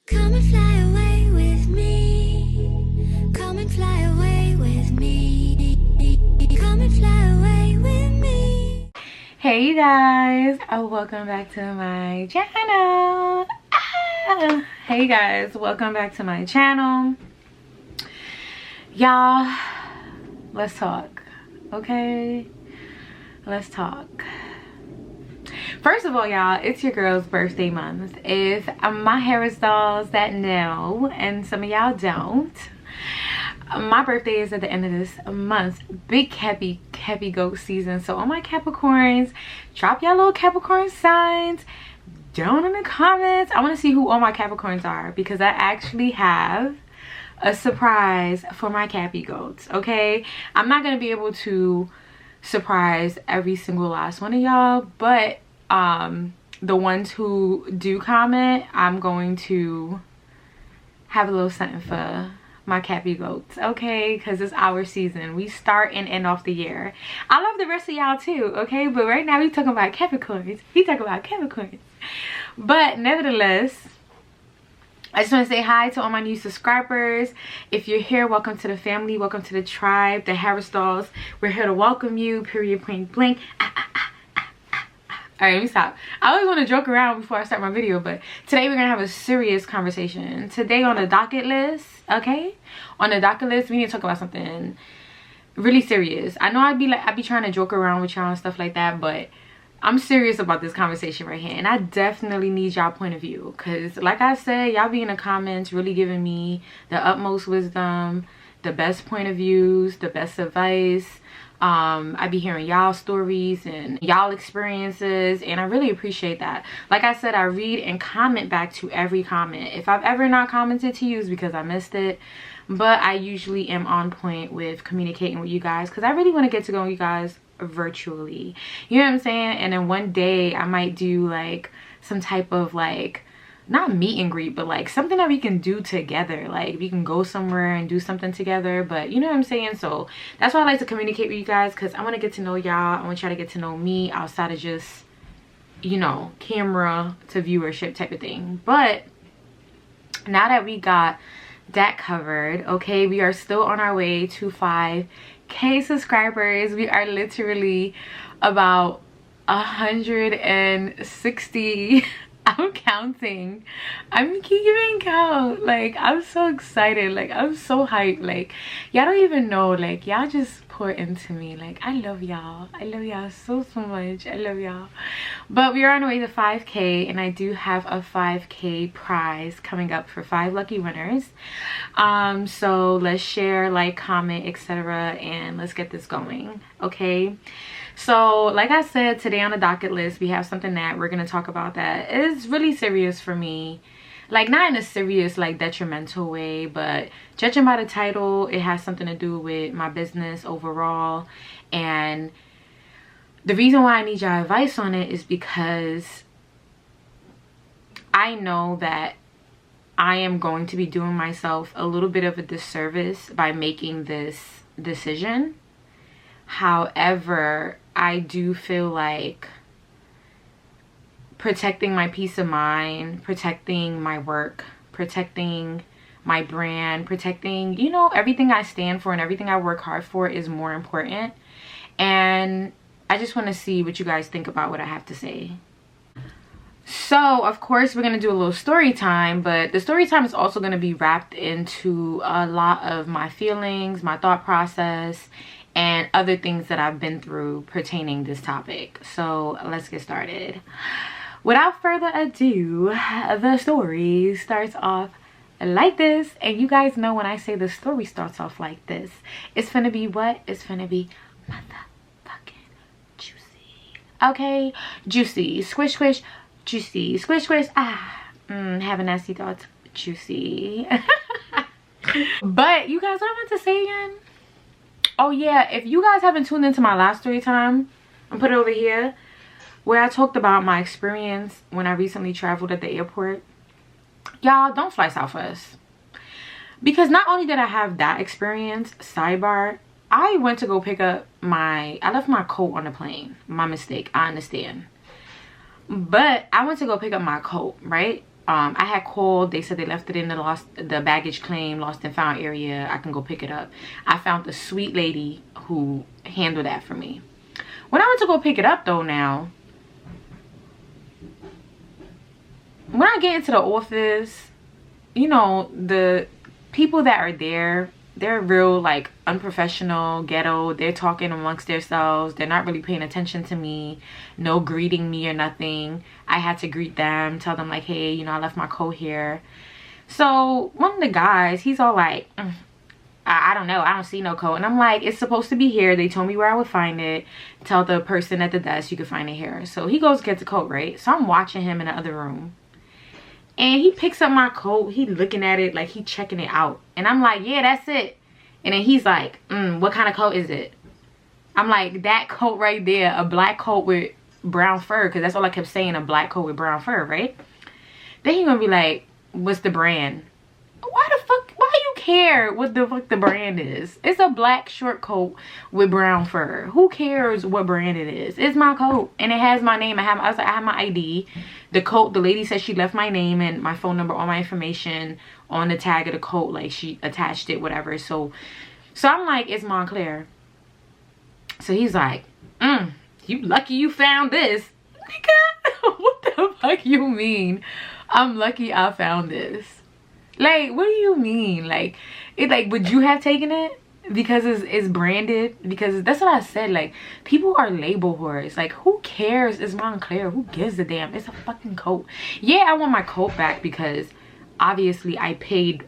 Come and fly away with me. Come and fly away with me. Come and fly away with me. Hey you guys, welcome back to my channel. Hey guys, welcome back to my channel. Y'all, let's talk, okay? Let's talk. First of all, y'all, it's your girl's birthday month. If my Haras dolls that know, and some of y'all don't, my birthday is at the end of this month. Big happy goat season. So all my Capricorns, drop y'all little Capricorn signs down in the comments. I want to see who all my Capricorns are, because I actually have a surprise for my Cappy goats. Okay, I'm not gonna be able to surprise every single last one of y'all, but the ones who do comment, I'm going to have a little something for my Cappy goats, okay? Because it's our season. We start and end off the year. I love the rest of y'all too, okay? But right now we talking about Capricorns. But nevertheless, I just want to say hi to all my new subscribers. If you're here, welcome to the family, welcome to the tribe, the Haras dolls. We're here to welcome you, period, point blank. All right, let me stop. I always want to joke around before I start my video, but today we're gonna have a serious conversation. Today on the docket list, okay? On the docket list, we need to talk about something really serious. I know I'd be trying to joke around with y'all and stuff like that, but I'm serious about this conversation right here, and I definitely need y'all point of view, because like I said, y'all be in the comments really giving me the utmost wisdom, the best point of views, the best advice. I be hearing y'all stories and y'all experiences, and I really appreciate that. Like I said, I read and comment back to every comment. If I've ever not commented to you, it's because I missed it, but I usually am on point with communicating with you guys, because I really want to get to know you guys virtually, you know what I'm saying? And then one day I might do like some type of like, not meet and greet, but like something that we can do together. Like we can go somewhere and do something together, but you know what I'm saying? So that's why I like to communicate with you guys, because I want to get to know y'all. I want y'all to get to know me outside of just, you know, camera to viewership type of thing. But now that we got that covered, okay, we are still on our way to 5K subscribers. We are literally about 160. I'm counting. I'm keeping count. Like, I'm so excited. Like, I'm so hyped. Like, y'all don't even know. Like, y'all just pour into me. Like, I love y'all. I love y'all so much. I love y'all. But we are on our way to 5K, and I do have a 5K prize coming up for 5 lucky winners. So let's share, like, comment, etc., and let's get this going, okay? So like I said, today on the docket list, we have something that we're going to talk about that is really serious for me. Like, not in a serious, like, detrimental way, but judging by the title, it has something to do with my business overall. And the reason why I need your advice on it is because I know that I am going to be doing myself a little bit of a disservice by making this decision. However, I do feel like protecting my peace of mind, protecting my work, protecting my brand, protecting, you know, everything I stand for and everything I work hard for is more important. And I just want to see what you guys think about what I have to say. So, of course, we're going to do a little story time, but the story time is also going to be wrapped into a lot of my feelings, my thought process, and other things that I've been through pertaining this topic. So let's get started. Without further ado, the story starts off like this. And you guys know when I say the story starts off like this, it's finna be what? It's finna be motherfucking juicy. Okay? Juicy. Squish, squish. Juicy. Squish, squish. Having nasty thoughts. Juicy. But you guys, what I want to say again? Oh yeah, if you guys haven't tuned into my last story time, I'm put it over here, where I talked about my experience when I recently traveled at the airport. Y'all, don't fly Southwest. Because not only did I have that experience, sidebar, I went to go pick up I left my coat on the plane. My mistake, I understand. But I went to go pick up my coat, right? I had called. They said they left it in the baggage claim lost and found area. I can go pick it up. I found the sweet lady who handled that for me. When I went to go pick it up though, now when I get into the office, you know, the people that are there, they're real like unprofessional, ghetto. They're talking amongst themselves. They're not really paying attention to me. No greeting me or nothing. I had to greet them, tell them like, hey, you know, I left my coat here. So one of the guys, he's all like, I don't know, I don't see no coat. And I'm like, it's supposed to be here. They told me where I would find it. Tell the person at the desk you can find it here. So he goes get the coat, right? So I'm watching him in the other room. And he picks up my coat. He looking at it like he checking it out. And I'm like, yeah, that's it. And then he's like, what kind of coat is it? I'm like, that coat right there, a black coat with brown fur. Because that's all I kept saying, a black coat with brown fur, right? Then he gonna be like, what's the brand? Why you care what the fuck the brand is? It's a black short coat with brown fur. Who cares what brand it is? It's my coat and it has my name. I have my ID. The coat, the lady said she left my name and my phone number, all my information on the tag of the coat. Like she attached it, whatever. So I'm like, it's Montclair. So he's like, you lucky you found this. Nigga, what the fuck you mean? I'm lucky I found this. Like, what do you mean? Like, would you have taken it? Because it's branded? Because that's what I said. Like, people are label whores. Like, who cares? It's Montclair. Who gives a damn? It's a fucking coat. Yeah, I want my coat back because obviously I paid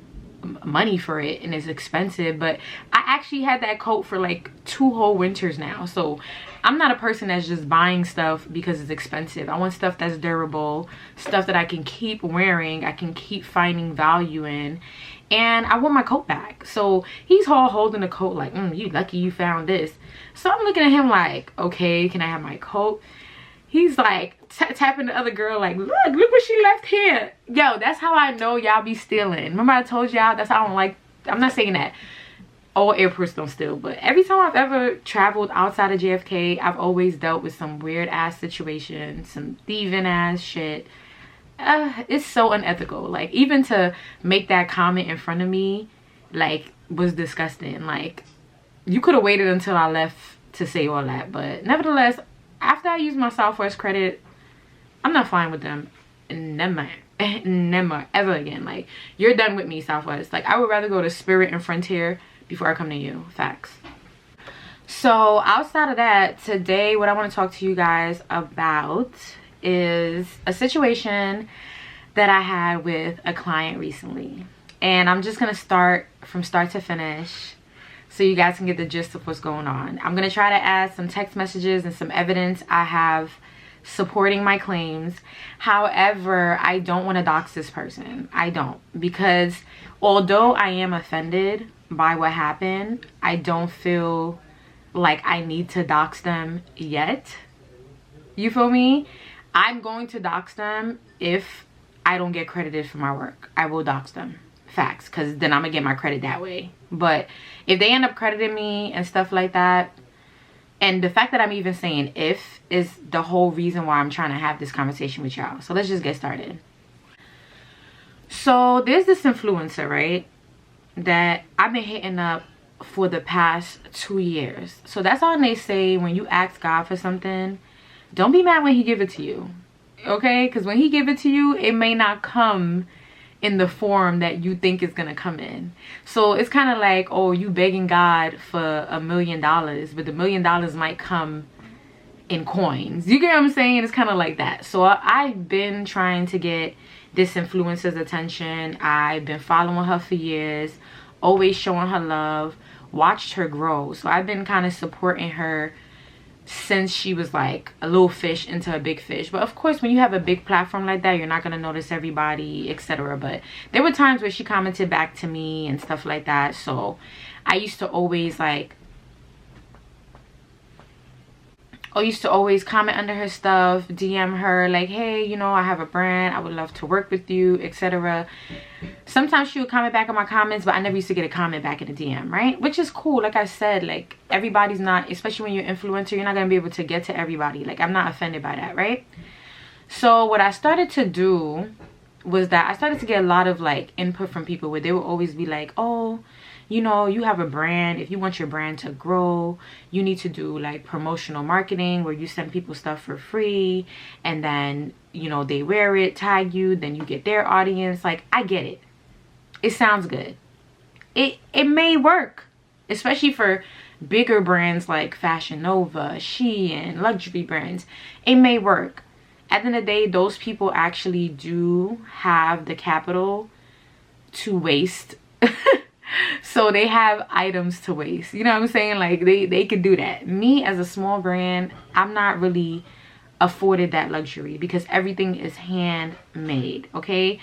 money for it and it's expensive. But I actually had that coat for like 2 whole winters now. So I'm not a person that's just buying stuff because it's expensive. I want stuff that's durable, stuff that I can keep wearing, I can keep finding value in, and I want my coat back. So he's all holding the coat like, you lucky you found this. So I'm looking at him like, okay, can I have my coat? He's like tapping the other girl like, look what she left here. Yo, that's how I know y'all be stealing. Remember I told y'all that's how I don't like, I'm not saying that all airports don't steal, but every time I've ever traveled outside of JFK, I've always dealt with some weird ass situations, some thieving ass shit. It's so unethical. Like, even to make that comment in front of me, like, was disgusting. Like, you could have waited until I left to say all that, but nevertheless, after I use my Southwest credit, I'm not flying with them. Never ever again. Like, you're done with me, Southwest. Like, I would rather go to Spirit and Frontier before I come to you. Facts. So outside of that, today what I want to talk to you guys about is a situation that I had with a client recently, and I'm just gonna start from start to finish so you guys can get the gist of what's going on. I'm gonna try to add some text messages and some evidence I have supporting my claims. However, I don't want to dox this person. I don't, because although I am offended by what happened, I don't feel like I need to dox them yet. You feel me? I'm going to dox them if I don't get credited for my work. I will dox them. Facts. Because then I'm gonna get my credit that way. But if they end up crediting me and stuff like that, and the fact that I'm even saying if is the whole reason why I'm trying to have this conversation with y'all. So let's just get started. So there's this influencer, right, that I've been hitting up for the past 2 years. So that's all they say when you ask God for something. Don't be mad when he give it to you, okay? Because when he give it to you, it may not come in the form that you think it's gonna come in. So it's kind of like, oh, you begging God for $1 million, but the $1 million might come in coins. You get what I'm saying? It's kind of like that. So I've been trying to get this influencer's attention. I've been following her for years, always showing her love, watched her grow. So I've been kind of supporting her since she was like a little fish into a big fish. But of course, when you have a big platform like that, you're not going to notice everybody, etc. But there were times where she commented back to me and stuff like that. So I used to always comment under her stuff, DM her like, hey, you know, I have a brand, I would love to work with you, etc. Sometimes she would comment back on my comments, but I never used to get a comment back in the DM, right? Which is cool. Like I said, like, everybody's not, especially when you're an influencer, you're not gonna be able to get to everybody. Like, I'm not offended by that, right? So what I started to do was that I started to get a lot of like input from people where they would always be like, oh, you know, you have a brand. If you want your brand to grow, you need to do like promotional marketing where you send people stuff for free, and then, you know, they wear it, tag you, then you get their audience. Like, I get it. It sounds good. It may work, especially for bigger brands like Fashion Nova, Shein, luxury brands. It may work. At the end of the day, those people actually do have the capital to waste. So they have items to waste. You know what I'm saying? Like, they could do that. Me, as a small brand, I'm not really afforded that luxury because everything is handmade, okay?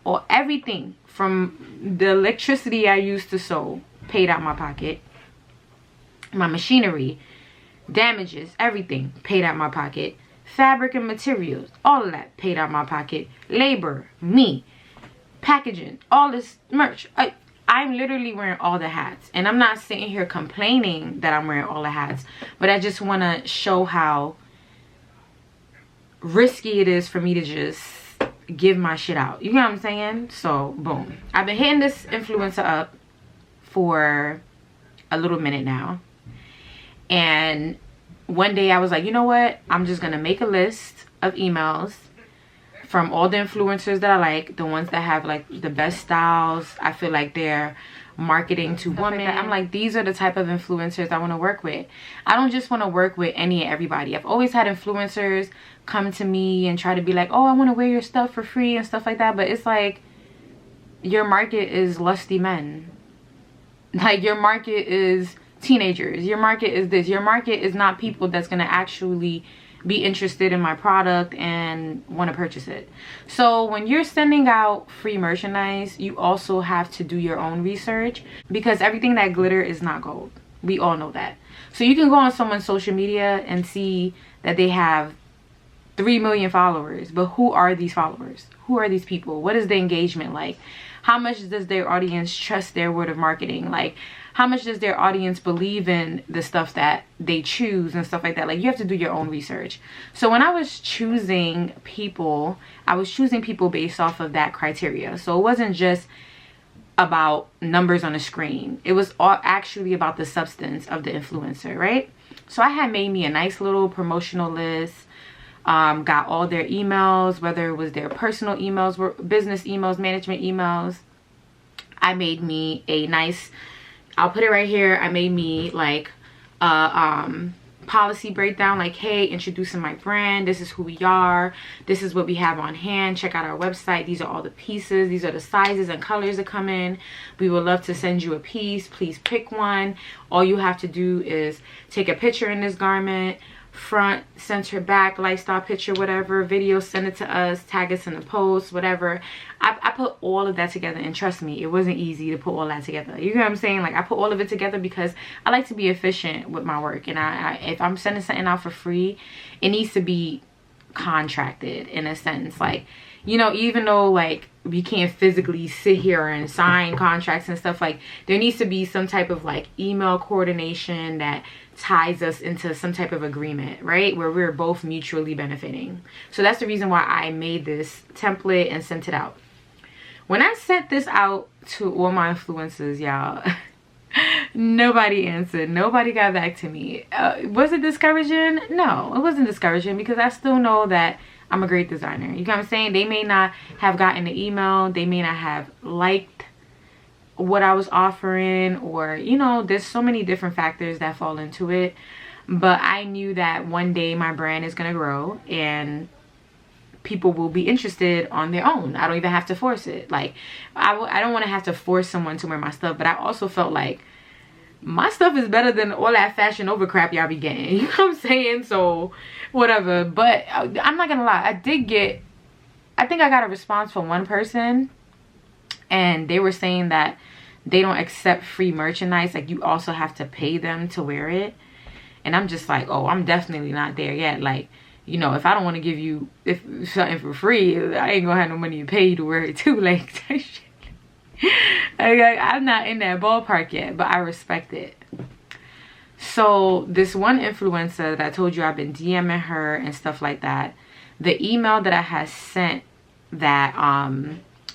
Or everything from the electricity I used to sew, paid out my pocket. My machinery, damages, everything, paid out my pocket. Fabric and materials, all of that, paid out my pocket. Labor, me. Packaging, all this merch. I'm literally wearing all the hats, and I'm not sitting here complaining that I'm wearing all the hats, but I just want to show how risky it is for me to just give my shit out. You know what I'm saying? So boom, I've been hitting this influencer up for a little minute now, and one day I was like, you know what, I'm just gonna make a list of emails from all the influencers that I like, the ones that have like the best styles. I feel like they're marketing to women. Like I'm like, these are the type of influencers I want to work with. I don't just want to work with any and everybody. I've always had influencers come to me and try to be like, oh, I want to wear your stuff for free and stuff like that, but it's like, your market is lusty men. Like, your market is teenagers. Your market is this. Your market is not people that's going to actually be interested in my product and want to purchase it. So when you're sending out free merchandise, you also have to do your own research, because everything that glitter is not gold. We all know that. So you can go on someone's social media and see that they have 3 million followers, but who are these followers? Who are these people? What is the engagement like? How much does their audience trust their word of marketing? Like, how much does their audience believe in the stuff that they choose and stuff like that? Like, you have to do your own research. So when I was choosing people, I was choosing people based off of that criteria. So it wasn't just about numbers on a screen. It was all actually about the substance of the influencer, right? So I had made me a nice little promotional list. Got all their emails, whether it was their personal emails, business emails, management emails. I made me a nice, I'll put it right here, I made me like a policy breakdown, like, hey, introducing my brand, this is who we are, this is what we have on hand, check out our website, these are all the pieces, these are the sizes and colors that come in, we would love to send you a piece, please pick one. All you have to do is take a picture in this garment, front, center, back, lifestyle picture, whatever, video, send it to us, tag us in the post, whatever. I put all of that together, and trust me, it wasn't easy to put all that together. You know what I'm saying? Like, I put all of it together because I like to be efficient with my work, and if I'm sending something out for free, it needs to be contracted in a sense. Like, you know, even though like we can't physically sit here and sign contracts and stuff, like there needs to be some type of like email coordination that ties us into some type of agreement, right, where we're both mutually benefiting. So that's the reason why I made this template and sent it out. When I sent this out to all my influencers, y'all, nobody answered, nobody got back to me. Was it discouraging? No, it wasn't discouraging, because I still know that I'm a great designer. You know what I'm saying? They may not have gotten the email, they may not have liked what I was offering, or, you know, there's so many different factors that fall into it. But I knew that one day my brand is gonna grow and people will be interested on their own. I don't even have to force it. Like, I don't want to have to force someone to wear my stuff, but I also felt like my stuff is better than all that Fashion Nova crap y'all be getting. You know what I'm saying? So whatever. But I'm not gonna lie, I think I got a response from one person, and they were saying that they don't accept free merchandise. Like, you also have to pay them to wear it. And I'm just like, oh, I'm definitely not there yet. Like, you know, if I don't want to give you something for free, I ain't gonna have no money to pay you to wear it too. Like, I'm not in that ballpark yet, but I respect it. So this one influencer that I told you I've been DMing her and stuff like that, the email that I had sent that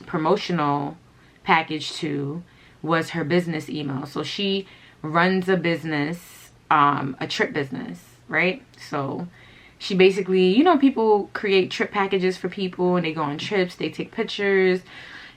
promotional package to was her business email. So she runs a business, a trip business, right? So she basically, you know, people create trip packages for people and they go on trips, they take pictures,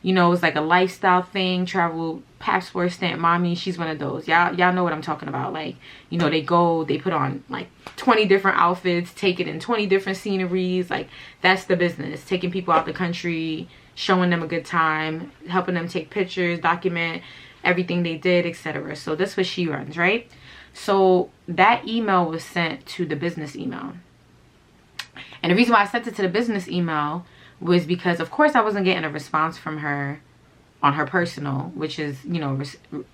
you know, it's like a lifestyle thing, travel passport stamp mommy. She's one of those. Y'all know what I'm talking about. Like, you know, they go, they put on like 20 different outfits, take it in 20 different sceneries. Like, that's the business, taking people out the country, showing them a good time, helping them take pictures, document everything they did, etc. So that's what she runs, right? So that email was sent to the business email. And the reason why I sent it to the business email was because, of course, I wasn't getting a response from her on her personal, which is, you know,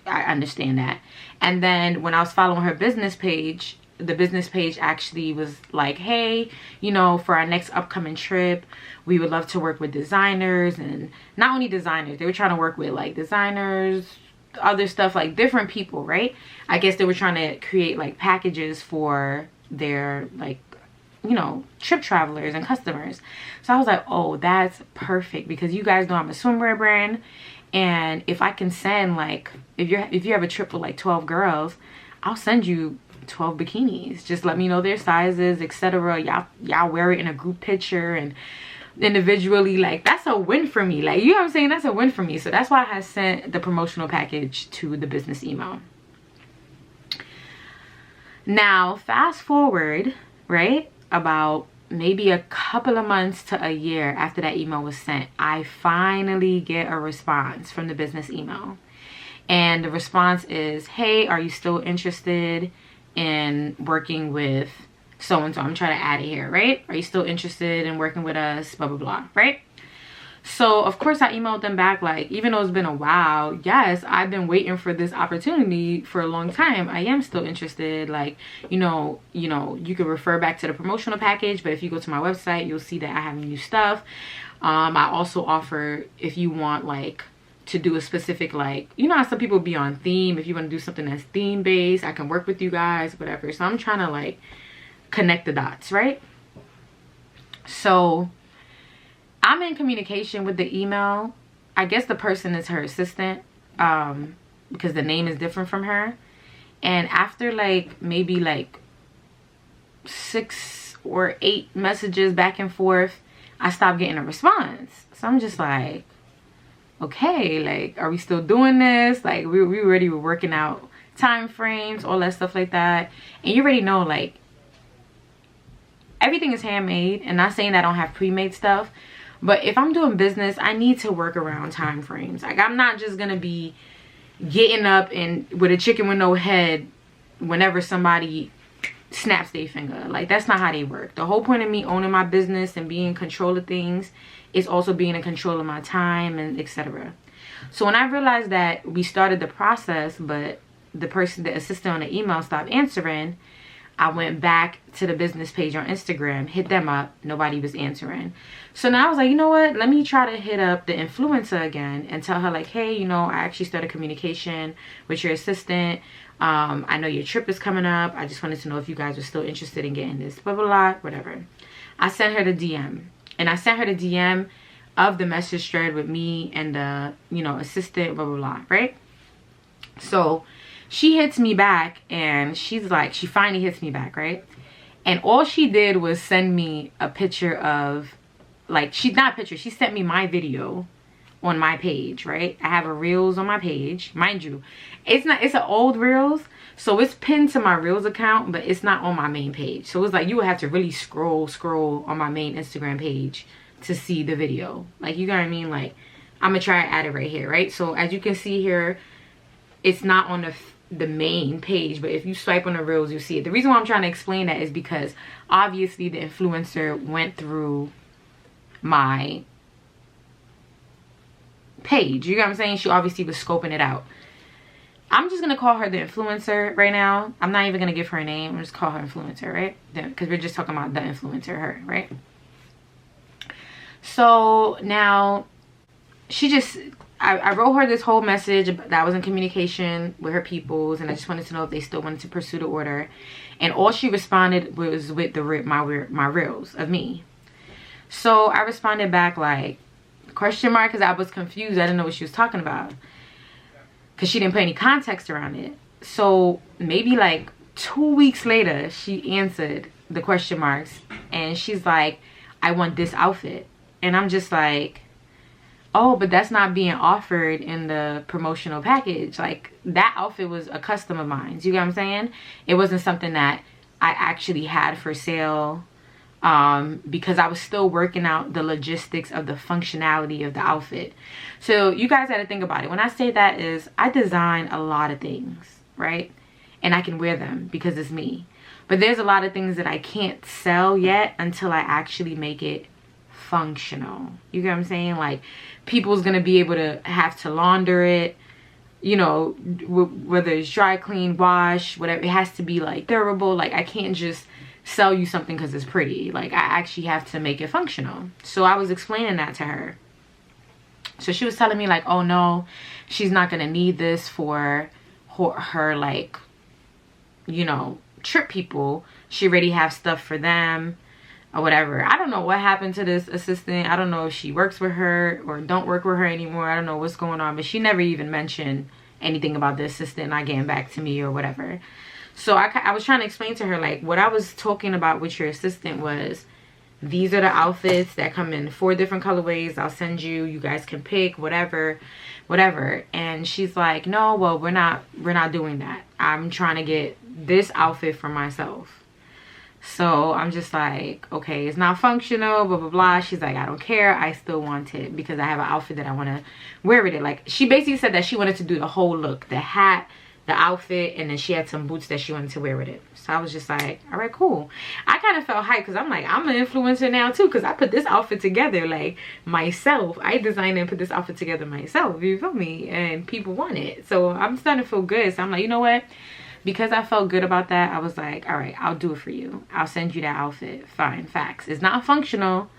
I understand that. And then when I was following her business page, the business page actually was like, hey, you know, for our next upcoming trip, we would love to work with designers. And not only designers, they were trying to work with like designers, other stuff, like different people, right? I guess they were trying to create like packages for their, like, you know, trip travelers and customers. So I was like, oh, that's perfect, because you guys know I'm a swimwear brand, and if I can send, like, if you have a trip with like 12 girls, I'll send you 12 bikinis. Just let me know their sizes, etc. Y'all wear it in a group picture and individually. Like, that's a win for me. Like, you know what I'm saying? That's a win for me. So that's why I had sent the promotional package to the business email. Now fast forward, right, about maybe a couple of months to a year after that email was sent, I finally get a response from the business email. And the response is, hey, are you still interested in working with so-and-so? I'm trying to add it here, right? Are you still interested in working with us, blah, blah, blah, right? So of course I emailed them back, like, even though it's been a while, yes, I've been waiting for this opportunity for a long time. I am still interested. Like, you know, you can refer back to the promotional package, but if you go to my website, you'll see that I have new stuff. I also offer, if you want like to do a specific, like, you know how some people be on theme, if you want to do something that's theme based, I can work with you guys, whatever. So I'm trying to like connect the dots, right? So I'm in communication with the email. I guess the person is her assistant, because the name is different from her. And after like maybe like 6 or 8 messages back and forth, I stopped getting a response. So I'm just like, okay, like, are we still doing this? Like, we already were working out time frames, all that stuff like that. And you already know, like, everything is handmade. And not saying that I don't have pre-made stuff, but if I'm doing business, I need to work around time frames. Like, I'm not just gonna be getting up and with a chicken with no head whenever somebody snaps their finger. Like, that's not how they work. The whole point of me owning my business and being in control of things is also being in control of my time and etc. So when I realized that we started the process, but the assistant on the email stopped answering, I went back to the business page on Instagram, hit them up, nobody was answering. So now I was like, you know what, let me try to hit up the influencer again and tell her like, hey, you know, I actually started communication with your assistant. I know your trip is coming up. I just wanted to know if you guys are still interested in getting this, blah, blah, blah, whatever. I sent her the DM, and I sent her the DM of the message thread with me and the, you know, assistant, blah, blah, blah, right? So she hits me back, and she's like, she finally hits me back, right? And all she did was send me a picture of, like, she sent me my video on my page, right? I have a reels on my page, mind you. It's an old reels, so it's pinned to my reels account, but it's not on my main page. So it's like you would have to really scroll on my main Instagram page to see the video. Like, you know what I mean? Like, I'm gonna try to add it right here, right? So as you can see here, it's not on the main page, but if you swipe on the reels, you see it. The reason why I'm trying to explain that is because obviously the influencer went through my page. You know what I'm saying? She obviously was scoping it out. I'm just gonna call her the influencer right now. I'm not even gonna give her a name. I'm just call her influencer, right? Because we're just talking about the influencer, her, right? So now she just, I wrote her this whole message that I was in communication with her peoples, and I just wanted to know if they still wanted to pursue the order. And all she responded was with my reels of me. So I responded back like, Question mark, because I was confused. I didn't know what she was talking about, because she didn't put any context around it. So maybe like 2 weeks later, she answered the question marks, and she's like, I want this outfit. And I'm just like, oh, but that's not being offered in the promotional package. Like, that outfit was a custom of mine. You get what I'm saying? It wasn't something that I actually had for sale, because I was still working out the logistics of the functionality of the outfit. So you guys got to think about it. When I say that is, I design a lot of things, right? And I can wear them because it's me. But there's a lot of things that I can't sell yet until I actually make it functional. You get what I'm saying? Like, people's gonna be able to have to launder it, you know, whether it's dry clean, wash, whatever. It has to be like durable. Like, I can't just sell you something because it's pretty. Like, I actually have to make it functional. So I was explaining that to her. So she was telling me like, oh no, she's not gonna need this for her like, you know, trip people. She already have stuff for them or whatever. I don't know what happened to this assistant. I don't know if she works with her or don't work with her anymore. I don't know what's going on, but she never even mentioned anything about the assistant not getting back to me or whatever. So I was trying to explain to her, like, what I was talking about with your assistant was, these are the outfits that come in 4 different colorways. I'll send you, you guys can pick whatever. And she's like, no, well, we're not doing that. I'm trying to get this outfit for myself. So I'm just like, okay, it's not functional, blah, blah, blah. She's like, I don't care. I still want it because I have an outfit that I want to wear with it. Like, she basically said that she wanted to do the whole look, the hat, the outfit, and then she had some boots that she wanted to wear with it. So I was just like, all right, cool. I kind of felt hyped because I'm like, I'm an influencer now too, because I put this outfit together like myself. I designed and put this outfit together myself, you feel me? And people want it. So I'm starting to feel good. So I'm like, you know what? Because I felt good about that, I was like, all right, I'll do it for you. I'll send you that outfit. Fine, facts. It's not functional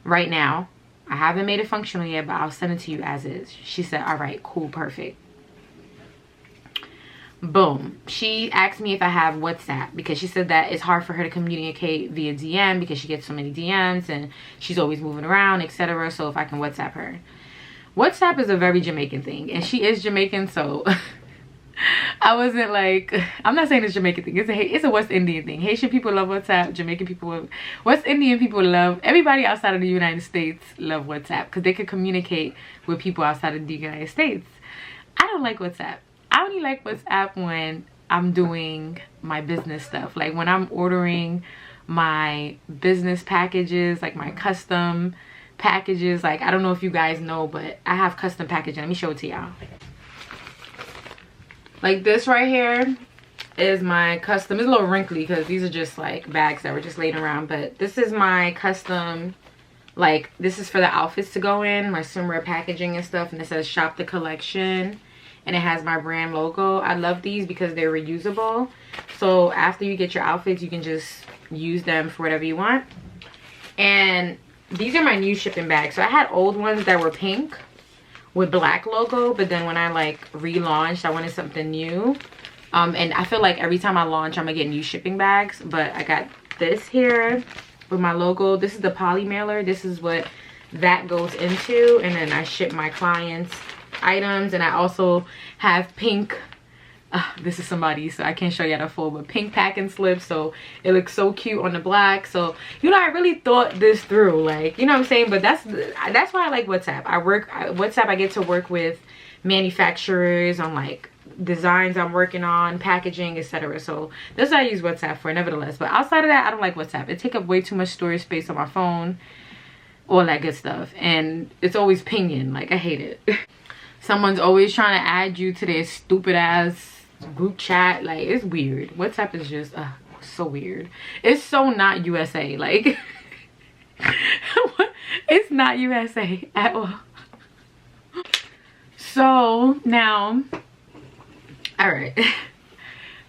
right now. I haven't made it functional yet, but I'll send it to you as is. She said, all right, cool, perfect. Boom. She asked me if I have WhatsApp, because she said that it's hard for her to communicate via DM because she gets so many DMs and she's always moving around, etc. So if I can WhatsApp her. WhatsApp is a very Jamaican thing, and she is Jamaican, so I wasn't like, I'm not saying it's a Jamaican thing. It's a West Indian thing. Haitian people love WhatsApp. Jamaican people, West Indian people love, everybody outside of the United States love WhatsApp because they could communicate with people outside of the United States. I don't like WhatsApp. I only like WhatsApp when I'm doing my business stuff. Like when I'm ordering my business packages, like my custom packages. Like, I don't know if you guys know, but I have custom packaging. Let me show it to y'all. Like this right here is my custom. It's a little wrinkly because these are just like bags that were just laying around. But this is my custom, like this is for the outfits to go in, my swimwear packaging and stuff. And it says shop the collection. And it has my brand logo. I love these because they're reusable. So after you get your outfits, you can just use them for whatever you want. And these are my new shipping bags. So I had old ones that were pink with black logo, but then when I like relaunched, I wanted something new, and I feel like every time I launch I'm gonna get new shipping bags. But I got this here with my logo. This is the poly mailer. This is what that goes into, and then I ship my clients items. And I also have pink, this is somebody's, so I can't show you the full, but pink packing slips, so it looks so cute on the black. So, you know, I really thought this through, like, you know what I'm saying? But that's why I like WhatsApp. WhatsApp, I get to work with manufacturers on like designs I'm working on, packaging, etc. So that's what I use WhatsApp for, nevertheless. But outside of that, I don't like WhatsApp. It takes up way too much storage space on my phone, all that good stuff, and it's always pinging. Like, I hate it. Someone's always trying to add you to their stupid ass group chat. Like, it's weird. WhatsApp is just so weird. It's so not USA. Like, it's not USA at all. So now, all right.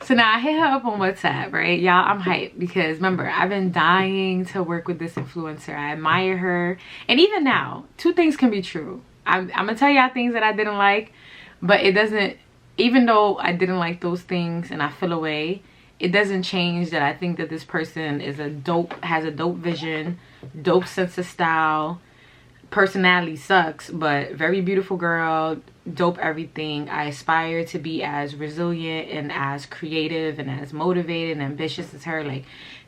So now I hit her up on WhatsApp, right? Y'all, I'm hyped because remember, I've been dying to work with this influencer. I admire her. And even now, 2 things can be true. I'm gonna tell y'all things that I didn't like, but it doesn't, even though I didn't like those things and I feel away, it doesn't change that I think that this person is has a dope vision, dope sense of style, personality sucks, but very beautiful girl, dope everything. I aspire to be as resilient and as creative and as motivated and ambitious as her. Like,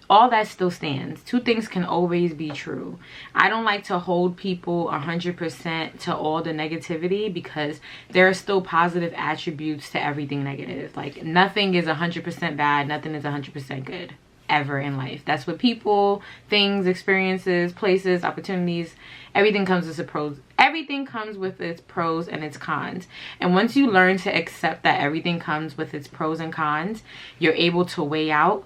all that still stands. Two things can always be true. I don't like to hold people 100% to all the negativity, because there are still positive attributes to everything negative. Like, nothing is 100% bad, nothing is 100% good ever in life. That's what people, things, experiences, places, opportunities, everything comes with its pros. Everything comes with its pros and its cons. And once you learn to accept that everything comes with its pros and cons, you're able to weigh out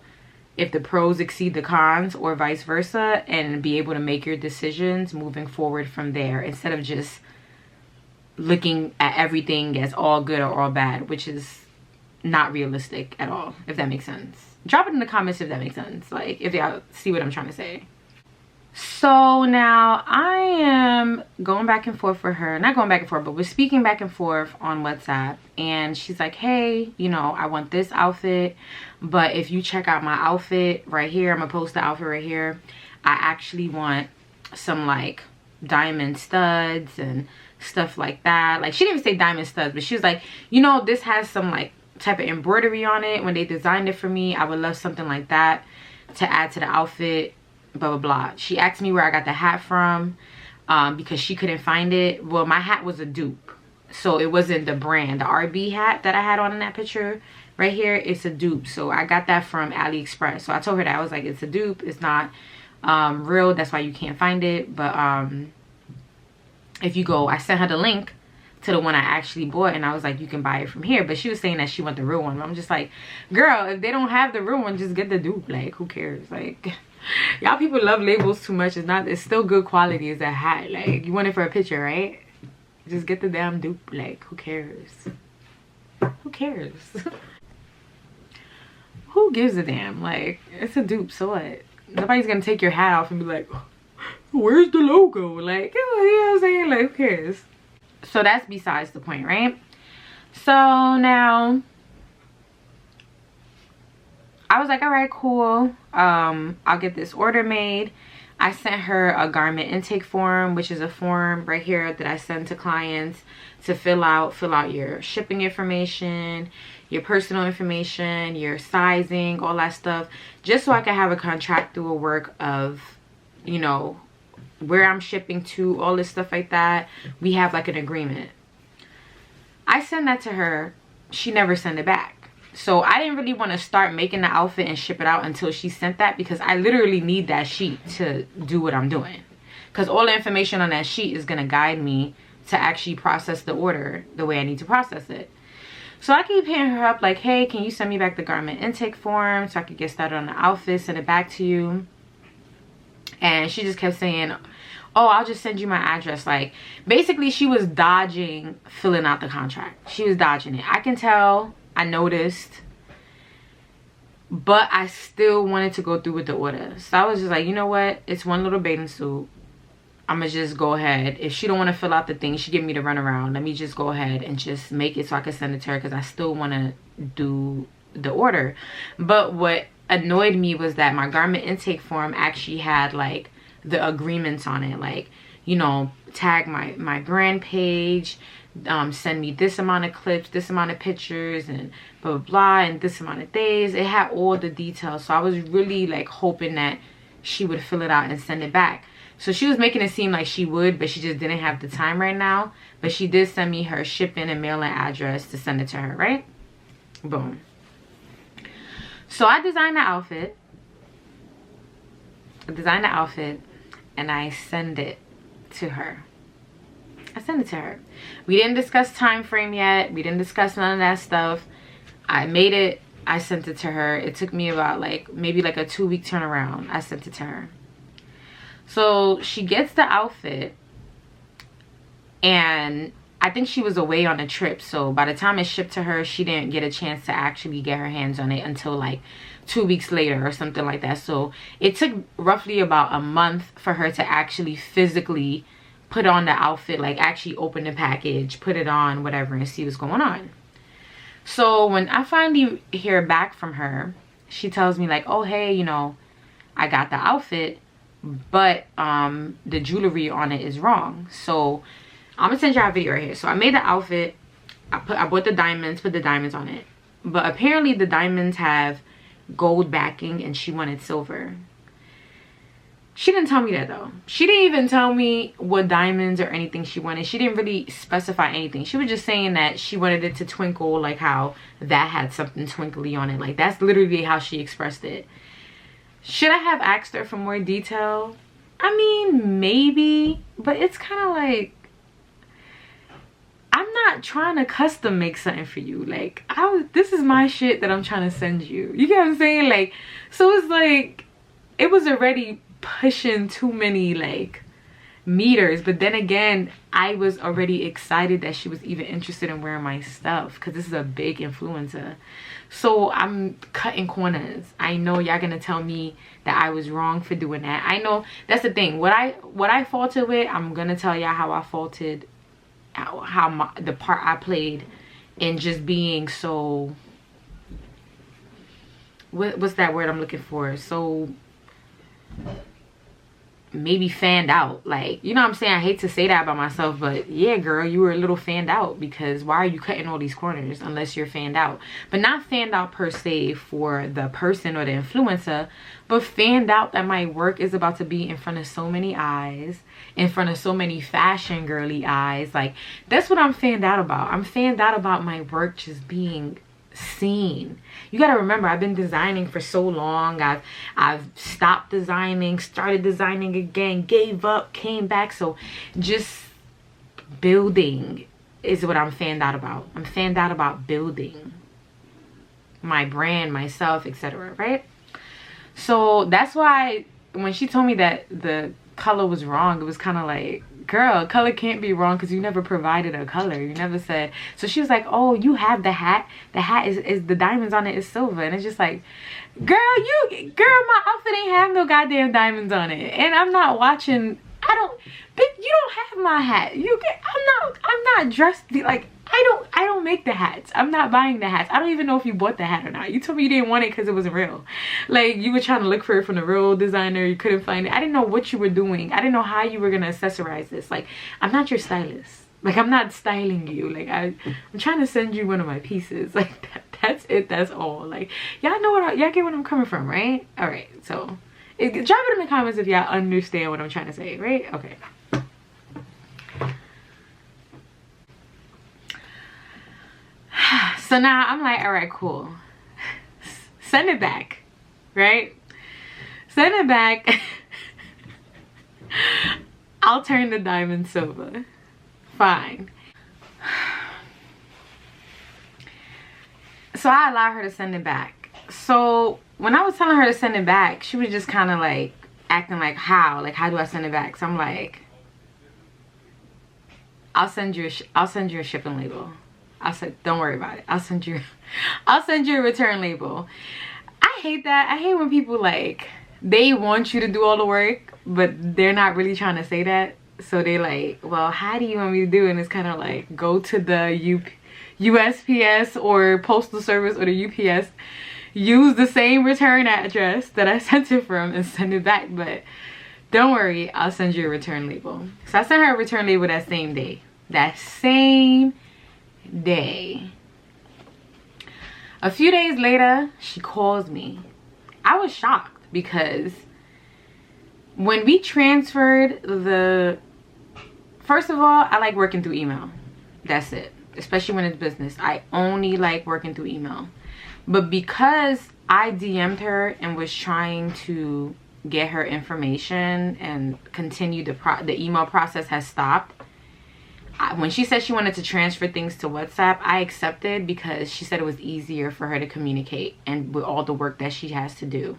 if the pros exceed the cons or vice versa, and be able to make your decisions moving forward from there, instead of just looking at everything as all good or all bad, which is not realistic at all, if that makes sense. Drop it in the comments if that makes sense, like if y'all see what I'm trying to say. So now I am going back and forth for her, not going back and forth, but we're speaking back and forth on WhatsApp, and she's like, hey, you know, I want this outfit, but if you check out my outfit right here, I'm gonna post the outfit right here, I actually want some like diamond studs and stuff like that. Like, she didn't even say diamond studs, but she was like, you know, this has some like type of embroidery on it when they designed it for me. I would love something like that to add to the outfit, blah blah blah. She asked me where I got the hat from, because she couldn't find it. Well, my hat was a dupe, so it wasn't the brand. The RB hat that I had on in that picture right here, it's a dupe. So I got that from AliExpress. So I told her that. I was like, it's a dupe, it's not real, that's why you can't find it. But if you go, I sent her the link to the one I actually bought, and I was like, you can buy it from here. But she was saying that she want the real one. I'm just like, girl, if they don't have the real one, just get the dupe. Like, who cares? Like, y'all people love labels too much. It's still good quality. It's a hat. Like, you want it for a picture, right? Just get the damn dupe. Like, who cares? Who cares? Who gives a damn? Like, it's a dupe, so what? Nobody's gonna take your hat off and be like, where's the logo? Like, you know what I'm saying? Like, who cares? So that's besides the point, right? So now I was like, all right, cool, I'll get this order made. I sent her a garment intake form, which is a form right here that I send to clients to fill out your shipping information, your personal information, your sizing, all that stuff, just so I can have a contractual work of, you know, where I'm shipping to, all this stuff like that. We have like an agreement. I send that to her. She never sent it back. So I didn't really want to start making the outfit and ship it out until she sent that, because I literally need that sheet to do what I'm doing, because all the information on that sheet is going to guide me to actually process the order the way I need to process it. So I keep hitting her up like, hey, can you send me back the garment intake form so I could get started on the outfit, send it back to you? And she just kept saying, oh, I'll just send you my address. Like, basically she was dodging filling out the contract. She was dodging it. I can tell, I noticed, but I still wanted to go through with the order. So I was just like, you know what, it's one little bathing suit, I'm gonna just go ahead. If she don't want to fill out the thing, she give me the runaround, let me just go ahead and just make it so I can send it to her, because I still want to do the order. But what annoyed me was that my garment intake form actually had like the agreements on it, like, you know, tag my brand page, send me this amount of clips, this amount of pictures, and blah blah blah, and this amount of days. It had all the details. So I was really like hoping that she would fill it out and send it back. So she was making it seem like she would, but she just didn't have the time right now. But she did send me her shipping and mailing address to send it to her, right? Boom. So I designed the outfit. And I send it to her. We didn't discuss time frame yet. We didn't discuss none of that stuff. I made it. I sent it to her. It took me about like maybe like a 2-week turnaround. I sent it to her. So she gets the outfit, and I think she was away on a trip. So by the time it shipped to her, she didn't get a chance to actually get her hands on it until like 2 weeks later or something like that. So it took roughly about a month for her to actually physically put on the outfit, like actually open the package, put it on, whatever, and see what's going on. So when I finally hear back from her, she tells me like, oh, hey, you know, I got the outfit, but the jewelry on it is wrong. So I'm gonna send y'all a video right here. So I made the outfit. I bought the diamonds, put the diamonds on it, but apparently the diamonds have gold backing and she wanted silver. She didn't tell me that though. She didn't even tell me what diamonds or anything she wanted. She didn't really specify anything. She was just saying that she wanted it to twinkle, like how that had something twinkly on it. Like that's literally how she expressed it. Should I have asked her for more detail? I mean, maybe, but it's kind of like, I'm not trying to custom make something for you. Like, this is my shit that I'm trying to send you. You get what I'm saying? Like, so it's like, it was already pushing too many like meters, but then again, I was already excited that she was even interested in wearing my stuff because this is a big influencer. So I'm cutting corners. I know y'all gonna tell me that I was wrong for doing that. I know that's the thing. What I faulted with, I'm gonna tell y'all how I faulted, the part I played in just being so, what's that word I'm looking for? So maybe fanned out. Like, you know what I'm saying? I hate to say that about myself, but yeah, girl, you were a little fanned out, because why are you cutting all these corners unless you're fanned out? But not fanned out per se for the person or the influencer, but fanned out that my work is about to be in front of so many eyes, in front of so many fashion girly eyes. Like, that's what I'm fanned out about. I'm fanned out about my work just being seen. You gotta remember, I've been designing for so long. I've stopped designing, started designing again, gave up, came back. So just building is what I'm fanned out about. I'm fanned out about building my brand, myself, etc. Right? So that's why when she told me that the color was wrong, it was kind of like, girl, color can't be wrong because you never provided a color. You never said. So she was like, oh, you have the hat. The hat is the diamonds on it is silver. And it's just like, girl, my outfit ain't have no goddamn diamonds on it. And I'm not watching. You don't have my hat. I'm not dressed like, I don't make the hats. I'm not buying the hats. I don't even know if you bought the hat or not. You told me you didn't want it because it wasn't real. Like, you were trying to look for it from the real designer. You couldn't find it. I didn't know what you were doing. I didn't know how you were going to accessorize this. Like, I'm not your stylist. Like, I'm not styling you. Like, I'm trying to send you one of my pieces. Like, that's it. That's all. Like, y'all know y'all get what I'm coming from, right? All right. So, drop it in the comments if y'all understand what I'm trying to say, right? Okay. So now I'm like, all right, cool. Send it back, right? Send it back. I'll turn the diamond silver. Fine. So I allow her to send it back. So when I was telling her to send it back, she was just kind of like acting like, how? Like, how do I send it back? So I'm like, I'll send you a shipping label. I said, don't worry about it. I'll send you a return label. I hate that. I hate when people, like, they want you to do all the work, but they're not really trying to say that. So they like, well, how do you want me to do it? And it's kind of like, go to the USPS or Postal Service or the UPS, use the same return address that I sent it from and send it back. But don't worry, I'll send you a return label. So I sent her a return label that same day. That same day. A few days later, she calls me. I was shocked because when we transferred first of all, I like working through email. That's it. Especially when it's business. I only like working through email. But because I DM'd her and was trying to get her information and continue the email process has stopped. When she said she wanted to transfer things to WhatsApp, I accepted because she said it was easier for her to communicate and with all the work that she has to do.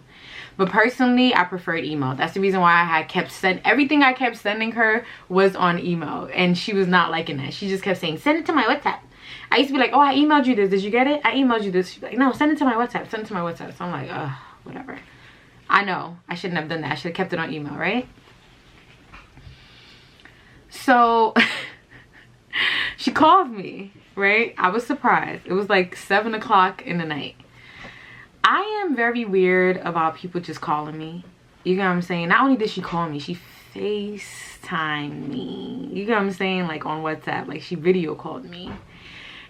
But personally, I preferred email. That's the reason why I kept everything I kept sending her was on email, and she was not liking that. She just kept saying, send it to my WhatsApp. I used to be like, oh, I emailed you this. Did you get it? I emailed you this. She's like, no, send it to my WhatsApp. Send it to my WhatsApp. So I'm like, ugh, whatever. I know. I shouldn't have done that. I should have kept it on email, right? So she called me, right? I was surprised. It was like 7 o'clock in the night. I am very weird about people just calling me. You know what I'm saying? Not only did she call me, she FaceTimed me. You know what I'm saying? Like on WhatsApp, like she video called me.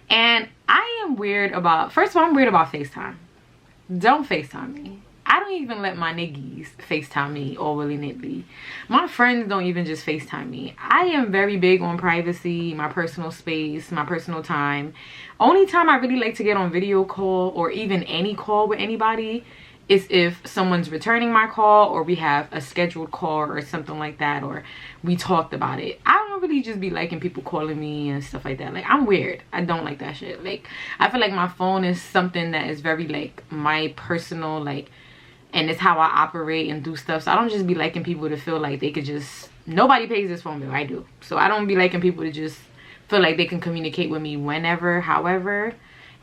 And I am weird about, first of all, I'm weird about FaceTime. Don't FaceTime me. I don't even let my niggies FaceTime me all willy-nilly. My friends don't even just FaceTime me. I am very big on privacy, my personal space, my personal time. Only time I really like to get on video call or even any call with anybody is if someone's returning my call or we have a scheduled call or something like that, or we talked about it. I don't really just be liking people calling me and stuff like that. Like, I'm weird. I don't like that shit. Like, I feel like my phone is something that is very like my personal, like, and it's how I operate and do stuff. So I don't just be liking people to feel like they could just, nobody pays this phone bill. I do. So I don't be liking people to just feel like they can communicate with me whenever, however.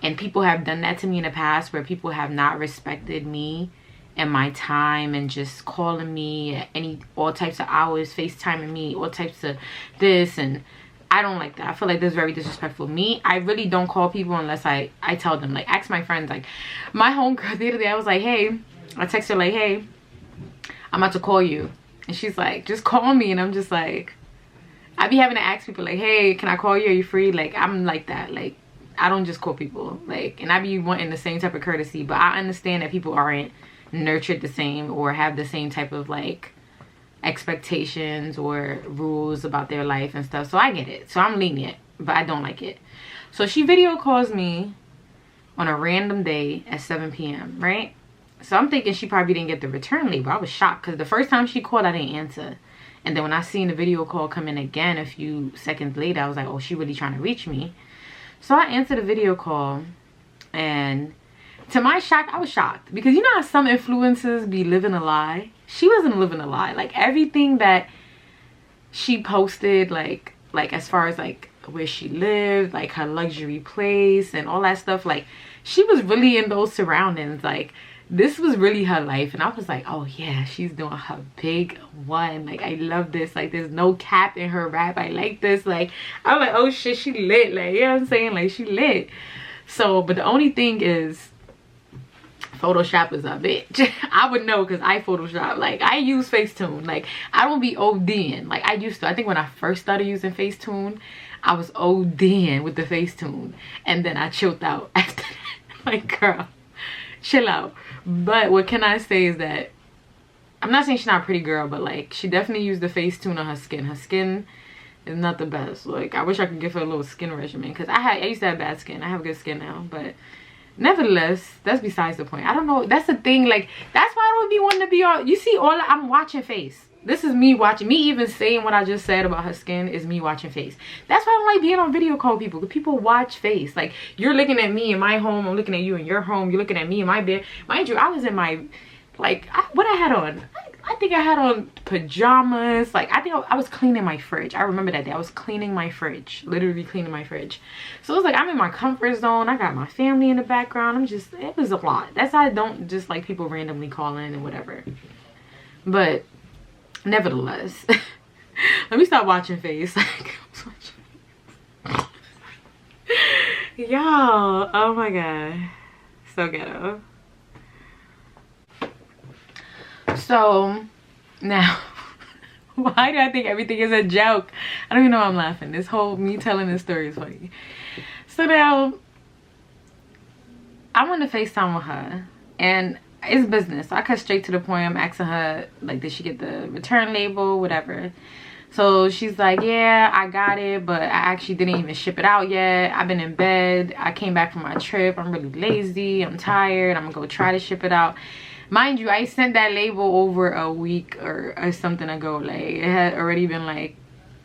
And people have done that to me in the past, where people have not respected me and my time and just calling me at all types of hours, FaceTiming me, all types of this. And I don't like that. I feel like that's very disrespectful. Me, I really don't call people unless I tell them. Like, ask my friends. Like, my homegirl the other day, I was like, hey, I text her like, hey, I'm about to call you. And she's like, just call me. And I'm just like, I be having to ask people like, hey, can I call you? Are you free? Like, I'm like that. Like, I don't just call people. Like, and I be wanting the same type of courtesy. But I understand that people aren't nurtured the same or have the same type of like expectations or rules about their life and stuff. So I get it. So I'm lenient, but I don't like it. So she video calls me on a random day at 7 p.m. right? So I'm thinking she probably didn't get the return label. I was shocked because the first time she called, I didn't answer. And then when I seen the video call come in again a few seconds later, I was like, oh, she really trying to reach me. So I answered the video call, and to my shock, I was shocked. Because you know how some influencers be living a lie? She wasn't living a lie. Like, everything that she posted, like as far as like where she lived, like her luxury place and all that stuff, like she was really in those surroundings. Like, this was really her life. And I was like, oh yeah, she's doing her big one. Like, I love this. Like, there's no cap in her rap. I like this. Like, I'm like, oh shit, she lit. Like, you know what I'm saying? Like, she lit. So, but the only thing is, Photoshop is a bitch. I would know because I Photoshop. Like, I use Facetune. Like, I don't be ODing. Like, I used to. I think when I first started using Facetune, I was ODing with the Facetune. And then I chilled out after that. Like, girl, chill out. But what can I say is that I'm not saying she's not a pretty girl, but like, she definitely used the Facetune on her skin. Her skin is not the best. Like, I wish I could give her a little skin regimen, because I used to have bad skin. I have good skin now, but nevertheless, that's besides the point. I don't know. That's the thing. Like, that's why I don't be wanting to be on. You see, I'm watching face. This is me watching. Me even saying what I just said about her skin is me watching face. That's why I don't like being on video call people. Because people watch face. Like, you're looking at me in my home. I'm looking at you in your home. You're looking at me in my bed. Mind you, I was in my, like, what I had on? I think I had on pajamas. Like, I think I was cleaning my fridge. I remember that day. I was cleaning my fridge. Literally cleaning my fridge. So it was like, I'm in my comfort zone. I got my family in the background. It was a lot. That's why I don't just like people randomly calling and whatever. But nevertheless, let me stop watching face. Y'all, oh my god, so ghetto. So now, why do I think everything is a joke? I don't even know why I'm laughing. This whole me telling this story is funny. So now I'm on the FaceTime with her, and it's business. So I cut straight to the point. I'm asking her, like, did she get the return label, whatever. So she's like, yeah, I got it, but I actually didn't even ship it out yet. I've been in bed. I came back from my trip. I'm really lazy. I'm tired. I'm gonna go try to ship it out. Mind you, I sent that label over a week or something ago. Like, it had already been like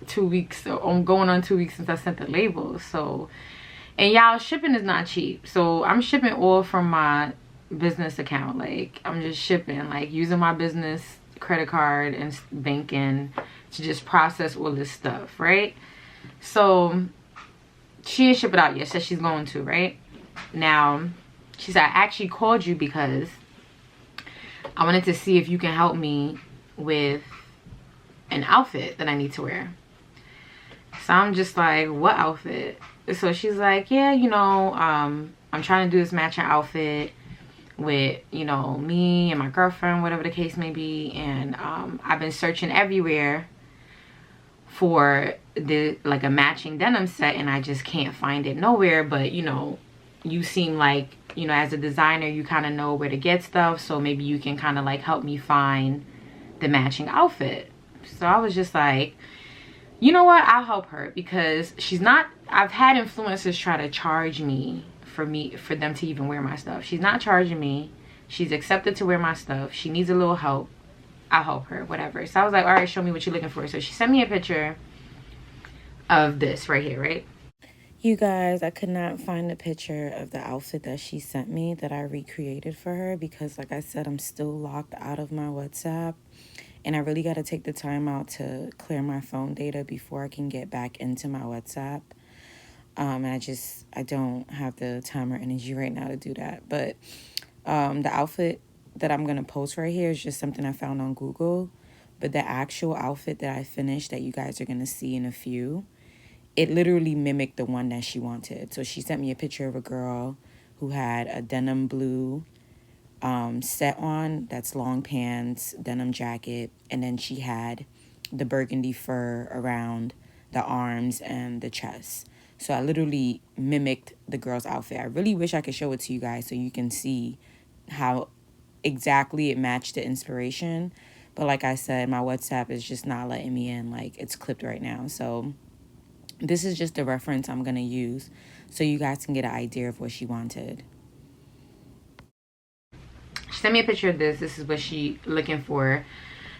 2 weeks. So I'm going on 2 weeks since I sent the label. So, and y'all, shipping is not cheap. So I'm shipping all from my business account. Like, I'm just shipping, like, using my business credit card and banking to just process all this stuff, right? So she didn't ship it out yet. Said she's going to, right? Now, she said, I actually called you because I wanted to see if you can help me with an outfit that I need to wear. So I'm just like, what outfit? So she's like, yeah, you know, I'm trying to do this matching outfit with, you know, me and my girlfriend, whatever the case may be. And I've been searching everywhere for the like a matching denim set, and I just can't find it nowhere. But you know, you seem like, you know, as a designer, you kind of know where to get stuff, so maybe you can kind of like help me find the matching outfit. So I was just like, you know what, I'll help her, because she's not, I've had influencers try to charge me for them to even wear my stuff. She's not charging me. She's accepted to wear my stuff. She needs a little help. I'll help her, whatever. So I was like, all right, show me what you're looking for. So she sent me a picture of this right here, right? You guys, I could not find a picture of the outfit that she sent me that I recreated for her, because like I said, I'm still locked out of my WhatsApp, and I really got to take the time out to clear my phone data before I can get back into my WhatsApp. And I don't have the time or energy right now to do that. But the outfit that I'm going to post right here is just something I found on Google. But the actual outfit that I finished that you guys are going to see in a few, it literally mimicked the one that she wanted. So she sent me a picture of a girl who had a denim blue set on, that's long pants, denim jacket, and then she had the burgundy fur around the arms and the chest. So I literally mimicked the girl's outfit. I really wish I could show it to you guys so you can see how exactly it matched the inspiration. But like I said, my WhatsApp is just not letting me in. Like, it's clipped right now. So this is just the reference I'm going to use so you guys can get an idea of what she wanted. She sent me a picture of this. This is what she looking for,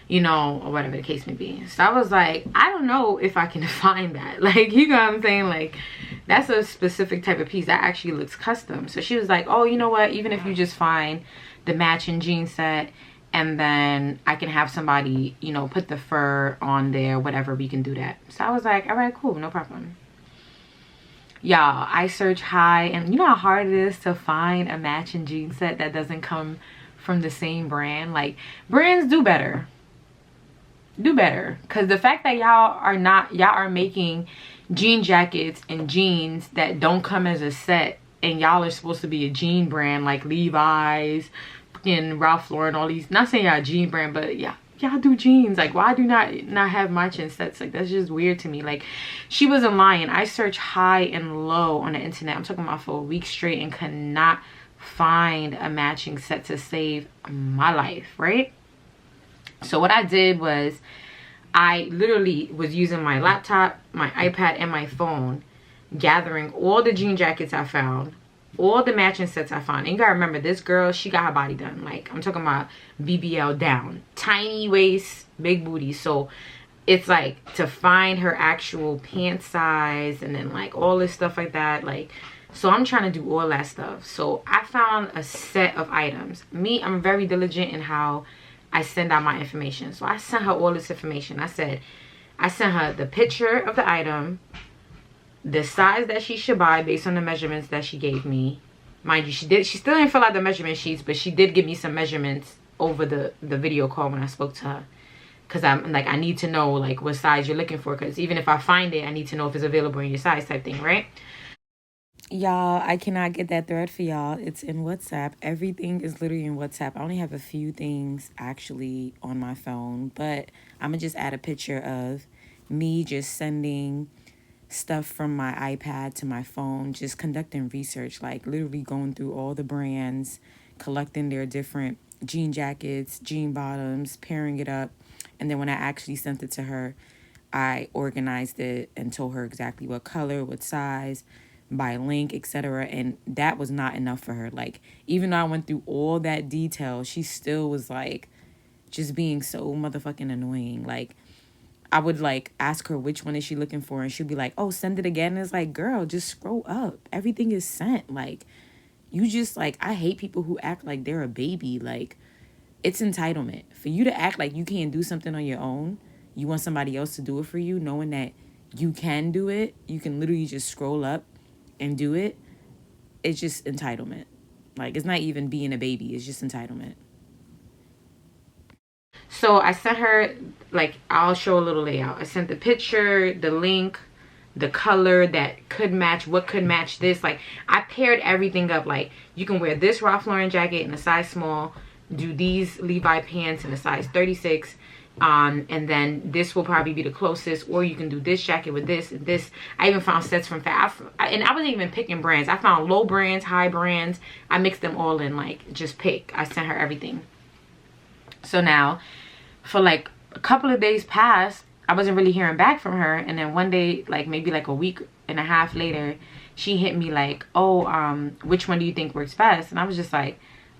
you know, or whatever the case may be. So I was like, I don't know if I can find that. Like, you know what I'm saying? Like, that's a specific type of piece that actually looks custom. So she was like, oh, you know what? Even if you just find the matching jean set, and then I can have somebody, you know, put the fur on there, whatever, we can do that. So I was like, all right, cool, no problem. Y'all, I search high, and you know how hard it is to find a matching jean set that doesn't come from the same brand. Like, brands do better. Do better. Because the fact that y'all are making jean jackets and jeans that don't come as a set, and y'all are supposed to be a jean brand like Levi's, and Ralph Lauren, all these, not saying y'all jean brand, but yeah, y'all do jeans. Like, why do not have matching sets? Like, that's just weird to me. Like, she wasn't lying. I searched high and low on the internet, I'm talking about for a week straight, and could not find a matching set to save my life, right? So what I did was, I literally was using my laptop, my iPad, and my phone, gathering all the jean jackets I found, all the matching sets I found. And you gotta remember, this girl, she got her body done. Like, I'm talking about BBL down, tiny waist, big booty. So it's like, to find her actual pant size, and then like all this stuff like that. Like, so I'm trying to do all that stuff. So I found a set of items. Me, I'm very diligent in how I send out my information. So I sent her all this information. I sent her the picture of the item, the size that she should buy based on the measurements that she gave me. Mind you, she still didn't fill out the measurement sheets, but she did give me some measurements over the video call when I spoke to her. Because I'm like, I need to know like what size you're looking for, because even if I find it, I need to know if it's available in your size type thing, right? Y'all, I cannot get that thread for y'all. It's in WhatsApp. Everything is literally in WhatsApp. I only have a few things actually on my phone, but I'm gonna just add a picture of me just sending stuff from my iPad to my phone, just conducting research, like literally going through all the brands, collecting their different jean jackets, jean bottoms, pairing it up. And then when I actually sent it to her, I organized it and told her exactly what color, what size, by link, etc. And that was not enough for her. Like, even though I went through all that detail, she still was like just being so motherfucking annoying. Like, I would like ask her which one is she looking for, and she'd be like, oh, send it again. And it's like, girl, just scroll up, everything is sent. Like, you just like, I hate people who act like they're a baby. Like, it's entitlement for you to act like you can't do something on your own. You want somebody else to do it for you, knowing that you can do it. You can literally just scroll up and do it. It's just entitlement. Like, it's not even being a baby, it's just entitlement. So I sent her, like, I'll show a little layout. I sent the picture, the link, the color that could match what could match this. Like, I paired everything up. Like, you can wear this Ralph Lauren jacket in a size small, do these Levi pants in a size 36, and then this will probably be the closest, or you can do this jacket with this and this. I even found sets from and I wasn't even picking brands. I found low brands, high brands. I mixed them all in, like, just pick. I sent her everything. So now, for like a couple of days past, I wasn't really hearing back from her, and then one day, like maybe like a week and a half later, she hit me like, oh, which one do you think works best? And I was just like,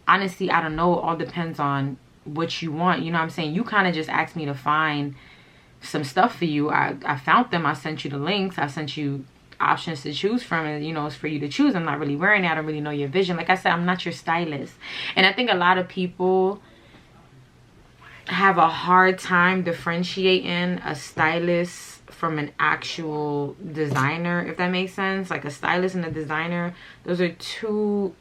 honestly, I don't know. It all depends on what you want. You know what I'm saying? You kind of just asked me to find some stuff for you. I found them. I sent you the links. I sent you options to choose from, and you know, it's for you to choose. I'm not really wearing it. I don't really know your vision. Like I said, I'm not your stylist. And I think a lot of people have a hard time differentiating a stylist from an actual designer, if that makes sense. Like, a stylist and a designer, those are two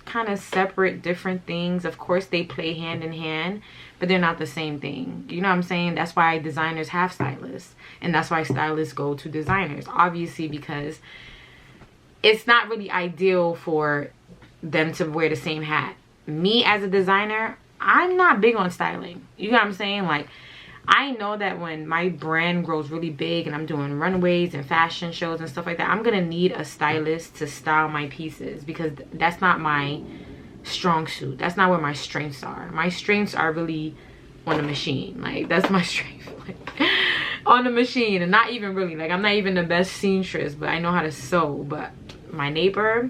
kind of separate, different things. Of course they play hand in hand, but they're not the same thing. You know what I'm saying? That's why designers have stylists, and that's why stylists go to designers, obviously, because it's not really ideal for them to wear the same hat. Me as a designer, I'm not big on styling. You know what I'm saying? Like, I know that when my brand grows really big and I'm doing runways and fashion shows and stuff like that, I'm gonna need a stylist to style my pieces, because that's not my strong suit. That's not where my strengths are. My strengths are really on the machine. Like, that's my strength. Like, on the machine. And not even really, like, I'm not even the best seamstress, but I know how to sew. But my neighbor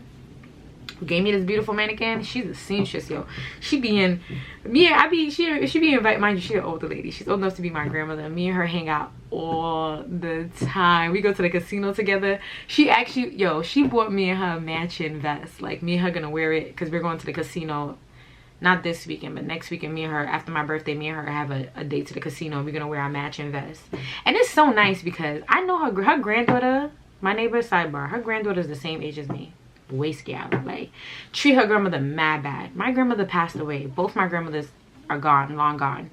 who gave me this beautiful mannequin, she's a seamstress, yo. She be in, she be invited, mind you, she's an older lady. She's old enough to be my grandmother. Me and her hang out all the time. We go to the casino together. She actually, yo, she bought me and her a matching vest. Like, me and her gonna wear it because we're going to the casino, not this weekend, but next weekend. Me and her, after my birthday, me and her have a date to the casino. We're gonna wear our matching vest. And it's so nice because I know her granddaughter, my neighbor, sidebar, her granddaughter's the same age as me. Way scared. Like, treat her grandmother mad bad. My grandmother passed away. Both my grandmothers are gone, long gone.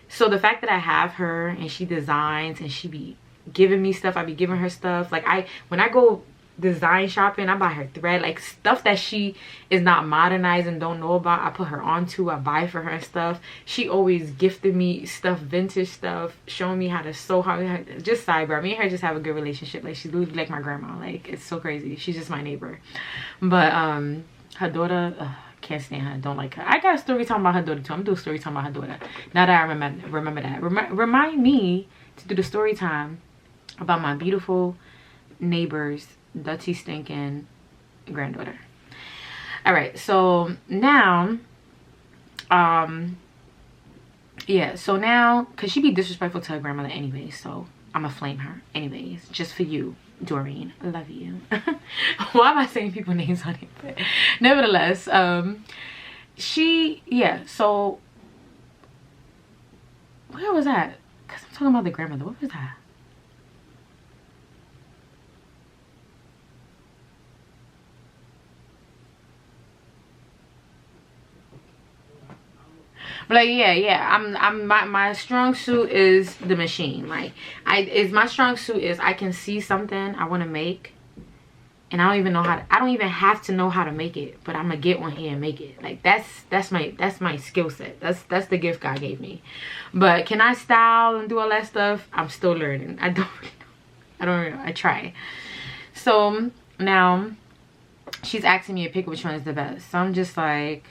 So the fact that I have her and she designs and she be giving me stuff, I be giving her stuff. Like, when I go design shopping, I buy her thread, like stuff that she is not modernized and don't know about. I put her onto, I buy for her stuff. She always gifted me stuff, vintage stuff, showing me how to sew, just sidebar, me and her just have a good relationship. Like, she's literally like my grandma. Like, it's so crazy. She's just my neighbor. But her daughter, can't stand her, don't like her. I got a story talking about her daughter too. I'm gonna do a story talking about her daughter now that I remember that. Remind me to do the story time about my beautiful neighbor's dirty stinking granddaughter. All right, so now yeah, so now, because she be disrespectful to her grandmother anyway, so I'm gonna flame her anyways, just for you, Doreen. I love you. Why am I saying people names on it? But nevertheless, yeah, so where was that? Because I'm talking about the grandmother. What was that? But like, yeah, my strong suit is the machine. Like, my strong suit is I can see something I want to make, and I don't even know how to, I don't even have to know how to make it, but I'm gonna get on here and make it. Like, that's my skill set. That's the gift God gave me. But can I style and do all that stuff? I'm still learning. I don't know. I try. So now she's asking me to pick which one is the best. So I'm just like,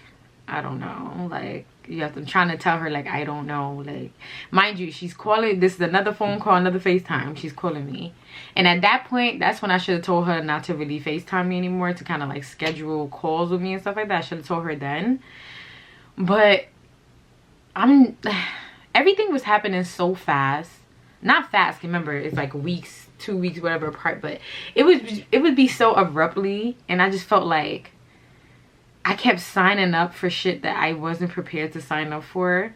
I don't know. Like, I'm trying to tell her, like, I don't know. Like, mind you, she's calling. This is another phone call, another FaceTime. She's calling me. And at that point, that's when I should have told her not to really FaceTime me anymore, to kind of like schedule calls with me and stuff like that. I should have told her then. But everything was happening so fast. Not fast, remember, it's like weeks, 2 weeks, whatever apart. But it would be so abruptly, and I just felt like I kept signing up for shit that I wasn't prepared to sign up for,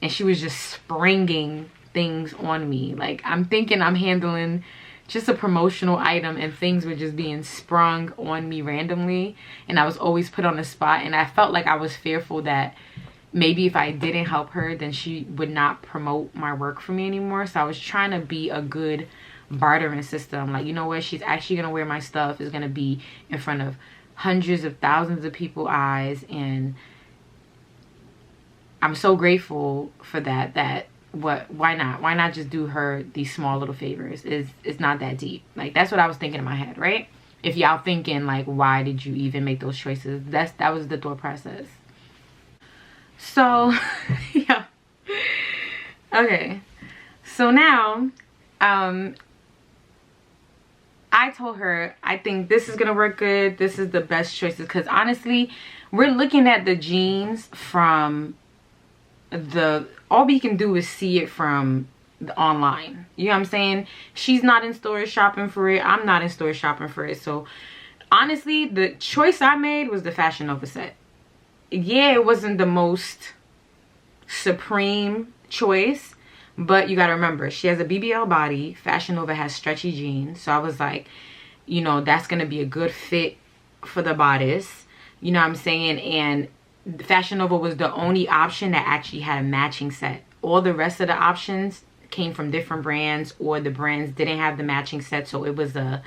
and she was just springing things on me. Like, I'm thinking I'm handling just a promotional item, and things were just being sprung on me randomly, and I was always put on the spot. And I felt like I was fearful that maybe if I didn't help her, then she would not promote my work for me anymore. So I was trying to be a good bartering system. Like, you know what, she's actually gonna wear my stuff, is gonna be in front of hundreds of thousands of people's eyes, and I'm so grateful for that. Why not just do her these small little favors? It's not that deep. Like, that's what I was thinking in my head, right? If y'all thinking like, why did you even make those choices, that was the thought process. So yeah, okay, so now I told her I think this is gonna work good, this is the best choices, because honestly we're looking at the jeans from all we can do is see it from the online, you know what I'm saying? She's not in stores shopping for it, I'm not in stores shopping for it. So honestly, the choice I made was the Fashion Nova set. Yeah, it wasn't the most supreme choice, but you gotta remember, she has a BBL body, Fashion Nova has stretchy jeans, so I was like, you know, that's gonna be a good fit for the bodice, you know what I'm saying? And Fashion Nova was the only option that actually had a matching set. All the rest of the options came from different brands, or the brands didn't have the matching set, so it was a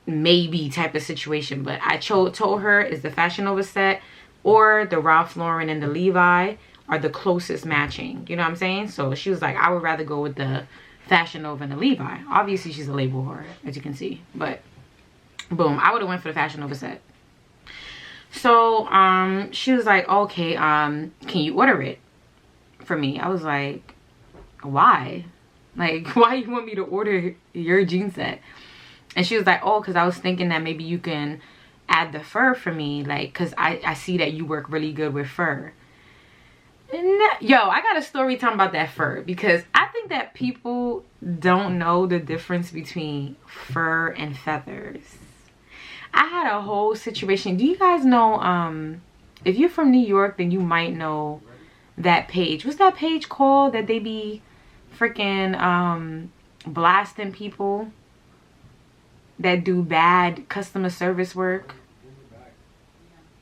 maybe type of situation. But I told her is the Fashion Nova set or the Ralph Lauren and the Levi are the closest matching, you know what I'm saying? So she was like, I would rather go with the Fashion Nova and the Levi. Obviously she's a label whore, as you can see, but boom, I would have went for the Fashion Nova set. So she was like, okay, can you order it for me? I was like, why? Like, why you want me to order your jean set? And she was like, oh, because I was thinking that maybe you can add the fur for me, like, because I see that you work really good with fur. And yo, I got a story talking about that fur, because I think that people don't know the difference between fur and feathers. I had a whole situation. Do you guys know, if you're from New York, then you might know that page. What's that page called that they be freaking blasting people that do bad customer service work?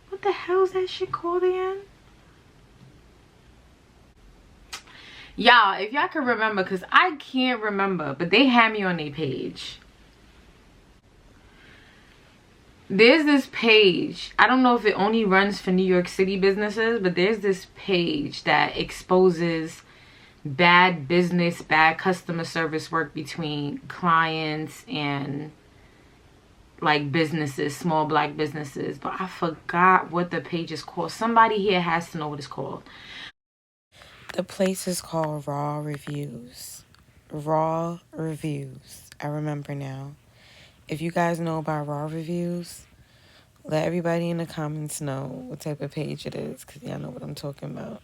What the hell is that shit called again? Y'all, if y'all can remember, because I can't remember, but they had me on their page. There's this page, I don't know if it only runs for New York City businesses, but there's this page that exposes bad business, bad customer service work between clients and like businesses, small black businesses. But I forgot what the page is called. Somebody here has to know what it's called. The place is called Raw Reviews. Raw Reviews. I remember now. If you guys know about Raw Reviews, let everybody in the comments know what type of page it is, because y'all know what I'm talking about.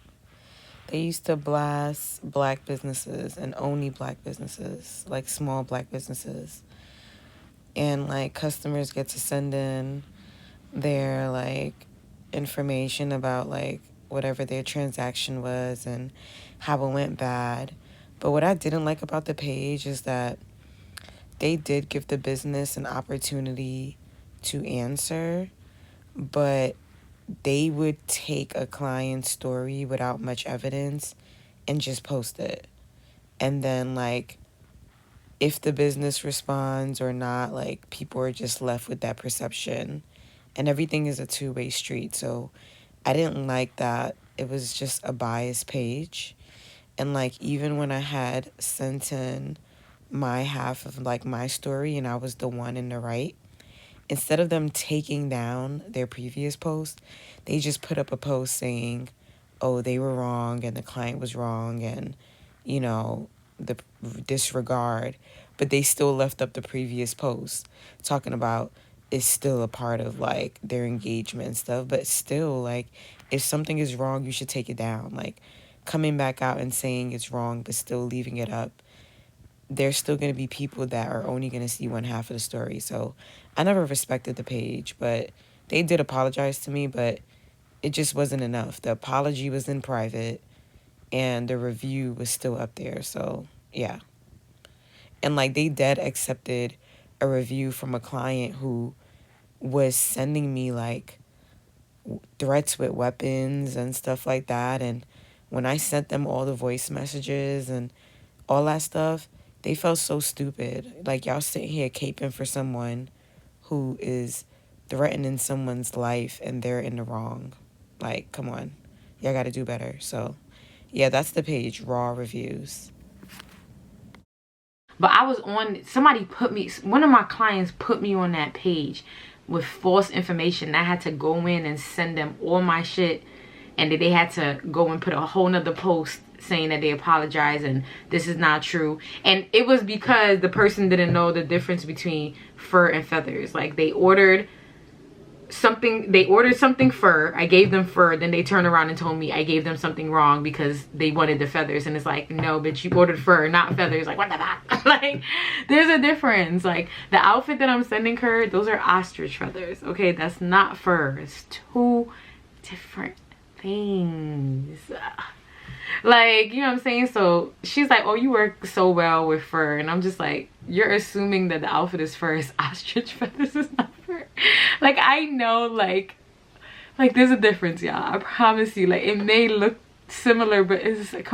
They used to blast black businesses, and only black businesses, like small black businesses. And like customers get to send in their like information about like whatever their transaction was and how it went bad. But what I didn't like about the page is that they did give the business an opportunity to answer, but they would take a client's story without much evidence and just post it. And then like if the business responds or not, like people are just left with that perception, and everything is a two-way street. So I didn't like that. It was just a biased page. And like even when I had sent in my half of like my story and I was the one in the right, instead of them taking down their previous post, they just put up a post saying, oh, they were wrong and the client was wrong and, you know, the disregard. But they still left up the previous post talking about it's still a part of like their engagement and stuff. But still, like, if something is wrong, you should take it down. Like coming back out and saying it's wrong but still leaving it up, there's still going to be people that are only going to see one half of the story. So I never respected the page, but they did apologize to me, but it just wasn't enough. The apology was in private and the review was still up there. So yeah. And like they dead accepted a review from a client who was sending me like threats with weapons and stuff like that. And when I sent them all the voice messages and all that stuff, They felt so stupid. Like, y'all sitting here caping for someone who is threatening someone's life and they're in the wrong. Like, come on. Y'all got to do better. So, yeah, that's the page, Raw Reviews. But I was on, one of my clients put me on that page with false information. I had to go in and send them all my shit, and then they had to go and put a whole nother post saying that they apologize and this is not true. And it was because the person didn't know the difference between fur and feathers. Like, they ordered something fur, I gave them fur, then they turned around and told me I gave them something wrong because they wanted the feathers. And it's like, no bitch, you ordered fur, not feathers. Like, what the fuck? Like, there's a difference. Like, the outfit that I'm sending her, those are ostrich feathers, okay? That's not fur. It's two different things. Like, you know what I'm saying? So she's like, oh, you work so well with fur. And I'm just like, you're assuming that the outfit is fur. It's ostrich feathers, is not fur. Like, I know, like there's a difference, y'all. I promise you. Like, it may look similar, but it's like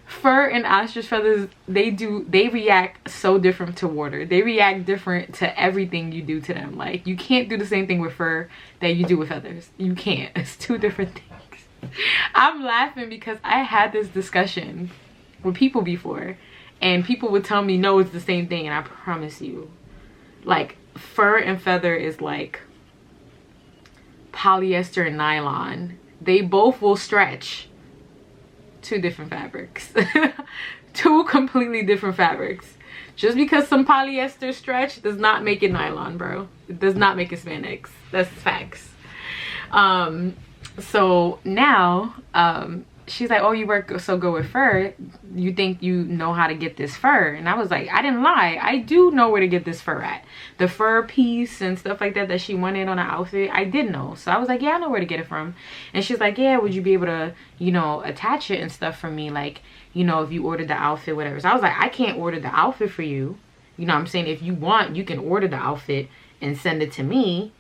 fur and ostrich feathers, they react so different to water. They react different to everything you do to them. Like, you can't do the same thing with fur that you do with feathers. You can't. It's two different things. I'm laughing because I had this discussion with people before, and people would tell me, no, it's the same thing. And I promise you, like, fur and feather is like polyester and nylon. They both will stretch. Two different fabrics. Two completely different fabrics. Just because some polyester stretch does not make it nylon, bro. It does not make it spandex. That's facts. So now she's like, oh, you work so good with fur, you think you know how to get this fur? And I was like, I didn't lie, I do know where to get this fur at. The fur piece and stuff like that she wanted on her outfit, I did know. So I was like, yeah, I know where to get it from. And she's like, yeah, would you be able to, you know, attach it and stuff for me, like, you know, if you ordered the outfit, whatever. So I was like, I can't order the outfit for you, you know what I'm saying? If you want, you can order the outfit and send it to me,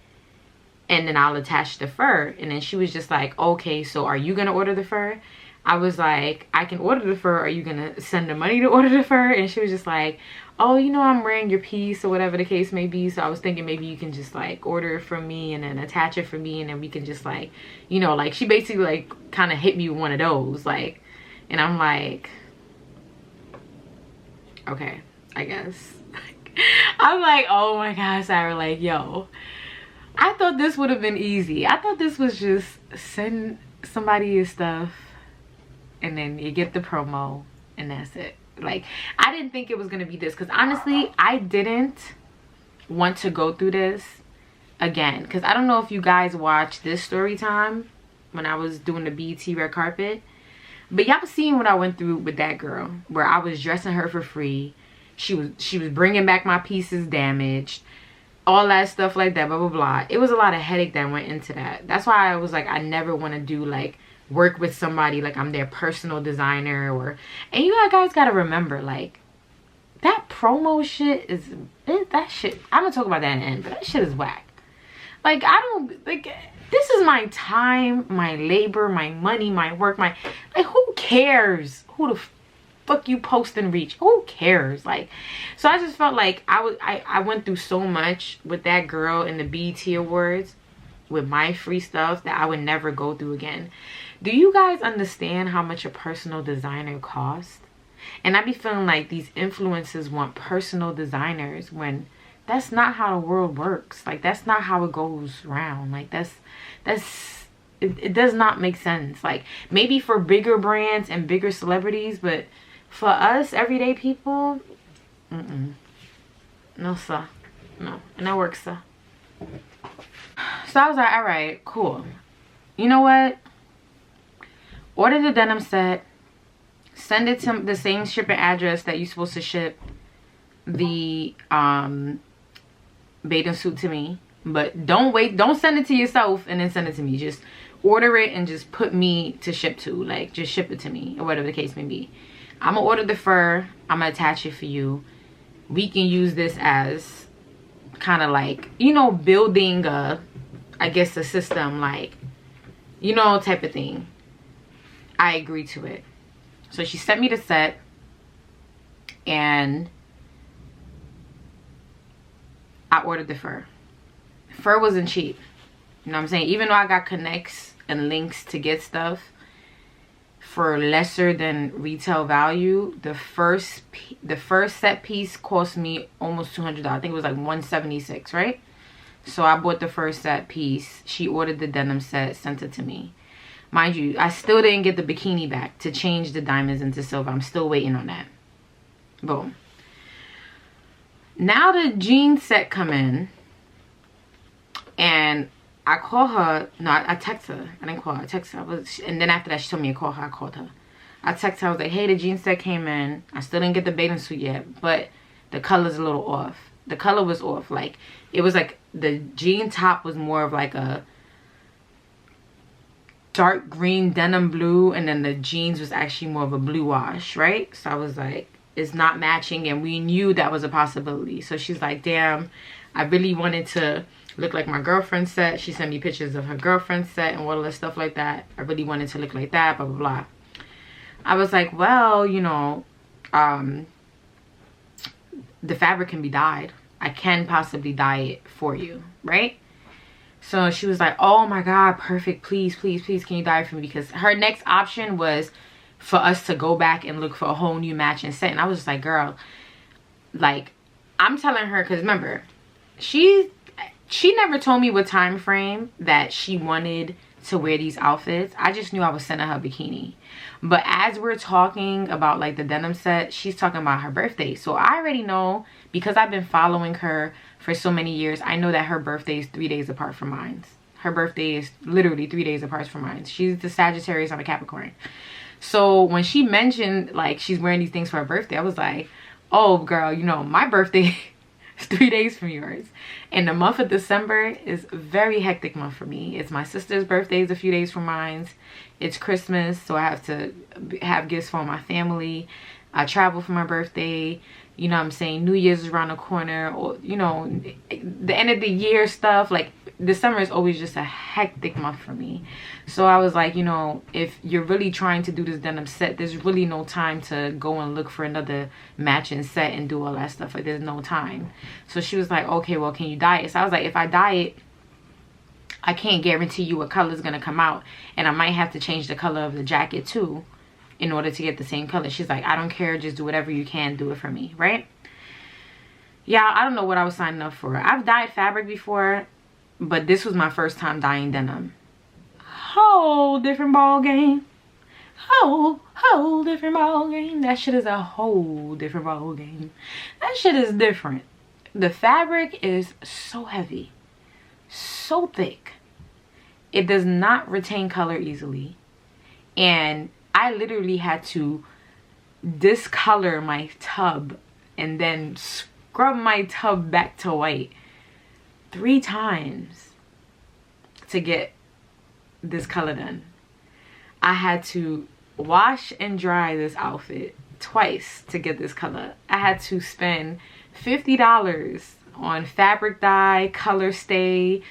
and then I'll attach the fur. And then she was just like, okay, so are you gonna order the fur? I was like, I can order the fur. Are you gonna send the money to order the fur? And she was just like, oh, you know, I'm wearing your piece or whatever the case may be. So I was thinking maybe you can just like order it from me and then attach it for me, and then we can just like, you know, like, she basically like kind of hit me with one of those, like. And I'm like, okay, I guess. I'm like, oh my gosh, Sarah, like, yo, I thought this would have been easy. I thought this was just send somebody your stuff and then you get the promo and that's it. Like, I didn't think it was gonna be this, because honestly, I didn't want to go through this again, because I don't know if you guys watched this story time when I was doing the BET red carpet, but y'all seen what I went through with that girl, where I was dressing her for free. She was bringing back my pieces damaged, all that stuff like that, blah blah blah. It was a lot of headache that went into that. That's why I was like, I never want to do like work with somebody like I'm their personal designer. Or, and you guys gotta remember, like, that promo shit is that shit, I'm gonna talk about that in the end, but that shit is whack. Like, I don't, like, this is my time, my labor, my money, my work, my, like, who cares who the fuck you post and reach? Who cares? Like, so I just felt like I went through so much with that girl in the BET Awards with my free stuff that I would never go through again. Do you guys understand how much a personal designer costs? And I be feeling like these influencers want personal designers when that's not how the world works. Like, that's not how it goes round. Like, it does not make sense. Like, maybe for bigger brands and bigger celebrities, but for us everyday people, no sir, no, no work, sir. So I was like, all right, cool, you know what, order the denim set, send it to the same shipping address that you're supposed to ship the bathing suit to me, but don't send it to yourself and then send it to me. Just order it and just put me to ship to, like, just ship it to me or whatever the case may be. I'm gonna order the fur, I'm gonna attach it for you. We can use this as kind of like, you know, building I guess a system, like, you know, type of thing. I agree to it. So she sent me the set, and I ordered the fur. Fur wasn't cheap. You know what I'm saying? Even though I got connects and links to get stuff for lesser than retail value, the first set piece cost me almost $200. I think it was like $176, right? So I bought the first set piece. She ordered the denim set, sent it to me. Mind you, I still didn't get the bikini back to change the diamonds into silver. I'm still waiting on that. Boom. Now the jean set come in, and I call her. No, I text her. I didn't call her. I text her. And then after that, she told me to call her. I called her. I text her. I was like, hey, the jean set came in. I still didn't get the bathing suit yet, but the color's a little off. The color was off. Like, it was like the jean top was more of like a dark green denim blue, and then the jeans was actually more of a blue wash, right? So I was like, it's not matching, and we knew that was a possibility. So she's like, damn, I really wanted to look like my girlfriend's set. She sent me pictures of her girlfriend's set and all of this stuff like that. I really wanted to look like that, blah blah blah. I was like, well, you know, the fabric can be dyed. I can possibly dye it for you, right? So she was like, oh my god, perfect, please please please, can you dye it for me? Because her next option was for us to go back and look for a whole new matching set. And I was just like, girl, like, I'm telling her, because remember, she never told me what time frame that she wanted to wear these outfits. I just knew I was sending her a bikini. But as we're talking about like the denim set, she's talking about her birthday. So I already know, because I've been following her for so many years, I know that her birthday is 3 days apart from mine. Her birthday is literally 3 days apart from mine. She's the Sagittarius, I'm a Capricorn. So when she mentioned like she's wearing these things for her birthday, I was like, oh girl, you know, my birthday is 3 days from yours. And the month of December is a very hectic month for me. It's my sister's birthday is a few days from mine. It's Christmas, so I have to have gifts for my family. I travel for my birthday. You know what I'm saying? New Year's is around the corner, or, you know, the end of the year stuff. Like, December is always just a hectic month for me. So I was like, you know, if you're really trying to do this denim set, there's really no time to go and look for another matching set and do all that stuff. Like, there's no time. So she was like, okay, well, can you dye it? So I was like, if I dye it, I can't guarantee you what color is going to come out. And I might have to change the color of the jacket too in order to get the same color. She's like, I don't care, just do whatever you can, do it for me, right? Yeah, I don't know what I was signing up for. I've dyed fabric before, but this was my first time dyeing denim. Whole different ball game. Whole different ball game. That shit is a whole different ball game. That shit is different. The fabric is so heavy, so thick. It does not retain color easily, and I literally had to discolor my tub and then scrub my tub back to white 3 times to get this color done. I had to wash and dry this outfit twice to get this color. I had to spend $50 on fabric dye, color stay,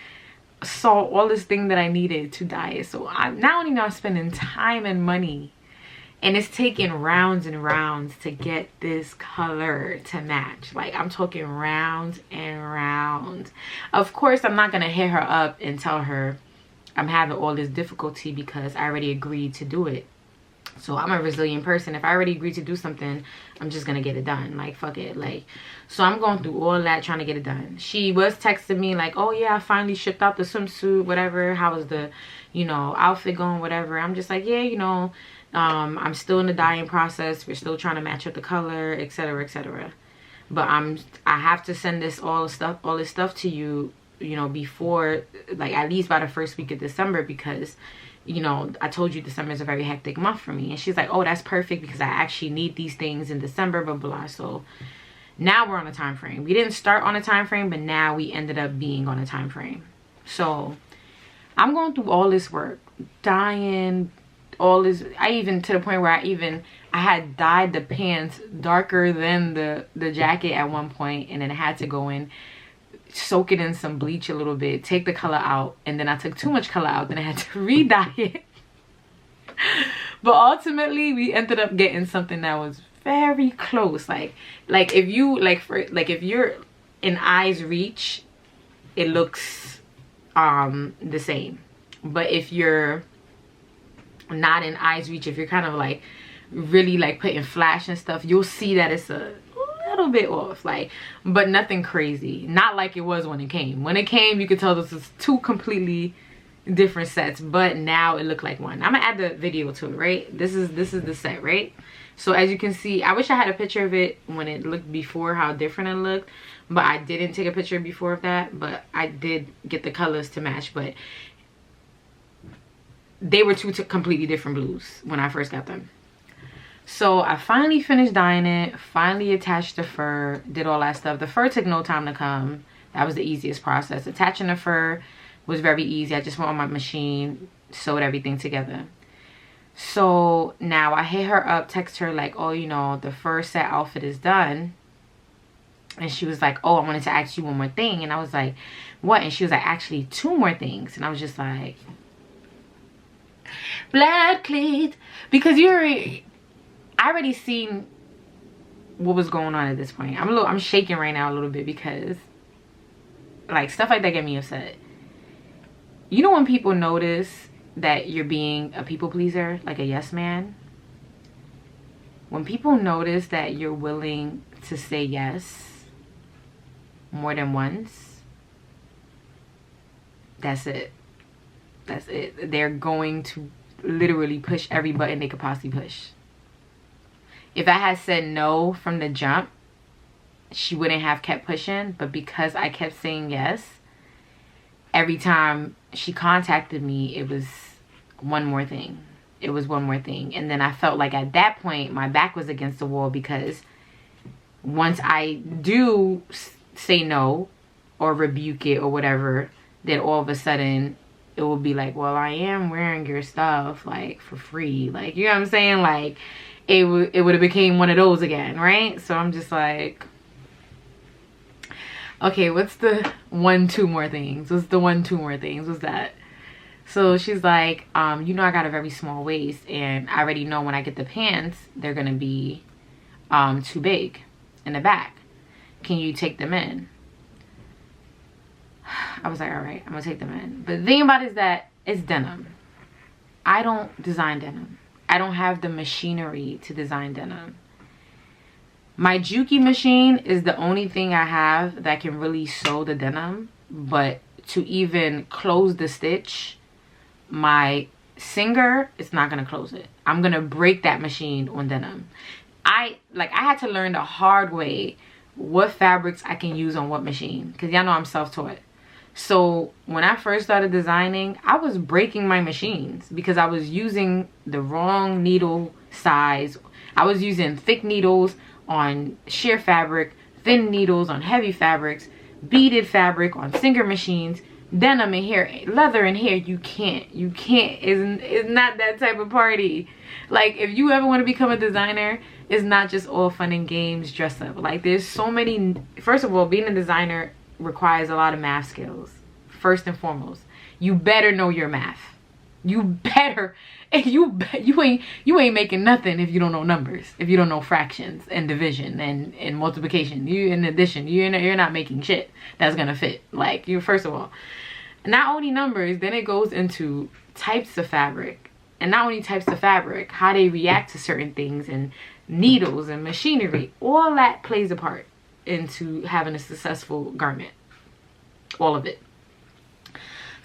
salt, all this thing that I needed to dye it. So I'm not only now spending time and money, and it's taking rounds and rounds to get this color to match. Like, I'm talking rounds and rounds. Of course, I'm not gonna hit her up and tell her I'm having all this difficulty because I already agreed to do it. So I'm a resilient person. If I already agreed to do something, I'm just gonna get it done. Like, fuck it. Like, so I'm going through all that trying to get it done. She was texting me like, oh yeah, I finally shipped out the swimsuit, whatever. How was the, you know, outfit going, whatever. I'm just like, yeah, you know, I'm still in the dyeing process. We're still trying to match up the color, etc, etc. But I have to send this all this stuff to you, you know, before, like, at least by the first week of December, because, you know, I told you December is a very hectic month for me. And she's like, oh, that's perfect because I actually need these things in December, blah, blah. So now we're on a time frame. We didn't start on a time frame, but now we ended up being on a time frame. So I'm going through all this work, dyeing, all this. I even, to the point where I had dyed the pants darker than the jacket at one point, and then I had to go in, soak it in some bleach a little bit, take the color out, and then I took too much color out, then I had to re-dye it. But ultimately we ended up getting something that was very close. Like if you if you're in eyes reach, it looks the same. But if you're not in eyes reach, if you're kind of like really like putting flash and stuff, you'll see that it's a little bit off, like, but nothing crazy. Not like it was when it came. When it came, you could tell this was two completely different sets, but now it looked like one. I'm gonna add the video to it, right? This is the set, right? So as you can see, I wish I had a picture of it when it looked before, how different it looked, but I didn't take a picture before of that. But I did get the colors to match, but they were two completely different blues when I first got them. So I finally finished dyeing it, finally attached the fur, did all that stuff. The fur took no time to come. That was the easiest process. Attaching the fur was very easy. I just went on my machine, sewed everything together. So now I hit her up, text her like, oh, you know, the fur set outfit is done. And she was like, oh, I wanted to ask you one more thing. And I was like, what? And she was like, actually 2 more things. And I was just like, blood cleat, because I already seen what was going on at this point. I'm shaking right now a little bit because like stuff like that get me upset. You know when people notice that you're being a people pleaser, like a yes man? When people notice that you're willing to say yes more than once, that's it. That's it. They're going to literally push every button they could possibly push. If I had said no from the jump, she wouldn't have kept pushing. But because I kept saying yes, every time she contacted me, it was one more thing. It was one more thing. And then I felt like at that point, my back was against the wall, because once I do say no or rebuke it or whatever, then all of a sudden it will be like, well, I am wearing your stuff like for free. Like, you know what I'm saying? Like, it would have became one of those again, right? So I'm just like, okay, what's the 1-2 more things? What's the 1-2 more things? What's that? So she's like, you know, I got a very small waist, and I already know when I get the pants, they're gonna be too big in the back. Can you take them in? I was like, all right, I'm gonna take them in. But the thing about it is that it's denim. I don't design denim. I don't have the machinery to design denim. My Juki machine is the only thing I have that can really sew the denim, but to even close the stitch, my Singer is not gonna close it. I'm gonna break that machine on denim. I had to learn the hard way what fabrics I can use on what machine, because y'all know I'm self-taught. So when I first started designing, I was breaking my machines because I was using the wrong needle size. I was using thick needles on sheer fabric, thin needles on heavy fabrics, beaded fabric on Singer machines, denim in here, leather in here. You can't. It's not that type of party. Like, if you ever want to become a designer, it's not just all fun and games, dress up. Like, there's so many. First of all, being a designer requires a lot of math skills. First and foremost, you better know your math. You better. You ain't making nothing if you don't know numbers, if you don't know fractions and division and multiplication. In addition, you're not making shit that's gonna fit. Like, you, first of all, not only numbers, then it goes into types of fabric, and not only types of fabric, how they react to certain things, and needles and machinery. All that plays a part into having a successful garment. All of it.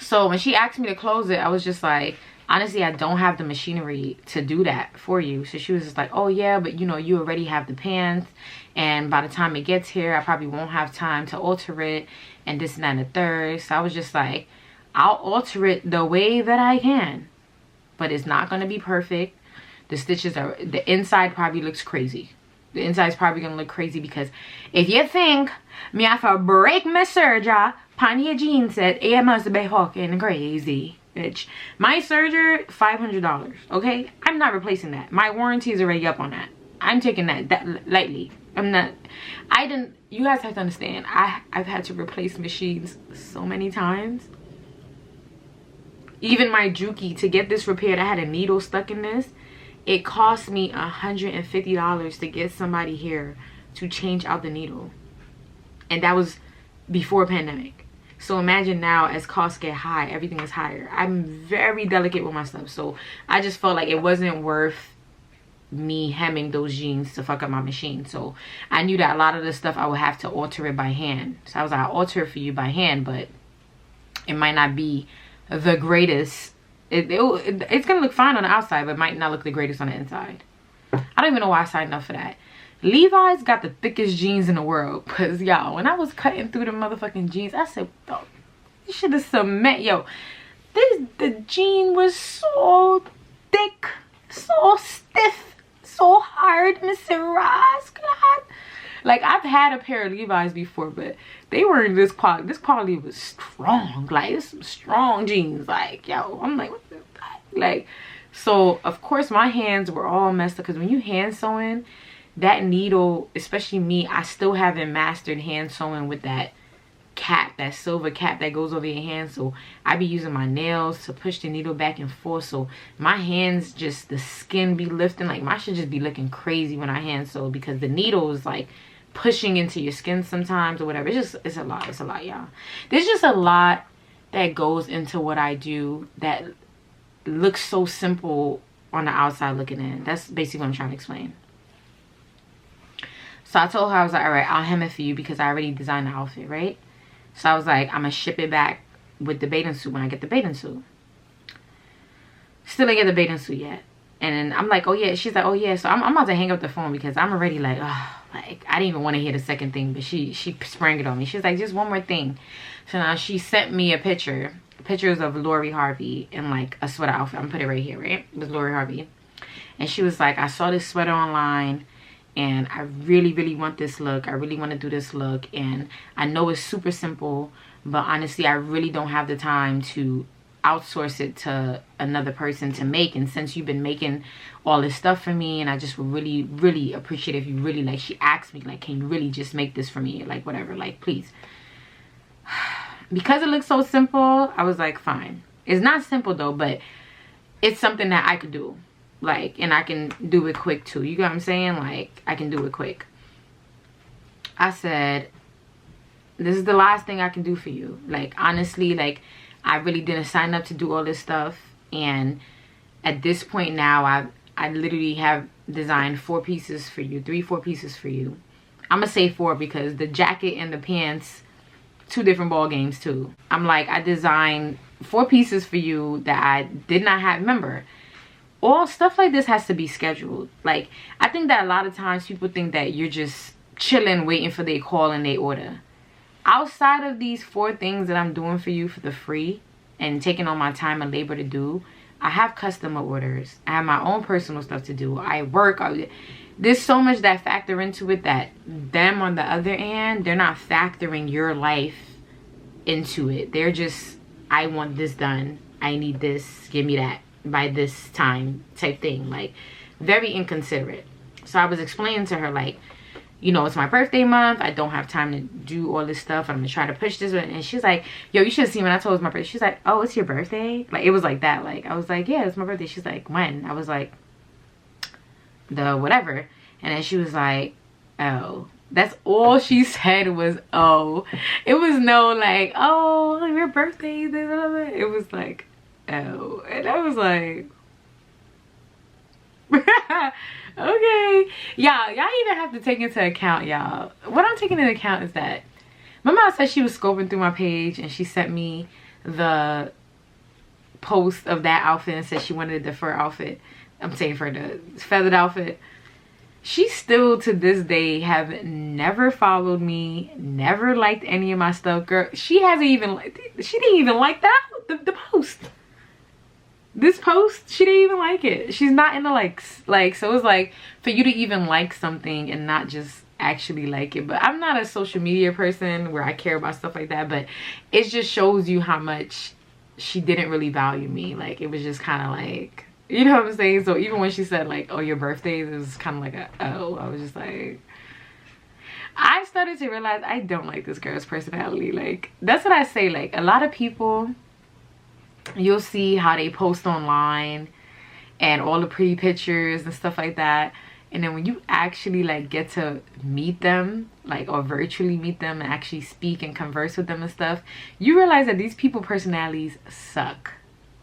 So when she asked me to close it, I was just like, honestly, I don't have the machinery to do that for you. So she was just like, oh yeah, but you know, you already have the pants, and by the time it gets here, I probably won't have time to alter it, and this and that and the third. So I was just like, I'll alter it the way that I can, but it's not going to be perfect. The stitches are, the inside probably looks crazy. The inside is probably going to look crazy, because if you think me have to break my serger pan your jeans set, it must be fucking crazy, bitch. My serger, $500, okay? I'm not replacing that. My warranty is already up on that. I'm taking that lightly. I'm not, you guys have to understand, I've had to replace machines so many times. Even my Juki, to get this repaired, I had a needle stuck in this. it cost me $150 to get somebody here to change out the needle. And that was before pandemic. So imagine now, as costs get high, everything is higher. I'm very delicate with my stuff. So I just felt like it wasn't worth me hemming those jeans to fuck up my machine. So I knew that a lot of the stuff I would have to alter it by hand. So I was like, I'll alter it for you by hand, but it might not be the greatest. It's gonna look fine on the outside, but it might not look the greatest on the inside. I don't even know why I signed up for that. Levi's got the thickest jeans in the world. Cause y'all, when I was cutting through the motherfucking jeans, I said, oh, this shit is cement. Yo, the jean was so thick, so stiff, so hard, Mr. Ross. God. Like, I've had a pair of Levi's before, but they weren't this quality. This quality was strong. Like, it's some strong jeans. Like, yo, I'm like, what the fuck? Like, so of course my hands were all messed up, because when you hand sewing, that needle, especially me, I still haven't mastered hand sewing with that cap, that silver cap that goes over your hand. So I be using my nails to push the needle back and forth. So my hands, just the skin be lifting. Like, my shit just be looking crazy when I hand sew, because the needle is like pushing into your skin sometimes or whatever. It's a lot, y'all. There's just a lot that goes into what I do that looks so simple on the outside looking in. That's basically what I'm trying to explain. So I told her, I was like, all right, I'll hem it for you, because I already designed the outfit, right? So I was like, I'm gonna ship it back with the bathing suit when I get the bathing suit. Still ain't get the bathing suit yet. And then I'm like, oh yeah. She's like, oh yeah. So I'm about to hang up the phone, because I'm already like, oh, like, I didn't even want to hear the second thing, but she sprang it on me. She's like, just one more thing. So now she sent me a pictures of Lori Harvey in like a sweater outfit. I'm gonna put it right here, right? It was Lori Harvey. And she was like, I saw this sweater online, and I really, really want this look. I really want to do this look. And I know it's super simple, but honestly, I really don't have the time to outsource it to another person to make. And since you've been making all this stuff for me, and I just really, really appreciate if you really, like, she asked me, like, can you really just make this for me? Like, whatever, like, please. Because it looks so simple, I was like, fine. It's not simple though, but it's something that I could do. Like, and I can do it quick too. You get what I'm saying? Like, I can do it quick. I said, this is the last thing I can do for you. Like, honestly, like, I really didn't sign up to do all this stuff. And at this point now, I literally have designed 4 pieces for you. 4 pieces for you. I'm gonna say 4, because the jacket and the pants, 2 different ball games too. I'm like, I designed 4 pieces for you that I did not have. Remember, all stuff like this has to be scheduled. Like, I think that a lot of times people think that you're just chilling, waiting for their call and they order. Outside of these 4 things that I'm doing for you for the free and taking all my time and labor to do, I have customer orders. I have my own personal stuff to do. I work. There's so much that factor into it that them on the other end, they're not factoring your life into it. They're just, I want this done. I need this. Give me that by this time type thing. Like, very inconsiderate. So I was explaining to her, like, you know, it's my birthday month. I don't have time to do all this stuff. I'm gonna try to push this. And she's like, yo, you should have seen when I told her it was my birthday. She's like, oh, it's your birthday? Like, it was like that. Like, I was like, yeah, it's my birthday. She's like, when? I was like, the whatever. And then she was like, oh. That's all she said was, oh. It was no like, oh, your birthday. It was like, oh. And I was like, okay. Y'all even have to take into account, y'all. What I'm taking into account is that my mom said she was scoping through my page, and she sent me the post of that outfit and said she wanted the fur outfit. I'm saying for the feathered outfit. She still to this day have never followed me, never liked any of my stuff. Girl, she hasn't even, she didn't even like that, the post. This post, she didn't even like it. She's not into likes. Like, so it's like, for you to even like something and not just actually like it. But I'm not a social media person where I care about stuff like that. But it just shows you how much she didn't really value me. Like, it was just kind of like, you know what I'm saying? So even when she said, like, oh, your birthday, it was kind of like a, oh. I was just like, I started to realize I don't like this girl's personality. Like, that's what I say. Like, a lot of people, you'll see how they post online and all the pretty pictures and stuff like that. And then when you actually like get to meet them, like, or virtually meet them and actually speak and converse with them and stuff, you realize that these people personalities suck.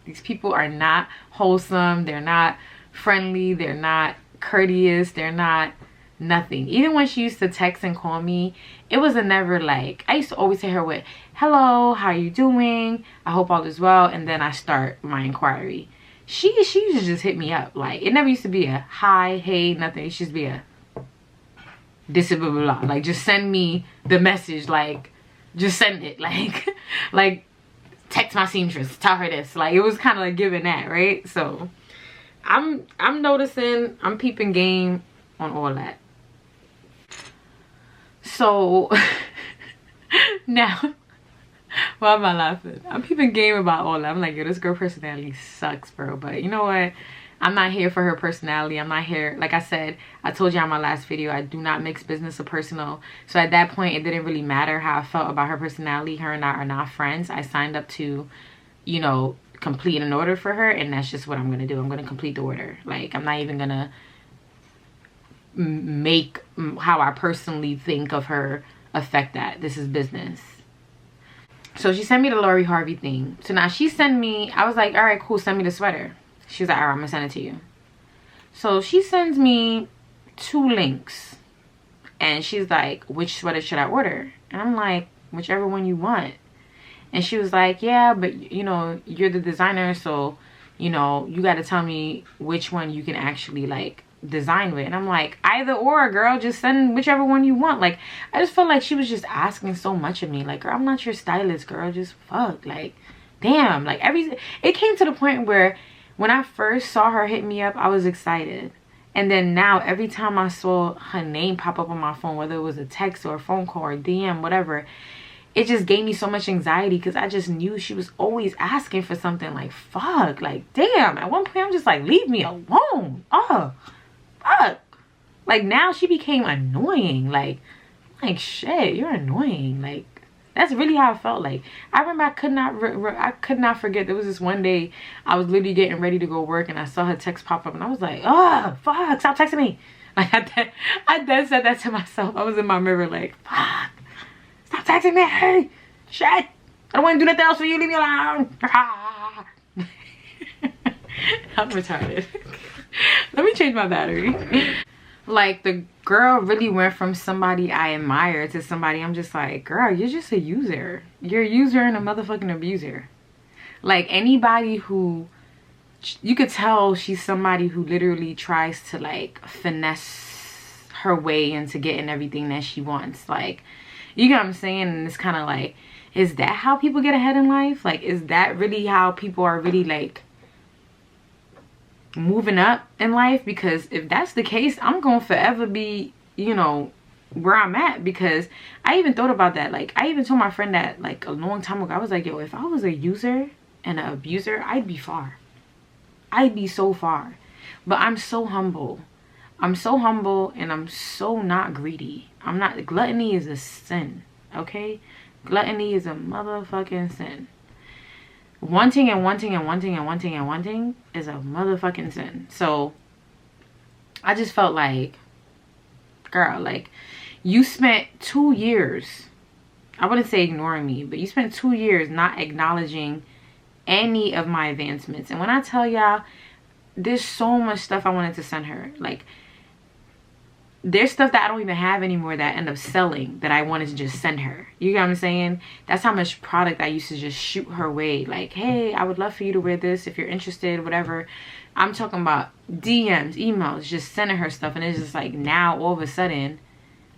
These people are not wholesome, they're not friendly, they're not courteous, they're not nothing. Even when she used to text and call me, it was never like, I used to always hit her with, hello, how you doing, I hope all is well, and then I start my inquiry. She used to just hit me up. Like, it never used to be a hi, hey, nothing. It used to just be a this blah blah blah. Like, just send me the message, like, just send it, like like text my seamstress, tell her this. Like, it was kind of like giving that, right? So I'm noticing, I'm peeping game on all that. So now, why am I laughing? I'm peeping game about all that. I'm like, yo, this girl personality sucks, bro. But you know what? I'm not here for her personality. I'm not here. Like I said, I told you on my last video, I do not mix business or personal. So at that point, it didn't really matter how I felt about her personality. Her and I are not friends. I signed up to, you know, complete an order for her, and that's just what I'm gonna do. I'm gonna complete the order. Like, I'm not even gonna make how I personally think of her affect that. This is business. So she sent me the Lori Harvey thing. So now she sent me, I was like, all right, cool, send me the sweater. She was like, all right, I'm gonna send it to you. So she sends me 2 links, and she's like, which sweater should I order? And I'm like, whichever one you want. And she was like, yeah, but you know, you're the designer, so you know, you got to tell me which one you can actually like design with. And I'm like, either or, girl, just send whichever one you want. Like, I just felt like she was just asking so much of me. Like, girl, I'm not your stylist, girl, just fuck. Like, damn. Like, it came to the point where when I first saw her hit me up, I was excited. And then now every time I saw her name pop up on my phone, whether it was a text or a phone call or DM, whatever, it just gave me so much anxiety, because I just knew she was always asking for something. Like, fuck, like, damn. At one point I'm just like, leave me alone. Oh, fuck. Like, now she became annoying. Like shit, you're annoying. Like, that's really how I felt. Like, I remember I could not forget, there was this one day I was literally getting ready to go work, and I saw her text pop up, and I was like, oh fuck, stop texting me. Like, I then said that to myself. I was in my mirror like, fuck, stop texting me. Hey, shit, I don't want to do nothing else for you, leave me alone. I'm retarded. Let me change my battery. Like, the girl really went from somebody I admire to somebody I'm just like, girl, you're just a user. You're a user and a motherfucking abuser. Like, anybody who, you could tell she's somebody who literally tries to like finesse her way into getting everything that she wants. Like, you get what I'm saying? And it's kind of like, is that how people get ahead in life? Like, is that really how people are really like moving up in life? Because if that's the case, I'm gonna forever be, you know, where I'm at. Because I even thought about that. Like, I even told my friend that like a long time ago. I was like, yo, if I was a user and an abuser, I'd be far. I'd be so far. But I'm so humble. I'm so humble, and I'm so not greedy. I'm not. Gluttony is a sin, okay? Gluttony is a motherfucking sin. Wanting and wanting and wanting and wanting and wanting is a motherfucking sin. So I just felt like, girl, like, you spent 2 years, I wouldn't say ignoring me, but you spent 2 years not acknowledging any of my advancements. And when I tell y'all, there's so much stuff I wanted to send her. Like, there's stuff that I don't even have anymore that I end up selling that I wanted to just send her. You get what I'm saying? That's how much product I used to just shoot her way. Like, hey, I would love for you to wear this if you're interested, whatever. I'm talking about DMs, emails, just sending her stuff. And it's just like, now all of a sudden,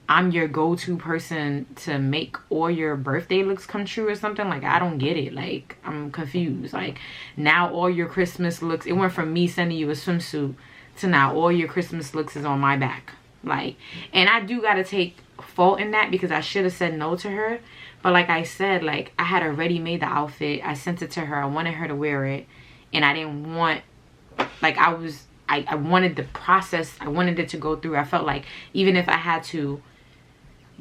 I'm your go-to person to make all your birthday looks come true or something. Like, I don't get it. Like, I'm confused. Like, now all your Christmas looks, it went from me sending you a swimsuit to now all your Christmas looks is on my back. Like, and I do gotta take fault in that, because I should have said no to her. But like I said, like, I had already made the outfit. I sent it to her. I wanted her to wear it, and I didn't want, like, I wanted the process. I wanted it to go through. I felt like even if I had to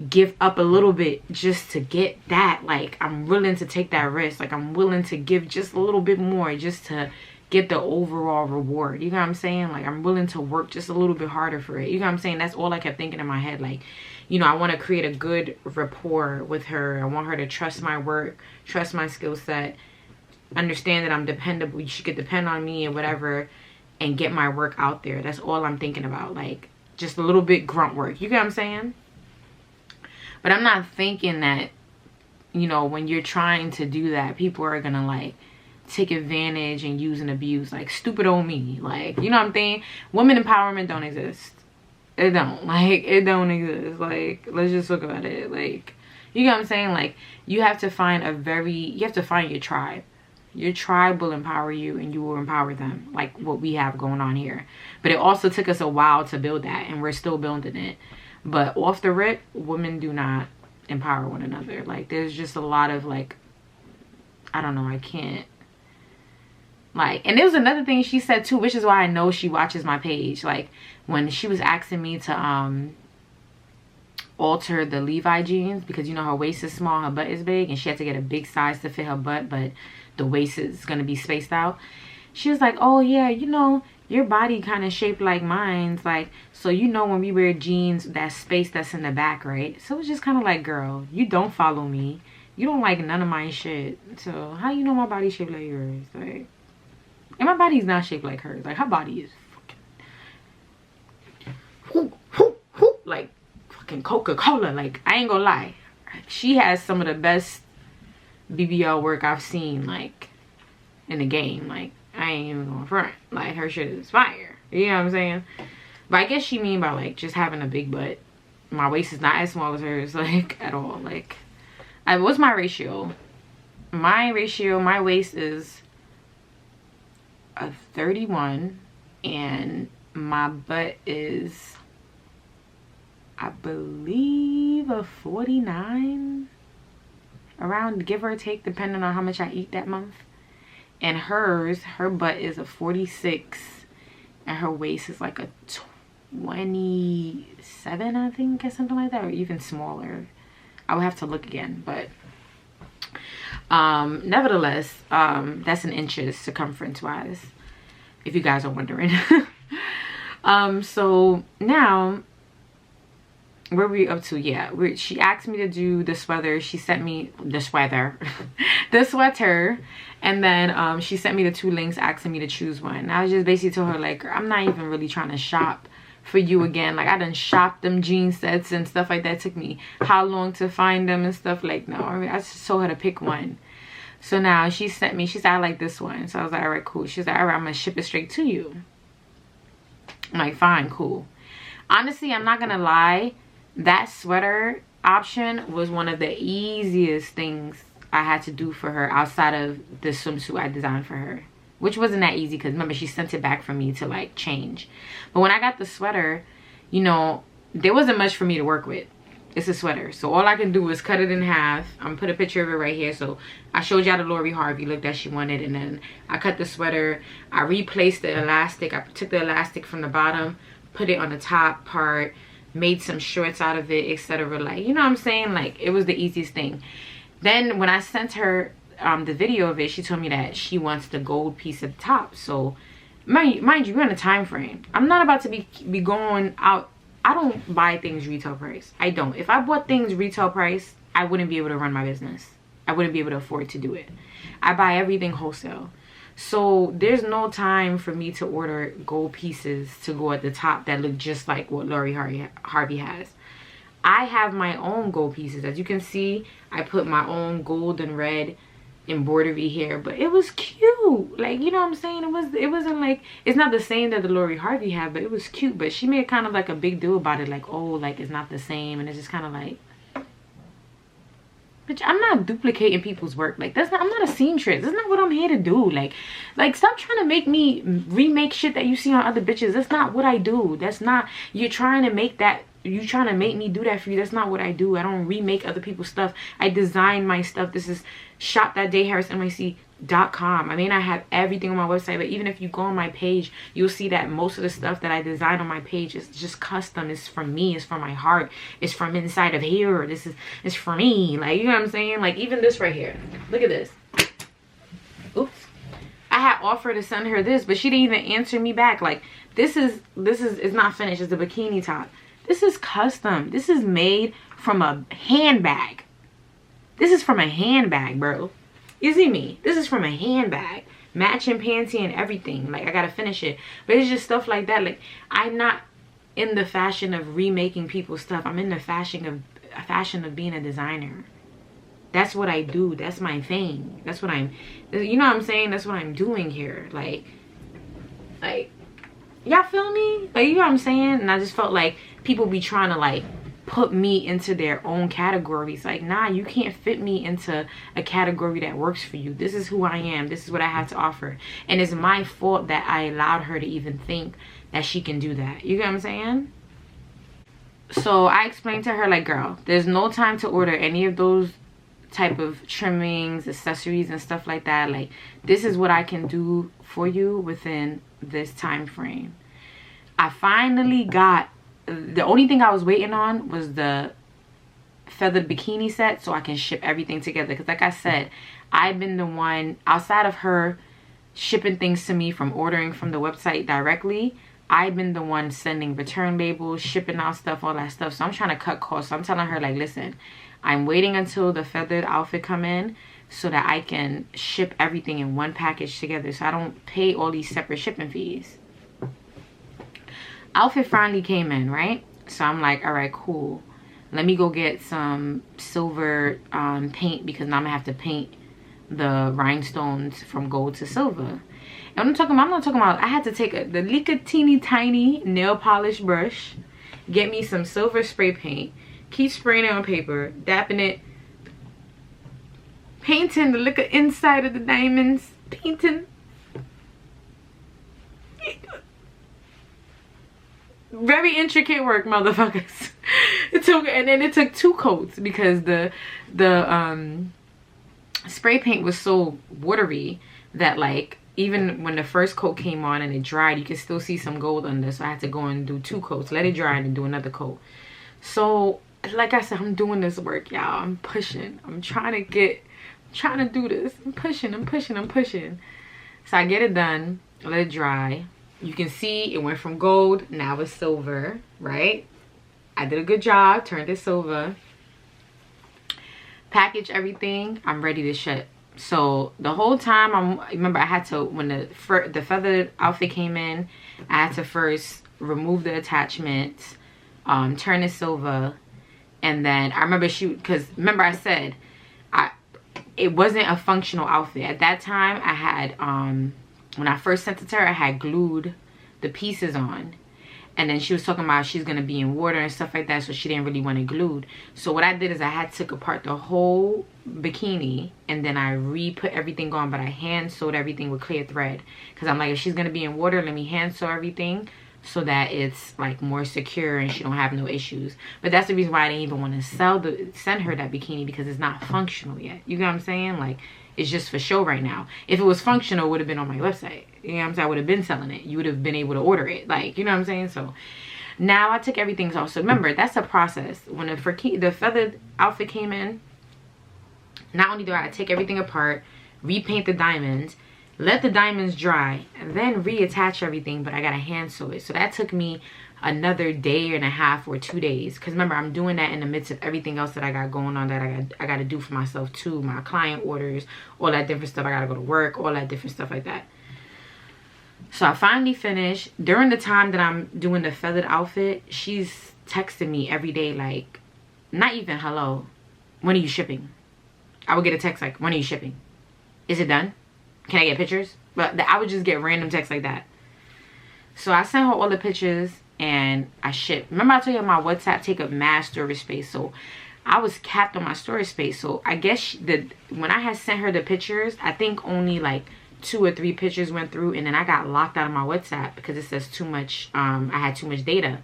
give up a little bit just to get that, like, I'm willing to take that risk. Like, I'm willing to give just a little bit more just to get the overall reward. You know what I'm saying? Like, I'm willing to work just a little bit harder for it. You know what I'm saying? That's all I kept thinking in my head. Like, you know, I want to create a good rapport with her. I want her to trust my work, trust my skill set, understand that I'm dependable. She could depend on me and whatever, and get my work out there. That's all I'm thinking about. Like, just a little bit grunt work. You get what I'm saying? But I'm not thinking that, you know, when you're trying to do that, people are gonna like take advantage and use and abuse, like stupid old me. Like, you know what I'm saying? Women empowerment don't exist. It don't. Like, it don't exist. Like, let's just look about it. Like, you know what I'm saying? Like, you have to find you have to find your tribe. Your tribe will empower you and you will empower them, like what we have going on here. But it also took us a while to build that, and we're still building it. But off the rip, women do not empower one another. Like, there's just a lot of like, I don't know, I can't. Like, and there was another thing she said too, which is why I know she watches my page. Like, when she was asking me to alter the Levi jeans, because you know her waist is small, her butt is big, and she had to get a big size to fit her butt, but the waist is gonna be spaced out. She was like, oh yeah, you know, your body kind of shaped like mine's, like, so you know when we wear jeans, that space that's in the back, right? So it's just kind of like, girl, you don't follow me, you don't like none of my shit, so how you know my body shaped like yours? Like, and my body's not shaped like hers. Like, her body is fucking like fucking Coca-Cola. Like, I ain't gonna lie, she has some of the best BBL work I've seen, like, in the game. Like, I ain't even going front. Like, her shit is fire. You know what I'm saying? But I guess she mean by, like, just having a big butt. My waist is not as small as hers, like, at all. Like, what's my ratio? My waist is a 31, and my butt is, I believe, a 49. Around, give or take, depending on how much I eat that month. And her butt is a 46, and her waist is like a 27, I think, or something like that, or even smaller. I would have to look again, but nevertheless, that's in inches circumference wise, if you guys are wondering. So now, where were we up to? Yeah, she asked me to do the sweater. She sent me the sweater the sweater, and then she sent me the 2 links asking me to choose one. And I was just basically told her, like, I'm not even really trying to shop for you again. Like, I done shopped them jean sets and stuff like that. It took me how long to find them and stuff. Like, no, I mean, I just told her to pick one. So now she sent me, she said, I like this one. So I was like, all right, cool. She's like, all right, I'm gonna ship it straight to you. I'm like, fine, cool. Honestly, I'm not gonna lie, that sweater option was one of the easiest things I had to do for her outside of the swimsuit I designed for her, which wasn't that easy because remember, she sent it back for me to like change. But when I got the sweater, you know, there wasn't much for me to work with. It's a sweater, so all I can do is cut it in half. I'm gonna put a picture of it right here. So I showed y'all the Lori Harvey look that she wanted, and then I cut the sweater, I replaced the elastic, I took the elastic from the bottom, put it on the top part, made some shorts out of it, etc. Like, you know what I'm saying? Like, it was the easiest thing. Then when I sent her the video of it, she told me that she wants the gold piece at the top. So mind you, we're in a time frame. I'm not about to be going out. I don't buy things retail price. I don't. If I bought things retail price, I wouldn't be able to run my business. I wouldn't be able to afford to do it. I buy everything wholesale. So there's no time for me to order gold pieces to go at the top that look just like what Lori Harvey has. I have my own gold pieces. As you can see, I put my own gold and red embroidery here, but it was cute. Like, you know what I'm saying? It wasn't like, it's not the same that the Lori Harvey had, but it was cute. But she made kind of like a big deal about it, like, oh, like it's not the same, and it's just kind of like, bitch, I'm not duplicating people's work. Like, that's not, I'm not a seamstress. That's not what I'm here to do. Like stop trying to make me remake shit that you see on other bitches. That's not what I do. That's not, you're trying to make that, you trying to make me do that for you. That's not what I do. I don't remake other people's stuff. I design my stuff. This is shop.harasnyc.com. I mean, I have everything on my website, but even if you go on my page, you'll see that most of the stuff that I design on my page is just custom. It's from me. It's from my heart. It's from inside of here. It's for me. Like, you know what I'm saying? Like, even this right here. Look at this. Oops. I I had offered to send her this, but she didn't even answer me back. Like, it's not finished. It's a bikini top. This is custom. This is made from a handbag. This is from a handbag, bro. You see me? This is from a handbag. Matching panty and everything. Like, I gotta finish it. But it's just stuff like that. Like, I'm not in the fashion of remaking people's stuff. I'm in the fashion of being a designer. That's what I do. That's my thing. That's what I'm, you know what I'm saying? That's what I'm doing here. Like, y'all feel me? Like, you know what I'm saying? And I just felt like people be trying to, like, put me into their own categories. Like, nah, you can't fit me into a category that works for you. This is who I am. This is what I have to offer. And it's my fault that I allowed her to even think that she can do that. You get what I'm saying? So I explained to her, like, girl, there's no time to order any of those type of trimmings, accessories, and stuff like that. Like, this is what I can do for you within this time frame. I finally got, the only thing I was waiting on was the feathered bikini set so I can ship everything together. Because like I said, I've been the one, outside of her shipping things to me from ordering from the website directly, I've been the one sending return labels, shipping out stuff, all that stuff. So I'm trying to cut costs. So I'm telling her, like, listen, I'm waiting until the feathered outfit come in so that I can ship everything in one package together, so I don't pay all these separate shipping fees. Outfit finally came in, right? So I'm like, all right, cool. Let me go get some silver paint, because now I'm gonna have to paint the rhinestones from gold to silver. And I'm not talking about, I had to take the little teeny tiny nail polish brush, get me some silver spray paint, keep spraying it on paper, dapping it, painting the little inside of the diamonds, painting. Very intricate work, motherfuckers. And then it took 2 coats because the spray paint was so watery that, like, even when the first coat came on and it dried, you could still see some gold under. So I had to go and do 2 coats, let it dry, and then do another coat. So like I said, I'm doing this work, y'all. I'm pushing. I'm trying to do this. I'm pushing. So I get it done, let it dry. You can see it went from gold, now it's silver, right? I did a good job, turned it silver. Package everything, I'm ready to ship. So the whole time, remember I had to, when the feathered outfit came in, I had to first remove the attachments, turn it silver, and then I remember because remember I said, it wasn't a functional outfit. At that time, I had, when I first sent it to her, I had glued the pieces on. And then she was talking about she's going to be in water and stuff like that, so she didn't really want it glued. So what I did is I had took apart the whole bikini, and then I re-put everything on, but I hand sewed everything with clear thread. Because I'm like, if she's going to be in water, let me hand sew everything so that it's, like, more secure and she don't have no issues. But that's the reason why I didn't even want to send her that bikini, because it's not functional yet. You know what I'm saying? Like, it's just for show right now. If it was functional, it would have been on my website. You know what I'm saying? I would have been selling it. You would have been able to order it. Like, you know what I'm saying? So now I took everything off. So remember, that's a process. When the feathered outfit came in, not only do I take everything apart, repaint the diamonds, let the diamonds dry, and then reattach everything, but I gotta hand sew it. So that took me another day and a half or 2 days, because remember, I'm doing that in the midst of everything else that I got going on, that I got to do for myself too, my client orders, all that different stuff. I gotta go to work, all that different stuff like that. So I finally finished. During the time that I'm doing the feathered outfit, she's texting me every day, like, not even hello, when are you shipping? I would get a text like, when are you shipping? Is it done? Can I get pictures? But I would just get random texts like that. So I sent her all the pictures and I shipped. Remember I told you my WhatsApp take up mad storage space, so I was capped on my storage space. So I guess when I had sent her the pictures, I think only like 2 or 3 pictures went through, and then I got locked out of my WhatsApp because it says too much, I had too much data.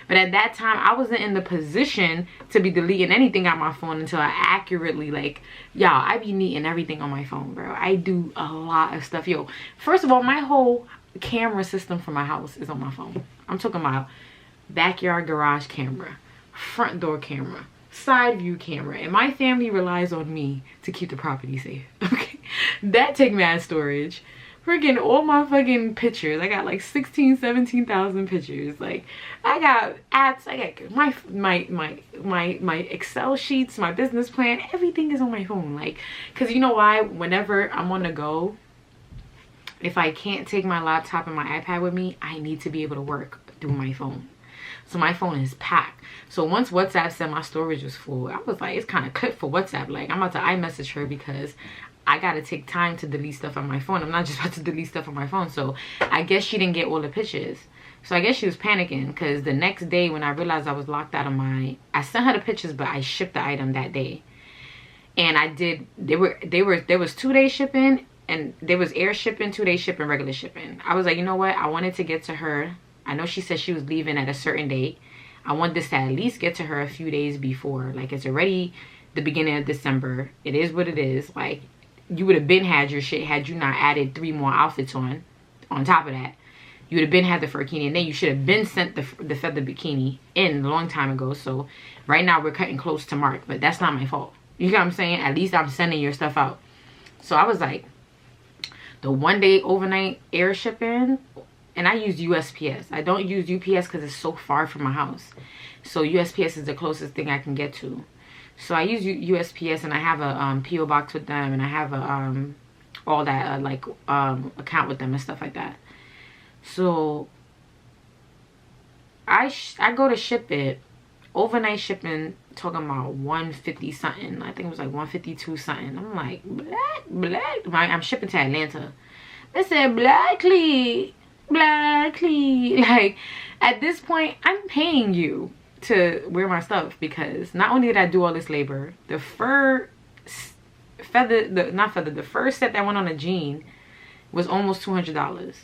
But at that time, I wasn't in the position to be deleting anything on my phone until I accurately, like, y'all, I be neating everything on my phone, bro. I do a lot of stuff. Yo, first of all, my whole camera system for my house is on my phone. I'm talking about backyard garage camera, front door camera, side view camera, and my family relies on me to keep the property safe. Okay, that take mad storage. freaking all my fucking pictures. I got like 17,000 pictures. Like, I got apps, I got my Excel sheets, my business plan, everything is on my phone. Like, because you know why? Whenever I'm on the go, if I can't take my laptop and my iPad with me, I need to be able to work through my phone. So my phone is packed. So once WhatsApp said my storage was full, I was like, it's kind of clipped for WhatsApp. Like, I'm about to iMessage her because I gotta take time to delete stuff on my phone. I'm not just about to delete stuff on my phone. So I guess she didn't get all the pictures. So I guess she was panicking, because the next day when I realized I was locked out of I sent her the pictures, but I shipped the item that day. And I did, there was 2-day shipping, and there was air shipping, 2-day shipping, regular shipping. I was like, you know what? I wanted to get to her. I know she said she was leaving at a certain date. I want this to at least get to her a few days before. Like, it's already the beginning of December. It is what it is. Like, you would have been had your shit had you not added 3 more outfits on top of that. You would have been had the furkini, and then you should have been sent the feather bikini in a long time ago. So right now we're cutting close to March, but that's not my fault. You know what I'm saying? At least I'm sending your stuff out. So I was like, the 1-day overnight air shipping, and I use USPS. I don't use UPS because it's so far from my house. So USPS is the closest thing I can get to. So I use USPS, and I have a PO box with them, and I have a all that account with them and stuff like that. So I go to ship it, overnight shipping, talking about 150 something. I think it was like 152 something. I'm like, black. I'm shipping to Atlanta. They said blackly. Like, at this point, I'm paying you to wear my stuff, because not only did I do all this labor, the fur the first set that went on a jean was almost $200.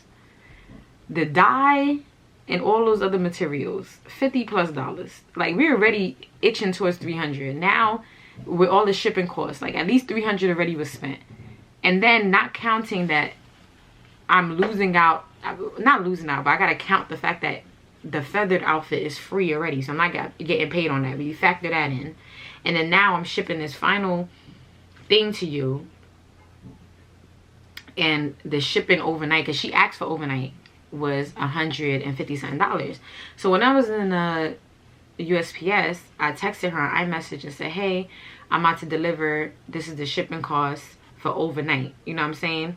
The dye and all those other materials, $50+. Like, we're already itching towards $300 now with all the shipping costs. Like, at least $300 already was spent, and then not counting that I'm losing out. Not losing out, but I gotta count the fact that the feathered outfit is free already, so I'm not getting paid on that. But you factor that in, and then now I'm shipping this final thing to you, and the shipping overnight, because she asked for overnight, was $150 something. So when I was in USPS, I texted her on iMessage and said, hey, I'm about to deliver, this is the shipping cost for overnight. You know what I'm saying?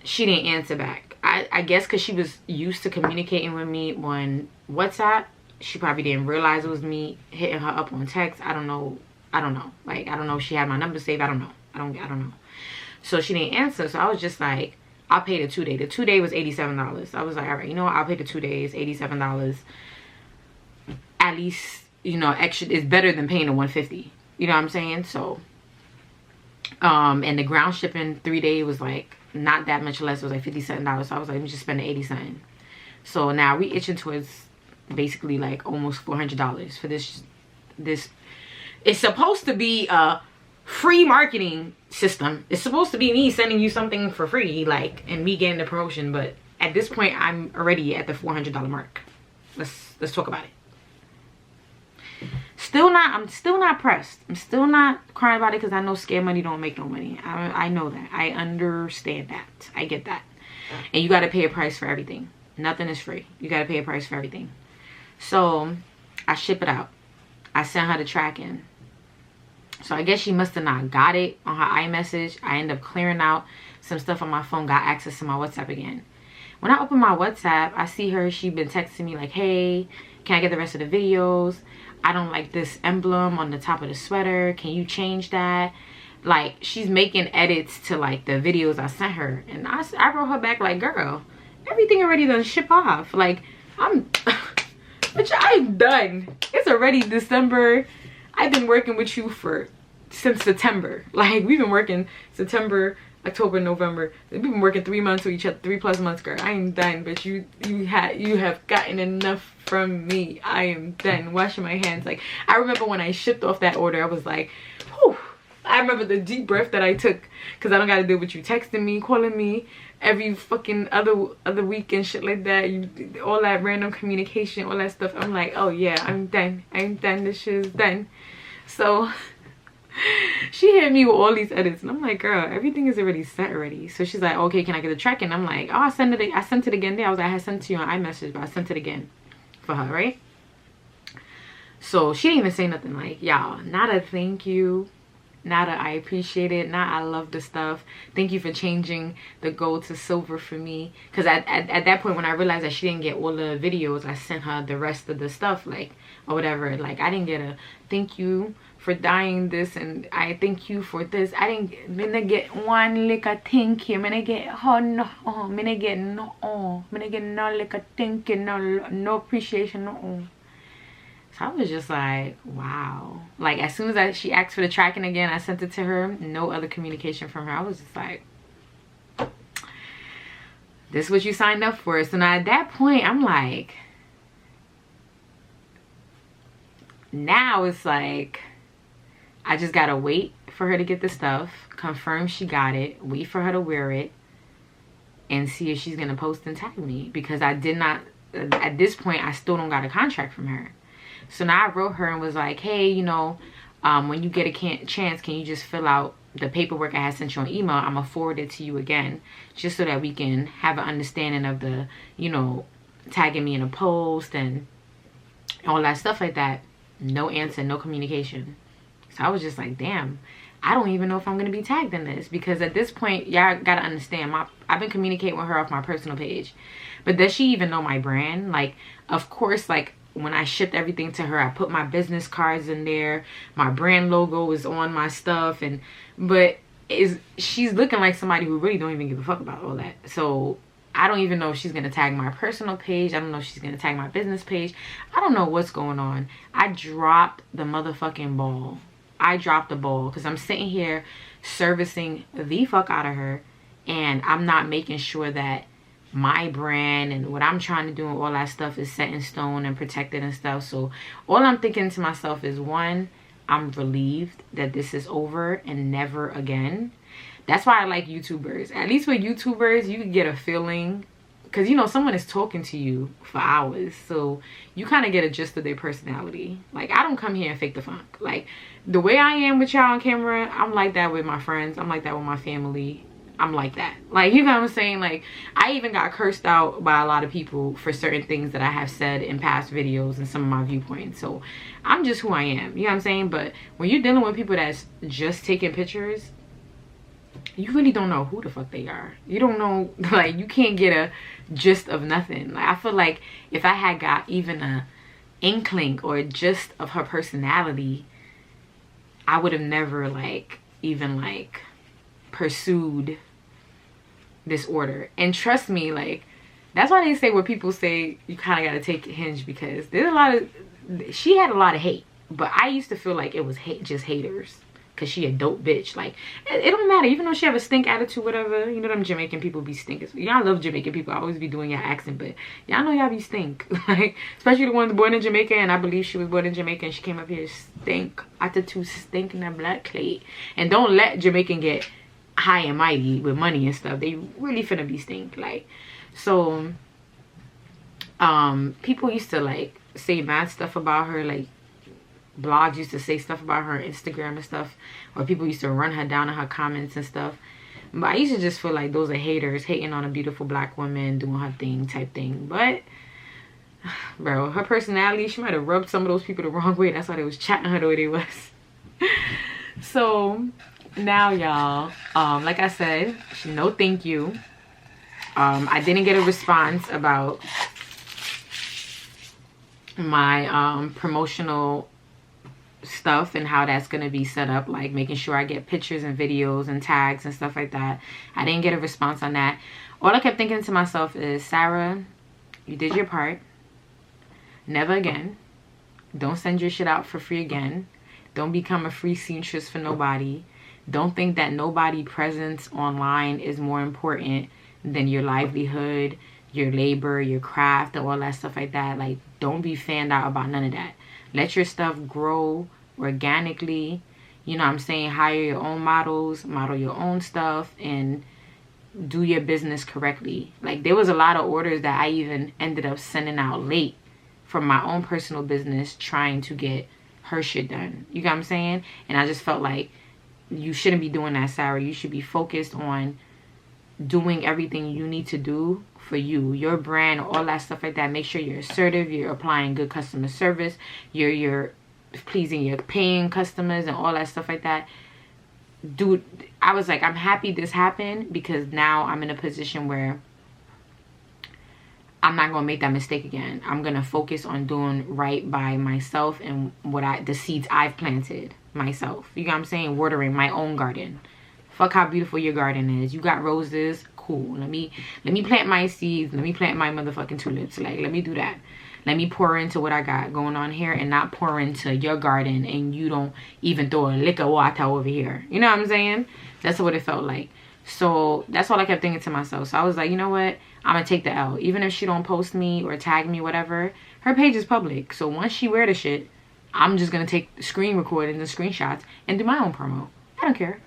She didn't answer back. I guess because she was used to communicating with me on WhatsApp, she probably didn't realize it was me hitting her up on text. I don't know. Like, I don't know if she had my number saved. I don't know. I don't know. So she didn't answer. So I was just like, I'll pay the 2-day. The 2-day was $87. I was like, all right, you know what? I'll pay the 2 days, $87. At least, you know, extra is better than paying the $150. You know what I'm saying? So, and the ground shipping 3-day was like not that much less. It was like $50 something. So I was like, let me just spend the $80 something. So now we itching towards basically like almost $400 for this. It's supposed to be a free marketing system. It's supposed to be me sending you something for free, like, and me getting the promotion. But at this point, I'm already at the $400 mark. Let's talk about it. I'm still not pressed. I'm still not crying about it, because I know scared money don't make no money. I know that. I understand that. I get that. And you got to pay a price for everything. Nothing is free. You got to pay a price for everything. So I ship it out. I sent her the tracking. So I guess she must have not got it on her iMessage. I ended up clearing out some stuff on my phone, got access to my WhatsApp again. When I open my WhatsApp, I see her. She been texting me like, hey, can I get the rest of the videos? I don't like this emblem on the top of the sweater. Can you change that? Like, she's making edits to like the videos I sent her. And I wrote her back like, girl, everything already done ship off. Like, bitch, I'm done. It's already December. I've been working with you since September. Like, we've been working September, October, November. We've been working 3 months with each other, 3+ months, girl. I am done, but you have gotten enough from me. I am done washing my hands. Like, I remember when I shipped off that order, I was like, whew. I remember the deep breath that I took, because I don't got to deal with you texting me, calling me every fucking other week and shit like that. All that random communication, all that stuff. I'm like, oh yeah, I'm done. I'm done. This shit is done. So She hit me with all these edits, and I'm like, girl, everything is already set already. So she's like, okay, can I get the tracking? I'm like, oh, I sent it again there. I was like, I sent it to you on iMessage, but I sent it again for her, right? So she didn't even say nothing. Like, y'all, not a thank you, not a I appreciate it, not I love the stuff, thank you for changing the gold to silver for me. Because at that point, when I realized that she didn't get all the videos, I sent her the rest of the stuff, like, or whatever. Like, I didn't get a thank you for dying this, and I thank you for this. I didn't get one lick of thank you. I get no lick of thank you, no appreciation, no. So I was just like, wow. Like, as soon as she asked for the tracking again, I sent it to her. No other communication from her. I was just like, this is what you signed up for. So now at that point, I'm like, now it's like, I just gotta wait for her to get the stuff, confirm she got it, wait for her to wear it, and see if she's gonna post and tag me. Because I did not, at this point, I still don't got a contract from her. So now I wrote her and was like, hey, you know, when you get a chance, can you just fill out the paperwork I had sent you on email? I'm gonna forward it to you again, just so that we can have an understanding of the, you know, tagging me in a post and all that stuff like that. No answer, no communication. So I was just like, damn, I don't even know if I'm going to be tagged in this. Because at this point, y'all got to understand, I've been communicating with her off my personal page. But does she even know my brand? Like, of course, like, when I shipped everything to her, I put my business cards in there. My brand logo is on my stuff. But she's looking like somebody who really don't even give a fuck about all that. So I don't even know if she's going to tag my personal page. I don't know if she's going to tag my business page. I don't know what's going on. I dropped the motherfucking ball. I dropped the ball because I'm sitting here servicing the fuck out of her, and I'm not making sure that my brand and what I'm trying to do and all that stuff is set in stone and protected and stuff. So all I'm thinking to myself is, one, I'm relieved that this is over and never again. That's why I like YouTubers. At least with YouTubers, you can get a feeling, because, you know, someone is talking to you for hours. So you kind of get a gist of their personality. Like, I don't come here and fake the funk. Like, the way I am with y'all on camera, I'm like that with my friends. I'm like that with my family. I'm like that. Like, you know what I'm saying? Like, I even got cursed out by a lot of people for certain things that I have said in past videos and some of my viewpoints. So I'm just who I am. You know what I'm saying? But when you're dealing with people that's just taking pictures, you really don't know who the fuck they are. You don't know, like, you can't get a gist of nothing. Like, I feel like if I had got even a inkling or a gist of her personality, I would have never, like, even, like, pursued this order. And trust me, like, that's why they say what people say, you kind of got to take it hinge, because there's a lot of, she had a lot of hate, but I used to feel like it was just haters. Because she a dope bitch. Like, it don't matter. Even though she have a stink attitude, whatever. You know them Jamaican people be stinkers. Y'all love Jamaican people. I always be doing your accent. But y'all know y'all be stink. Like, especially the ones born in Jamaica. And I believe she was born in Jamaica. And she came up here stink. Attitude stink in that black clay. And don't let Jamaican get high and mighty with money and stuff. They really finna be stink. Like, so, people used to, like, say mad stuff about her. Like, blogs used to say stuff about her on Instagram and stuff, or people used to run her down in her comments and stuff. But I used to just feel like those are haters hating on a beautiful black woman doing her thing type thing. But bro, her personality, she might have rubbed some of those people the wrong way. That's why they was chatting her the way they was. So now, y'all, like I said, no thank you. I didn't get a response about my promotional stuff and how that's gonna be set up, like making sure I get pictures and videos and tags and stuff like that. I didn't get a response on that. All I kept thinking to myself is, Sarah, you did your part. Never again. Don't send your shit out for free again. Don't become a free seamstress for nobody. Don't think that nobody presence online is more important than your livelihood, your labor, your craft, and all that stuff like that. Like, don't be fanned out about none of that. Let your stuff grow organically. You know what I'm saying? Hire your own models, model your own stuff, and do your business correctly. Like, there was a lot of orders that I even ended up sending out late from my own personal business, trying to get her shit done. You get what I'm saying? And I just felt like you shouldn't be doing that, Sarah. You should be focused on doing everything you need to do for you, your brand, all that stuff like that. Make sure you're assertive, you're applying good customer service, you're pleasing your paying customers and all that stuff like that. Dude, I was like, I'm happy this happened, because now I'm in a position where I'm not gonna make that mistake again. I'm gonna focus on doing right by myself and the seeds I've planted myself. You know what I'm saying? Watering my own garden. Fuck how beautiful your garden is. You got roses, cool. Let me plant my seeds. Let me plant my motherfucking tulips. Like, let me do that. Let me pour into what I got going on here and not pour into your garden, and you don't even throw a lick of water over here. You know what I'm saying? That's what it felt like. So that's all I kept thinking to myself. So I was like, you know what? I'm gonna take the L. Even if she don't post me or tag me, whatever, her page is public. So once she wear the shit, I'm just gonna take screen recordings and screenshots and do my own promo. I don't care.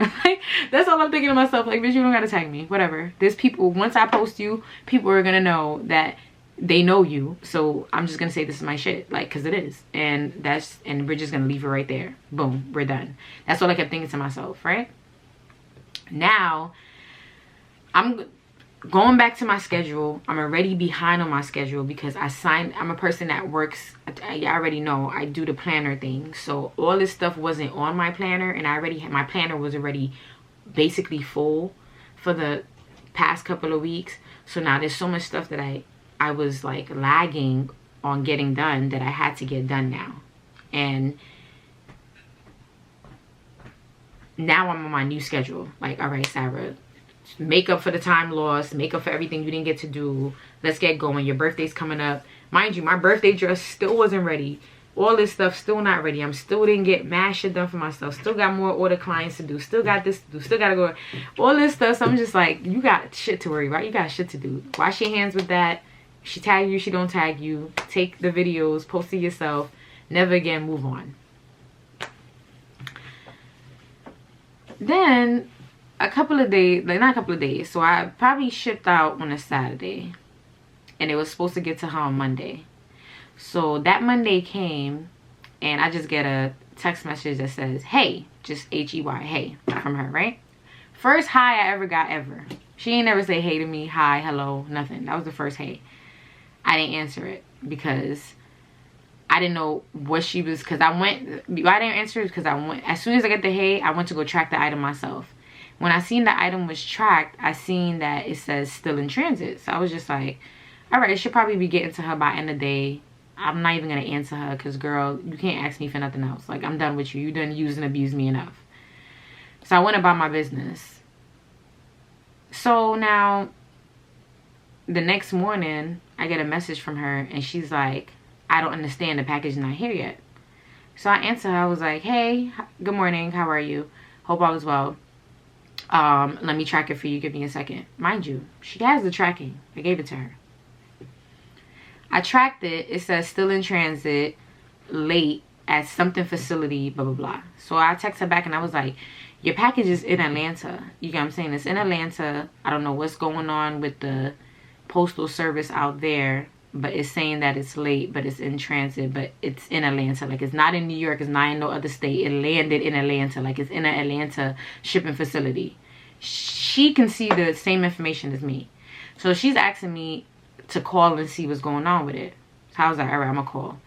That's all I'm thinking to myself. Like, bitch, you don't gotta tag me. Whatever. There's people, once I post you, people are gonna know that they know you. So I'm just gonna say this is my shit. Like, cause it is. And we're just gonna leave it right there. Boom. We're done. That's all I kept thinking to myself, right? Now, I'm going back to my schedule. I'm already behind on my schedule because I'm a person that works. I already know I do the planner thing. So all this stuff wasn't on my planner, and my planner was already basically full for the past couple of weeks. So now there's so much stuff that I was like lagging on getting done that I had to get done now. And now I'm on my new schedule. Like, all right, Sarah, make up for the time lost, make up for everything you didn't get to do. Let's get going. Your birthday's coming up. Mind you, my birthday dress still wasn't ready. All this stuff still not ready. I'm still didn't get mad shit done for myself. Still got more order clients to do. Still got this to do. Still gotta go. All this stuff. So I'm just like, you got shit to worry about. You got shit to do. Wash your hands with that. She tag you, she don't tag you. Take the videos, post it yourself. Never again, move on. Then a couple of days, like not a couple of days, so I probably shipped out on a Saturday, and it was supposed to get to her on Monday. So that Monday came, and I just get a text message that says, hey, just H-E-Y, hey, from her, right? First hi I ever got ever. She ain't never say hey to me, hi, hello, nothing. That was the first hey. I didn't answer it because I didn't know what she was, because why I didn't answer it because as soon as I got the hey, I went to go track the item myself. When I seen the item was tracked, I seen that it says still in transit. So I was just like, all right, it should probably be getting to her by end of day. I'm not even going to answer her because, girl, you can't ask me for nothing else. Like, I'm done with you. You done use and abuse me enough. So I went about my business. So now, the next morning, I get a message from her, and she's like, I don't understand, the package is not here yet. So I answer her. I was like, hey, good morning. How are you? Hope all is well. Let me track it for you. Give me a second. Mind you, she has the tracking. I gave it to her. I tracked it. It says still in transit, late at something facility, blah, blah, blah. So I text her back, and I was like, your package is in Atlanta. You get what I'm saying? It's in Atlanta. I don't know what's going on with the postal service out there, but it's saying that it's late, but it's in transit, but it's in Atlanta. Like, it's not in New York. It's not in no other state. It landed in Atlanta. Like, it's in an Atlanta shipping facility. She can see the same information as me. So she's asking me to call and see what's going on with it. So I was like, all right, I'm gonna call.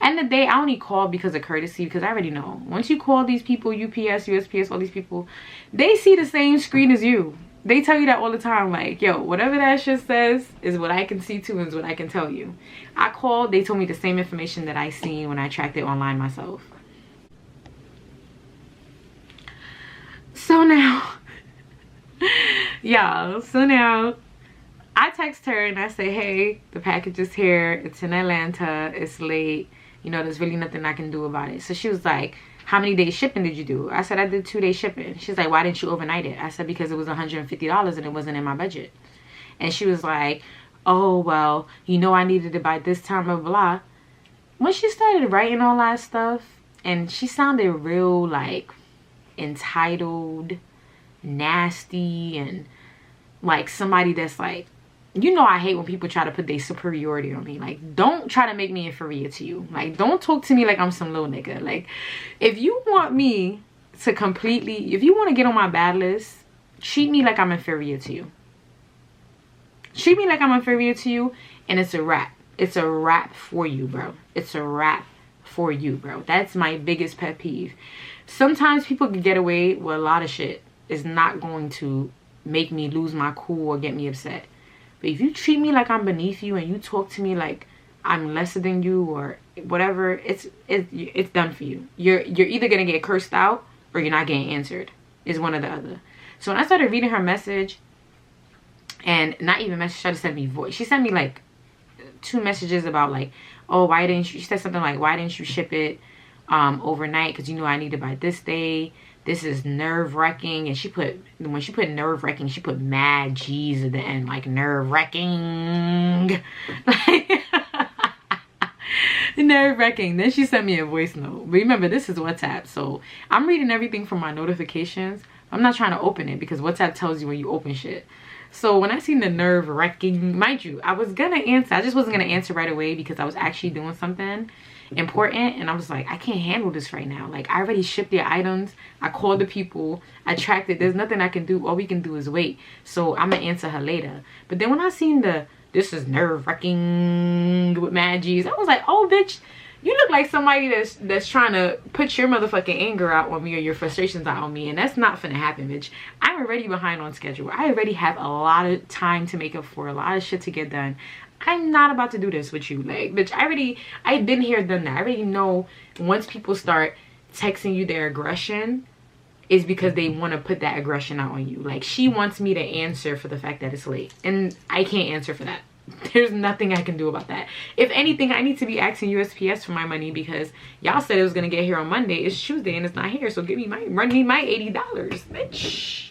And the day, I only called because of courtesy, because I already know. Once you call these people, UPS, USPS, all these people, they see the same screen as you. They tell you that all the time, like, yo, whatever that shit says is what I can see too, is what I can tell you. I called, they told me the same information that I seen when I tracked it online myself. So now, y'all, I text her and I say, hey, the package is here. It's in Atlanta. It's late. You know, there's really nothing I can do about it. So she was like, how many days shipping did you do? I said, I did 2 days shipping. She's like, why didn't you overnight it? I said, because it was $150 and it wasn't in my budget. And she was like, oh, well, you know, I needed it by this time, blah, blah, blah. When she started writing all that stuff, and she sounded real, like, entitled, nasty, and like somebody that's like you know I hate when people try to put their superiority on me. Like, don't try to make me inferior to you. Like, don't talk to me like I'm some little nigga. Like, if you want me to completely, if you want to get on my bad list, treat me like I'm inferior to you. Treat me like I'm inferior to you, and it's a wrap. It's a wrap for you, bro. It's a wrap for you, bro. That's my biggest pet peeve. Sometimes people can get away with a lot of shit. It's not going to make me lose my cool or get me upset. But if you treat me like I'm beneath you and you talk to me like I'm lesser than you or whatever, it's done for you. You're either gonna get cursed out or you're not getting answered. It's one or the other. So when I started reading her message, and not even message, she tried to send me voice. She sent me like 2 messages about like, oh, why didn't you, she said something like, why didn't you ship it overnight? Because you know I need it by this day. This is nerve-wracking. And she put, when she put nerve-wracking, she put mad G's at the end, like nerve-wracking. Like, nerve-wracking. Then she sent me a voice note. But remember, this is WhatsApp, so I'm reading everything from my notifications. I'm not trying to open it because WhatsApp tells you when you open shit. So when I seen the nerve-wracking, mind you, I was gonna answer. I just wasn't gonna answer right away because I was actually doing something important, and I was like, I can't handle this right now. Like, I already shipped the items, I called the people, I tracked it. There's nothing I can do. All we can do is wait. So I'm gonna answer her later. But then when I seen the this is nerve-wracking with mad G's, I was like, oh bitch, you look like somebody that's trying to put your motherfucking anger out on me or your frustrations out on me, and that's not finna happen, bitch. I'm already behind on schedule. I already have a lot of time to make up for, a lot of shit to get done. I'm not about to do this with you. Like, bitch, I've been here, done that. I already know once people start texting you their aggression, is because they want to put that aggression out on you. Like, she wants me to answer for the fact that it's late, and I can't answer for that. There's nothing I can do about that. If anything, I need to be asking USPS for my money because y'all said it was gonna get here on Monday. It's Tuesday and it's not here, so run me my $80, bitch.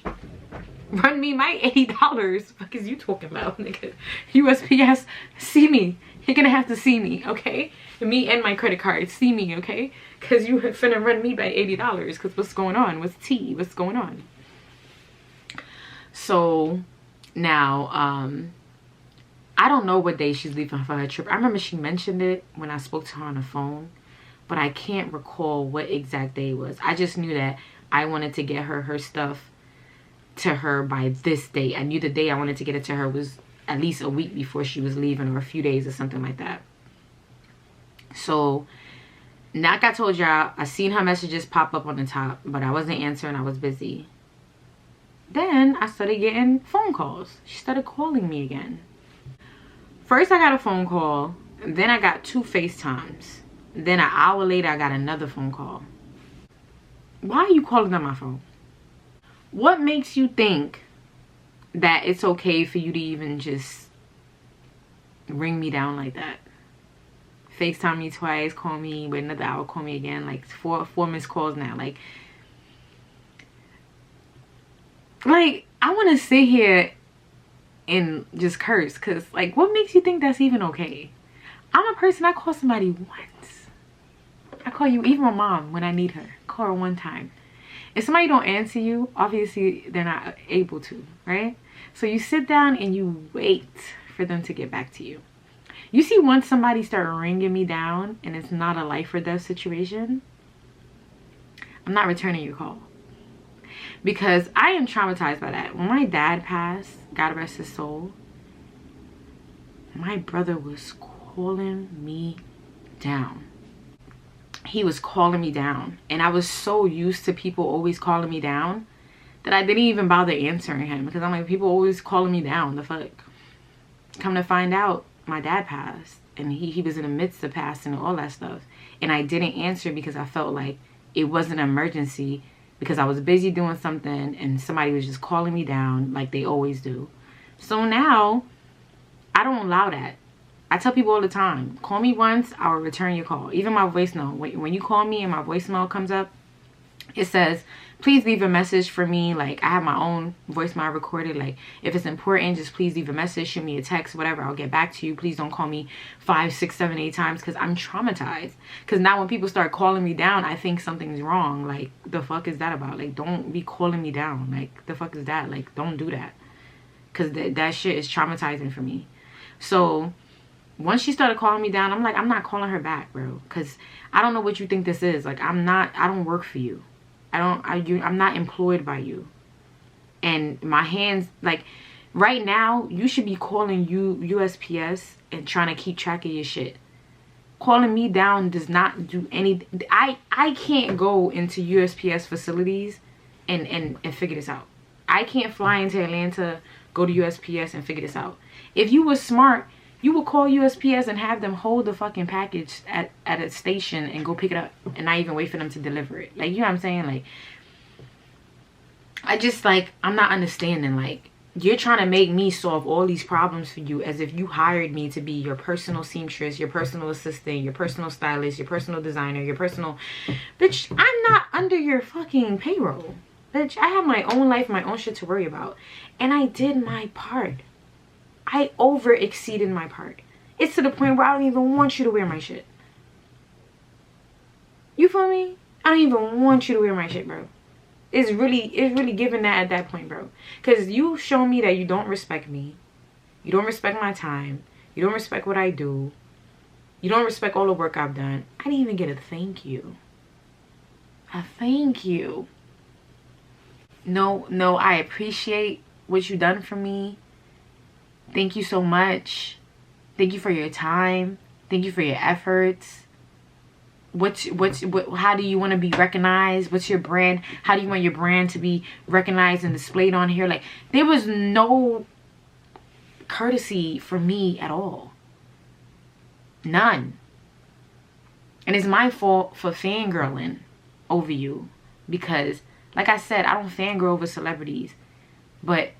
Run me my $80. Fuck is you talking about, nigga? USPS, see me. You're gonna have to see me, okay? Me and my credit card, see me, okay? Cause you finna run me by $80. Cause what's going on? What's tea? What's going on? So now, I don't know what day she's leaving for her trip. I remember she mentioned it when I spoke to her on the phone, but I can't recall what exact day it was. I just knew that I wanted to get her stuff to her by this date. I knew the day I wanted to get it to her was at least a week before she was leaving, or a few days or something like that. So, like I told y'all, I seen her messages pop up on the top, but I wasn't answering. I was busy. Then I started getting phone calls. She started calling me again. First, I got a phone call. Then I got 2 FaceTimes. Then an hour later, I got another phone call. Why are you calling on my phone? What makes you think that it's okay for you to even just ring me down like that? FaceTime me twice, call me, wait another hour, call me again. Like four missed calls now. Like I want to sit here and just curse, because like, what makes you think that's even okay? I'm a person, I call somebody once. I call you, even my mom, when I need her. Call her one time. If somebody don't answer you, obviously they're not able to, right? So you sit down and you wait for them to get back to you. You see, once somebody start ringing me down and it's not a life or death situation, I'm not returning your call. Because I am traumatized by that. When my dad passed, God rest his soul, my brother was calling me down. He was calling me down. And I was so used to people always calling me down that I didn't even bother answering him. Because I'm like, people always calling me down. The fuck? Come to find out, my dad passed. And he was in the midst of passing and all that stuff. And I didn't answer because I felt like it wasn't an emergency. Because I was busy doing something and somebody was just calling me down like they always do. So now, I don't allow that. I tell people all the time, call me once, I will return your call. Even my voice note. When you call me and my voicemail comes up, it says, please leave a message for me. Like, I have my own voicemail recorded. Like, if it's important, just please leave a message, shoot me a text, whatever. I'll get back to you. Please don't call me 5, 6, 7, 8 times, because I'm traumatized. Because now when people start calling me down, I think something's wrong. Like, the fuck is that about? Like, don't be calling me down. Like, the fuck is that? Like, don't do that. because that shit is traumatizing for me. So once she started calling me down, I'm like, I'm not calling her back, bro, because I don't know what you think this is. Like, I don't work for you. I'm not employed by you. And my hands, like, right now, you should be calling USPS and trying to keep track of your shit. Calling me down does not do anything. I can't go into USPS facilities and figure this out. I can't fly into Atlanta, go to USPS and figure this out. If you were smart, you would call USPS and have them hold the fucking package at a station and go pick it up and not even wait for them to deliver it. Like, you know what I'm saying? Like, I just, like, I'm not understanding. Like, you're trying to make me solve all these problems for you as if you hired me to be your personal seamstress, your personal assistant, your personal stylist, your personal designer, your personal... Bitch, I'm not under your fucking payroll. Bitch, I have my own life, my own shit to worry about. And I did my part. I over-exceeded my part. It's to the point where I don't even want you to wear my shit. You feel me? I don't even want you to wear my shit, bro. It's really giving that at that point, bro. Because you show me that you don't respect me. You don't respect my time. You don't respect what I do. You don't respect all the work I've done. I didn't even get a thank you. A thank you. No, I appreciate what you done for me. Thank you so much. Thank you for your time. Thank you for your efforts. How do you want to be recognized? What's your brand? How do you want your brand to be recognized and displayed on here? Like, there was no courtesy for me at all. None. And it's my fault for fangirling over you, because like I said, I don't fangirl over celebrities, but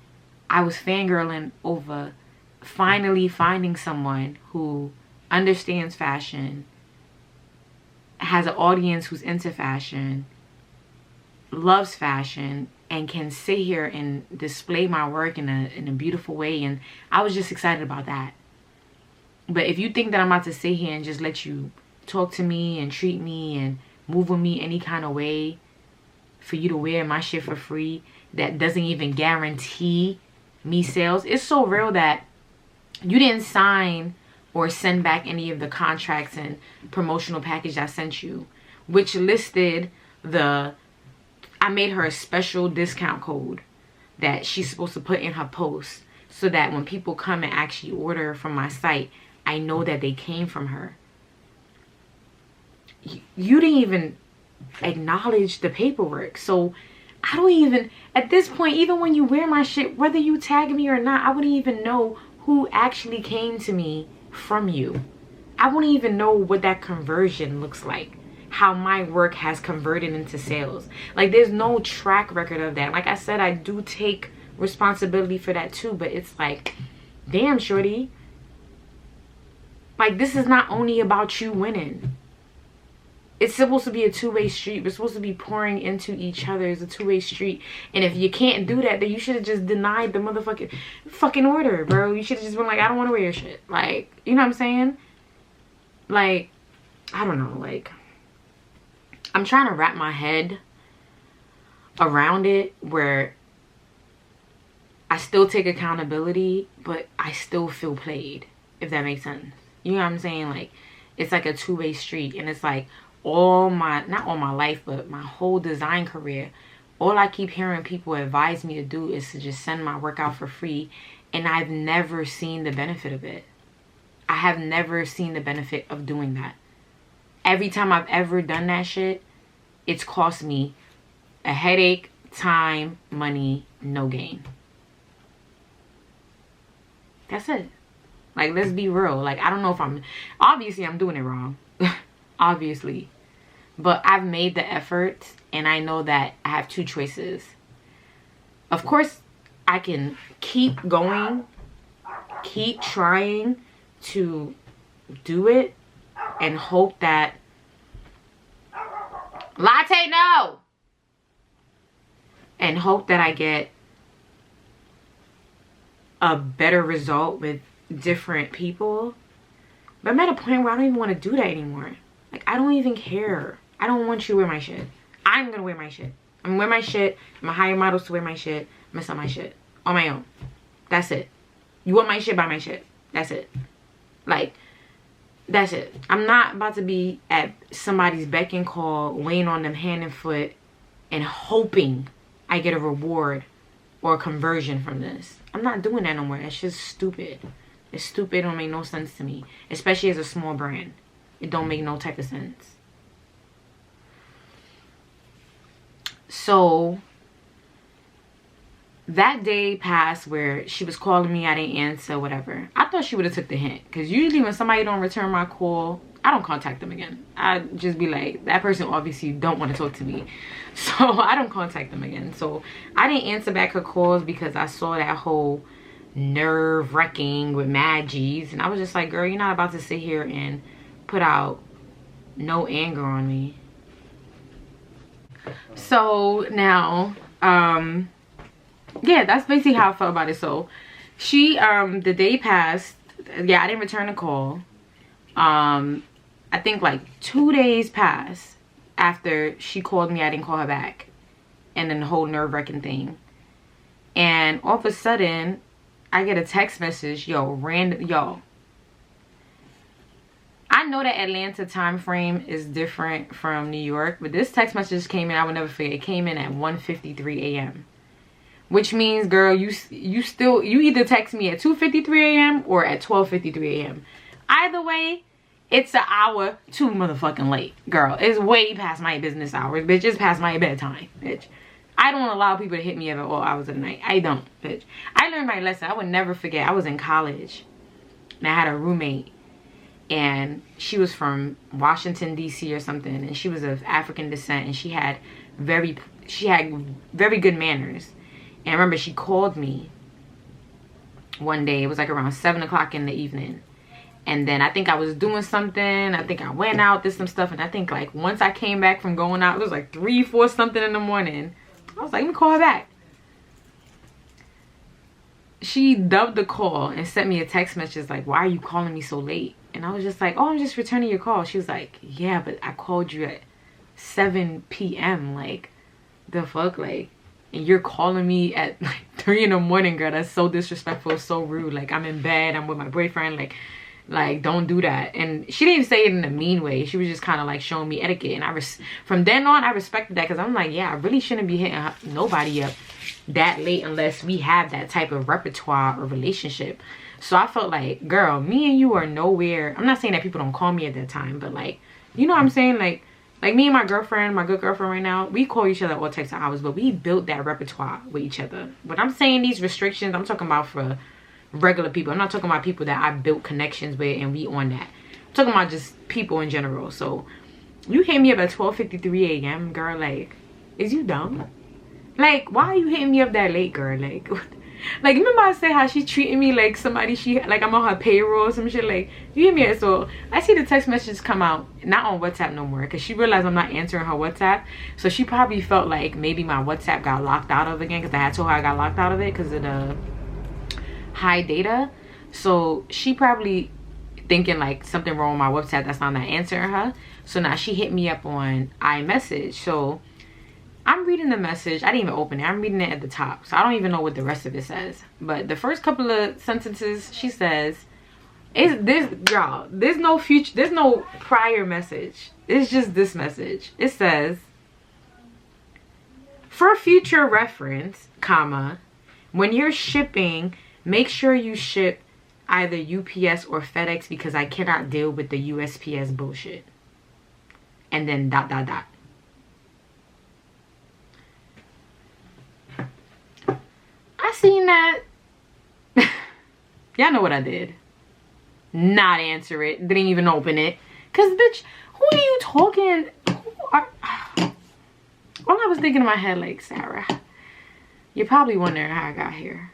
I was fangirling over finally finding someone who understands fashion, has an audience who's into fashion, loves fashion, and can sit here and display my work in a beautiful way. And I was just excited about that. But if you think that I'm about to sit here and just let you talk to me and treat me and move with me any kind of way for you to wear my shit for free, that doesn't even guarantee me sales, it's so real that you didn't sign or send back any of the contracts and promotional package I sent you, which listed I made her a special discount code that she's supposed to put in her post, so that when people come and actually order from my site, I know that they came from her. You didn't even acknowledge the paperwork. So I don't even, at this point, even when you wear my shit, whether you tag me or not, I wouldn't even know who actually came to me from you. I wouldn't even know what that conversion looks like, how my work has converted into sales. Like, there's no track record of that. Like I said, I do take responsibility for that too, but it's like, damn, shorty, like, this is not only about you winning. It's supposed to be a two-way street. We're supposed to be pouring into each other. It's a two-way street. And if you can't do that, then you should have just denied the motherfucking fucking order, bro. You should have just been like, I don't want to wear your shit. Like, you know what I'm saying? Like, I don't know. Like, I'm trying to wrap my head around it where I still take accountability, but I still feel played, if that makes sense. You know what I'm saying? Like, it's like a two-way street. And it's like, not all my life, but my whole design career, all I keep hearing people advise me to do is to just send my work out for free, and I've never seen the benefit of it. I have never seen the benefit of doing that. Every time I've ever done that shit, it's cost me a headache, time, money, no gain. That's it. Like, let's be real. Like, I don't know if obviously I'm doing it wrong. Obviously. But I've made the effort, and I know that I have two choices. Of course, I can keep going, keep trying to do it, and hope that latte, no! And hope that I get a better result with different people. But I'm at a point where I don't even want to do that anymore. Like, I don't even care. I don't want you to wear my shit. I'm gonna wear my shit. I'm gonna wear my shit. I'm gonna hire models to wear my shit. I'm gonna sell my shit on my own. That's it. You want my shit, buy my shit. That's it. Like, that's it. I'm not about to be at somebody's beck and call, waiting on them hand and foot, and hoping I get a reward or a conversion from this. I'm not doing that no more. That's just stupid. It's stupid. It don't make no sense to me. Especially as a small brand. It don't make no type of sense. So that day passed where she was calling me, I didn't answer, whatever. I thought she would have took the hint, because usually when somebody don't return my call, I don't contact them again. I just be like, that person obviously don't want to talk to me, so I don't contact them again. So I didn't answer back her calls because I saw that whole nerve-wracking with mad G's, and I was just like, girl, you're not about to sit here and put out no anger on me. So now yeah, that's basically how I felt about it. So she the day passed. Yeah, I didn't return the call. I think like 2 days passed after she called me. I didn't call her back, and then the whole nerve-wracking thing. And all of a sudden I get a text message. Yo, I know that Atlanta time frame is different from New York, but this text message came in, I will never forget. It came in at 1:53 a.m. Which means, girl, you either text me at 2:53 a.m. or at 12:53 a.m. Either way, it's an hour too motherfucking late, girl. It's way past my business hours, bitch. It's past my bedtime, bitch. I don't allow people to hit me at all hours of the night. I don't, bitch. I learned my lesson. I would never forget. I was in college, and I had a roommate, and she was from Washington, D.C. or something, and she was of African descent, and she had very good manners. And I remember she called me one day. It was like around 7 o'clock in the evening. And then I think I was doing something. I think I went out, did some stuff. And I think like once I came back from going out, it was like 3, 4 something in the morning. I was like, let me call her back. She dubbed the call and sent me a text message like, why are you calling me so late? And I was just like, oh, I'm just returning your call. She was like, yeah, but I called you at 7 p.m. Like, the fuck? Like, and you're calling me at like 3 in the morning, girl. That's so disrespectful, so rude. Like, I'm in bed, I'm with my boyfriend. Like don't do that. And she didn't say it in a mean way. She was just kind of like showing me etiquette. And from then on, I respected that, because I'm like, yeah, I really shouldn't be hitting nobody up that late unless we have that type of repertoire or relationship. So I felt like, girl, me and you are nowhere. I'm not saying that people don't call me at that time, but like, you know what I'm saying? Like me and my girlfriend, my good girlfriend right now, we call each other all types of hours, but we built that repertoire with each other. But I'm saying these restrictions, I'm talking about for regular people. I'm not talking about people that I built connections with and we on that. I'm talking about just people in general. So you hit me up at 12:53 a.m. girl. Like, is you dumb? Like, why are you hitting me up that late, girl? Like, like, remember I said how she treating me like somebody, like I'm on her payroll or some shit? Like, you hear me? So I see the text messages come out, not on WhatsApp no more, because she realized I'm not answering her WhatsApp. So she probably felt like maybe my WhatsApp got locked out of again, because I had told her I got locked out of it because of the high data. So she probably thinking like something wrong with my WhatsApp, that's why I'm not answering her. So now she hit me up on iMessage. So I'm reading the message. I didn't even open it. I'm reading it at the top, so I don't even know what the rest of it says. But the first couple of sentences, she says, "Is this, y'all? There's no future. There's no prior message. It's just this message. It says, for future reference, comma, when you're shipping, make sure you ship either UPS or FedEx because I cannot deal with the USPS bullshit." And then ... I seen that. Y'all know what I did. Not answer it. Didn't even open it. Cause bitch, who are you talking? All I was thinking in my head, like, Sarah, you're probably wondering how I got here.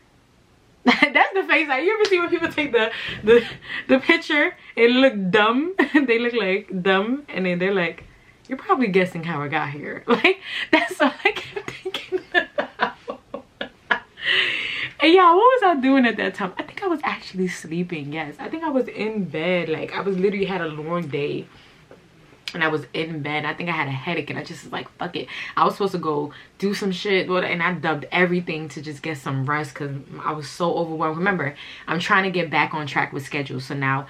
That's the face. You ever see when people take the picture and look dumb? They look like dumb, and then they're like, you're probably guessing how I got here. Like, that's all I kept thinking about. And y'all, what was I doing at that time? I think I was actually sleeping. Yes, I think I was in bed. Like, I was literally had a long day. and I was in bed. I think I had a headache, and I just was like, fuck it. I was supposed to go do some shit, and I dubbed everything to just get some rest because I was so overwhelmed. Remember, I'm trying to get back on track with schedule. So now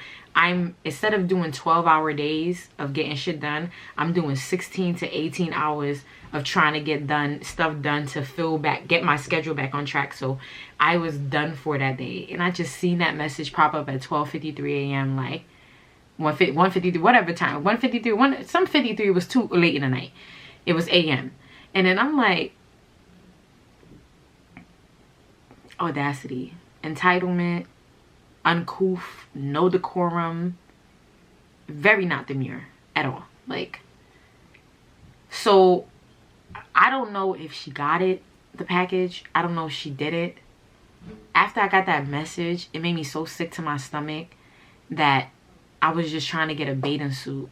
instead of doing 12-hour days of getting shit done, I'm doing 16 to 18 hours of trying to get stuff done to get my schedule back on track. So I was done for that day, and I just seen that message pop up at 12:53 a.m. like 1:53, whatever time, 1:53, some 53 was too late in the night. It was a.m. And then I'm like, audacity, entitlement, uncouth, no decorum, very not demure at all. Like, so I don't know if she got it, the package. I don't know if she did it. After I got that message, it made me so sick to my stomach that I was just trying to get a bathing suit.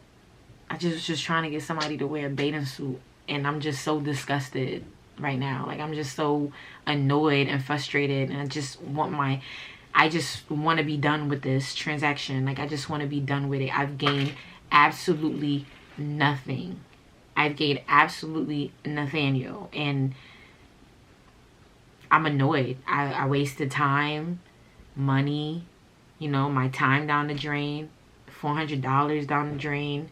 I was just trying to get somebody to wear a bathing suit. And I'm just so disgusted right now. Like, I'm just so annoyed and frustrated. And I just want to be done with this transaction. Like, I just want to be done with it. I've gained absolutely nothing. I've gained absolutely Nathaniel. And I'm annoyed. I wasted time, money, you know, my time down the drain. $400 down the drain.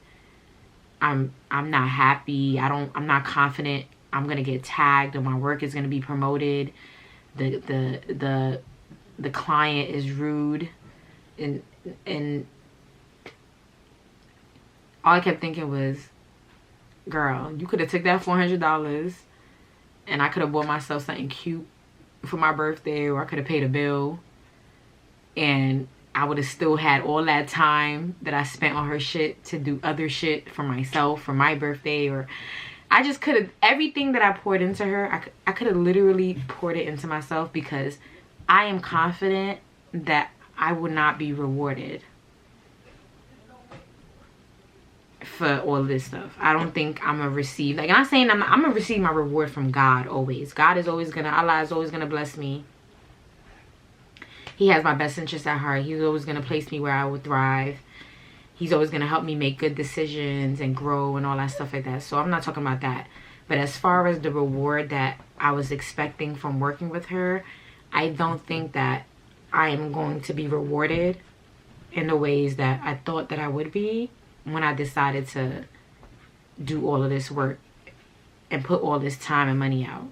I'm not happy. I'm not confident I'm gonna get tagged or my work is gonna be promoted. The client is rude, and all I kept thinking was, girl, you could have took that $400 and I could have bought myself something cute for my birthday, or I could have paid a bill, and I would have still had all that time that I spent on her shit to do other shit for myself, for my birthday. Or I just could have, everything that I poured into her, I could have literally poured it into myself, because I am confident that I would not be rewarded for all of this stuff. I don't think I'm gonna receive, like, I'm not saying I'm gonna receive my reward from God always. God is always gonna, Allah is always gonna bless me. He has my best interest at heart. He's always going to place me where I would thrive. He's always going to help me make good decisions and grow and all that stuff like that. So I'm not talking about that. But as far as the reward that I was expecting from working with her, I don't think that I am going to be rewarded in the ways that I thought that I would be when I decided to do all of this work and put all this time and money out.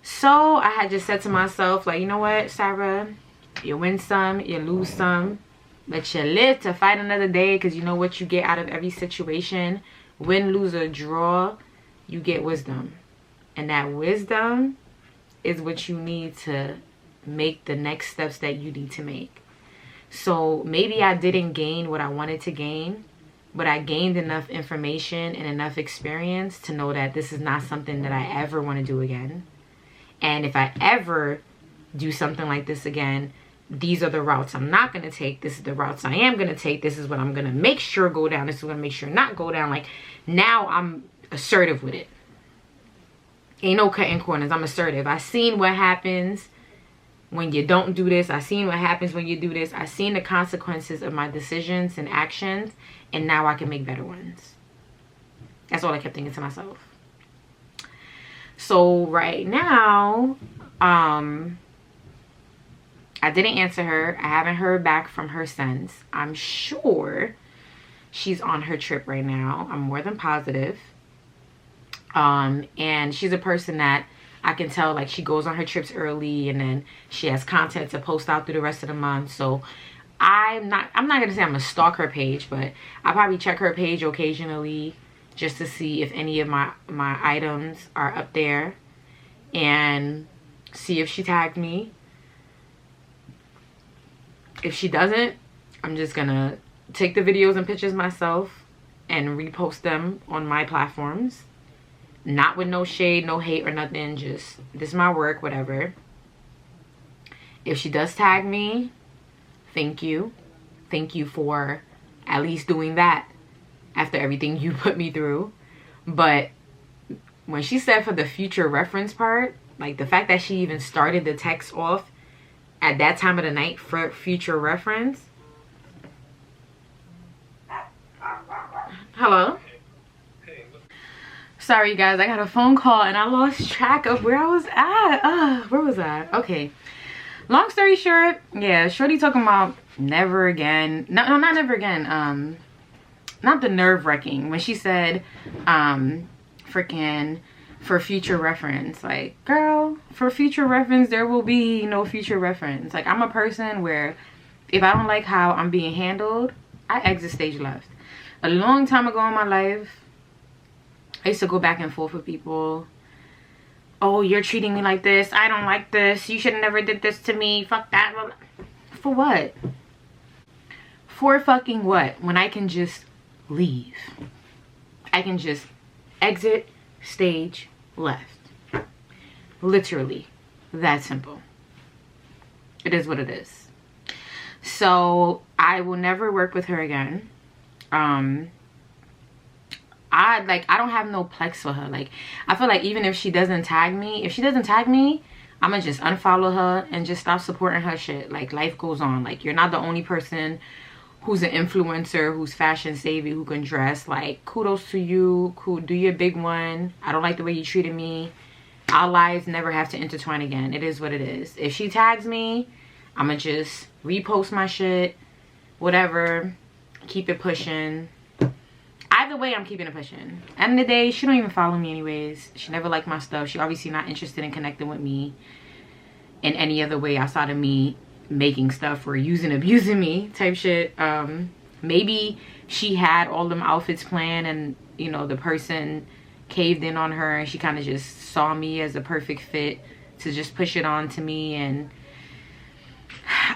So I had just said to myself, like, you know what, Sarah, you win some, you lose some, but you live to fight another day, because you know what you get out of every situation. Win, lose, or draw, you get wisdom. And that wisdom is what you need to make the next steps that you need to make. So maybe I didn't gain what I wanted to gain, but I gained enough information and enough experience to know that this is not something that I ever want to do again. And if I ever do something like this again, these are the routes I'm not going to take. This is the routes I am going to take. This is what I'm going to make sure go down. This is what I'm going to make sure not go down. Like, now I'm assertive with it. Ain't no cutting corners. I'm assertive. I seen what happens when you don't do this. I seen what happens when you do this. I seen the consequences of my decisions and actions. And now I can make better ones. That's all I kept thinking to myself. So right now, I didn't answer her. I haven't heard back from her since. I'm sure she's on her trip right now. I'm more than positive. And she's a person that I can tell, like, she goes on her trips early, and then she has content to post out through the rest of the month. So I'm not gonna say I'm gonna stalk her page, but I probably check her page occasionally, just to see if any of my items are up there, and see if she tagged me. If she doesn't, I'm just gonna take the videos and pictures myself and repost them on my platforms. Not with no shade, no hate or nothing. Just, this is my work, whatever. If she does tag me, thank you. Thank you for at least doing that after everything you put me through. But when she said for the future reference part, like, the fact that she even started the text off at that time of the night for future reference, Hello? Sorry guys, I got a phone call and I lost track of where I was at. Where was I? Okay. Long story short, yeah, shorty talking about never again. No, not never again. Not the nerve-wracking. When she said, freaking for future reference. Like, girl, for future reference, there will be no future reference. Like, I'm a person where if I don't like how I'm being handled, I exit stage left. A long time ago in my life, I used to go back and forth with people. Oh, you're treating me like this. I don't like this. You should have never did this to me. Fuck that. For what? For fucking what? When I can just leave. I can just exit stage left. Literally. That simple. It is what it is. So I will never work with her again. I don't have no plex for her. Like, I feel like even if she doesn't tag me, I'm gonna just unfollow her and just stop supporting her shit. Like, life goes on. Like, you're not the only person who's an influencer, who's fashion savvy, who can dress. Like, kudos to you. Cool, do your big one. I don't like the way you treated me. Our lives never have to intertwine again. It is what it is. If she tags me, I'm gonna just repost my shit, whatever, keep it pushing. Either way, I'm keeping it pushing. End of the day, she don't even follow me anyways. She never liked my stuff. She obviously not interested in connecting with me in any other way outside of me making stuff or abusing me type shit. Maybe she had all them outfits planned and, you know, the person caved in on her and she kind of just saw me as a perfect fit to just push it on to me. And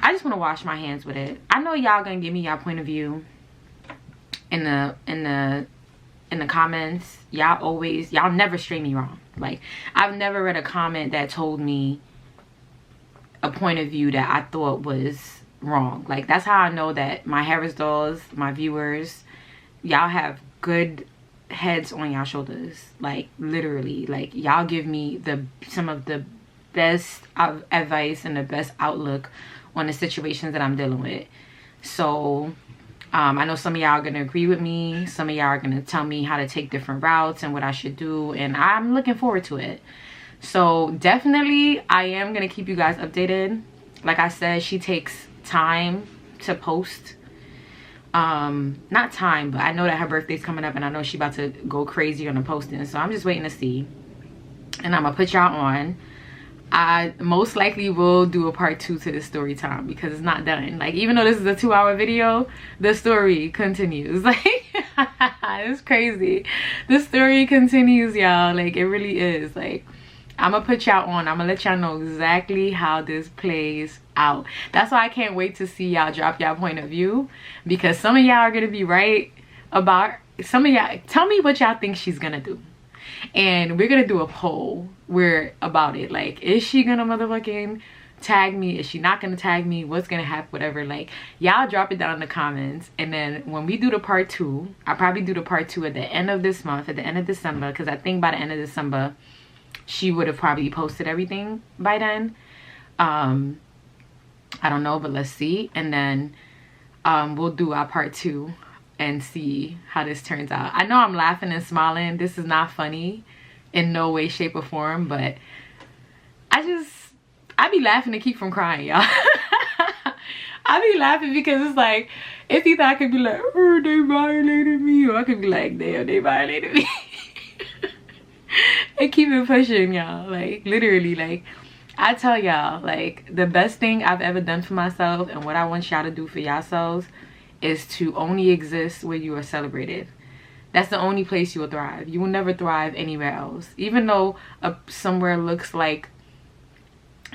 I just want to wash my hands with it. I know y'all gonna give me y'all point of view in the comments. Y'all never stray me wrong. Like, I've never read a comment that told me a point of view that I thought was wrong. Like, that's how I know that my Haras dolls, my viewers, y'all have good heads on y'all shoulders. Like, literally, like, y'all give me some of the best advice and the best outlook on the situations that I'm dealing with. So I know some of y'all are going to agree with me. Some of y'all are going to tell me how to take different routes and what I should do. And I'm looking forward to it. So definitely, I am going to keep you guys updated. Like I said, she takes time to post. Not time, but I know that her birthday's coming up. And I know she's about to go crazy on the posting. So I'm just waiting to see. And I'm going to put y'all on. I most likely will do a part 2 to this story time because it's not done. Like, even though this is a 2-hour video, the story continues. Like, it's crazy. The story continues, y'all. Like, it really is. Like, I'm gonna put y'all on. I'm gonna let y'all know exactly how this plays out. That's why I can't wait to see y'all drop y'all point of view, because some of y'all are gonna be right about some of y'all. Tell me what y'all think she's gonna do. And we're gonna do a poll about it. Like, is she gonna motherfucking tag me? Is she not gonna tag me? What's gonna happen? Whatever. Like, y'all drop it down in the comments. And then when we do the part 2, I'll probably do the part 2 at the end of this month, at the end of December, because I think by the end of December she would have probably posted everything by then. I don't know, but let's see. And then we'll do our part 2 and see how this turns out. I know I'm laughing and smiling. This is not funny in no way, shape, or form, but I be laughing to keep from crying, y'all. I be laughing because it's like, it's either I could be like, oh, they violated me, or I could be like, damn, they violated me. And keep it pushing, y'all. Like, literally, like, I tell y'all, like, the best thing I've ever done for myself and what I want y'all to do for yourselves is to only exist where you are celebrated. That's the only place you will thrive. You will never thrive anywhere else. Even though somewhere looks like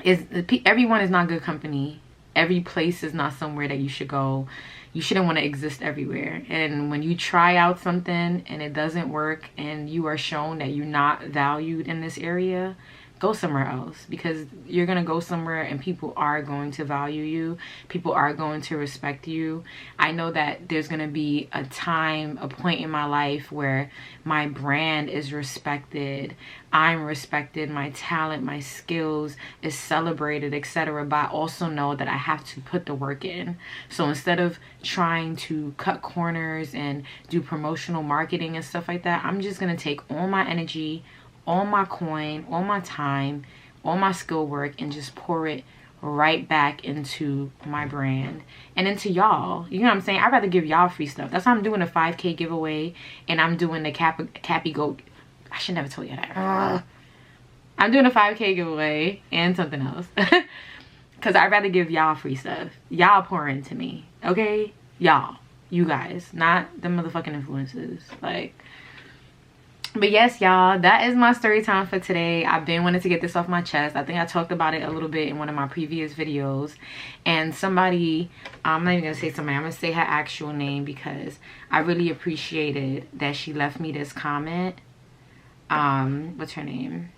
everyone is not good company. Every place is not somewhere that you should go. You shouldn't want to exist everywhere. And when you try out something and it doesn't work and you are shown that you're not valued in this area, go somewhere else, because you're gonna go somewhere and people are going to value you, people are going to respect you. I know that there's gonna be a point in my life where my brand is respected, I'm respected, my talent, my skills is celebrated, etc. But I also know that I have to put the work in. So instead of trying to cut corners and do promotional marketing and stuff like that, I'm just gonna take all my energy, all my coin, all my time, all my skill work, and just pour it right back into my brand and into y'all. You know what I'm saying? I'd rather give y'all free stuff. That's why I'm doing a 5K giveaway, and I'm doing the Cappy Goat. I should never tell you that. I'm doing a 5K giveaway and something else. Because I'd rather give y'all free stuff. Y'all pour into me, okay? Y'all. You guys. Not the motherfucking influencers. Like... But yes, y'all, that is my story time for today. I've been wanting to get this off my chest. I think I talked about it a little bit in one of my previous videos. And somebody, I'm not even going to say somebody, I'm going to say her actual name, because I really appreciated that she left me this comment. What's her name?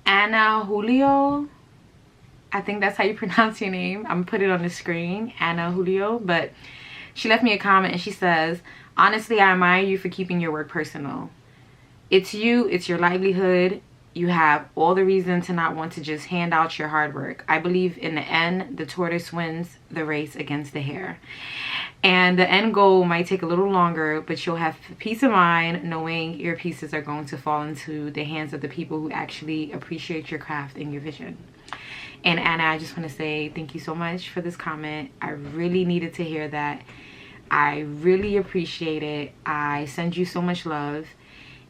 Anna Julio. I think that's how you pronounce your name. I'm going to put it on the screen. Anna Julio. But she left me a comment and she says, honestly, I admire you for keeping your work personal. It's you, it's your livelihood. You have all the reason to not want to just hand out your hard work. I believe in the end, the tortoise wins the race against the hare. And the end goal might take a little longer, but you'll have peace of mind knowing your pieces are going to fall into the hands of the people who actually appreciate your craft and your vision. And Anna, I just want to say thank you so much for this comment. I really needed to hear that. I really appreciate it. I send you so much love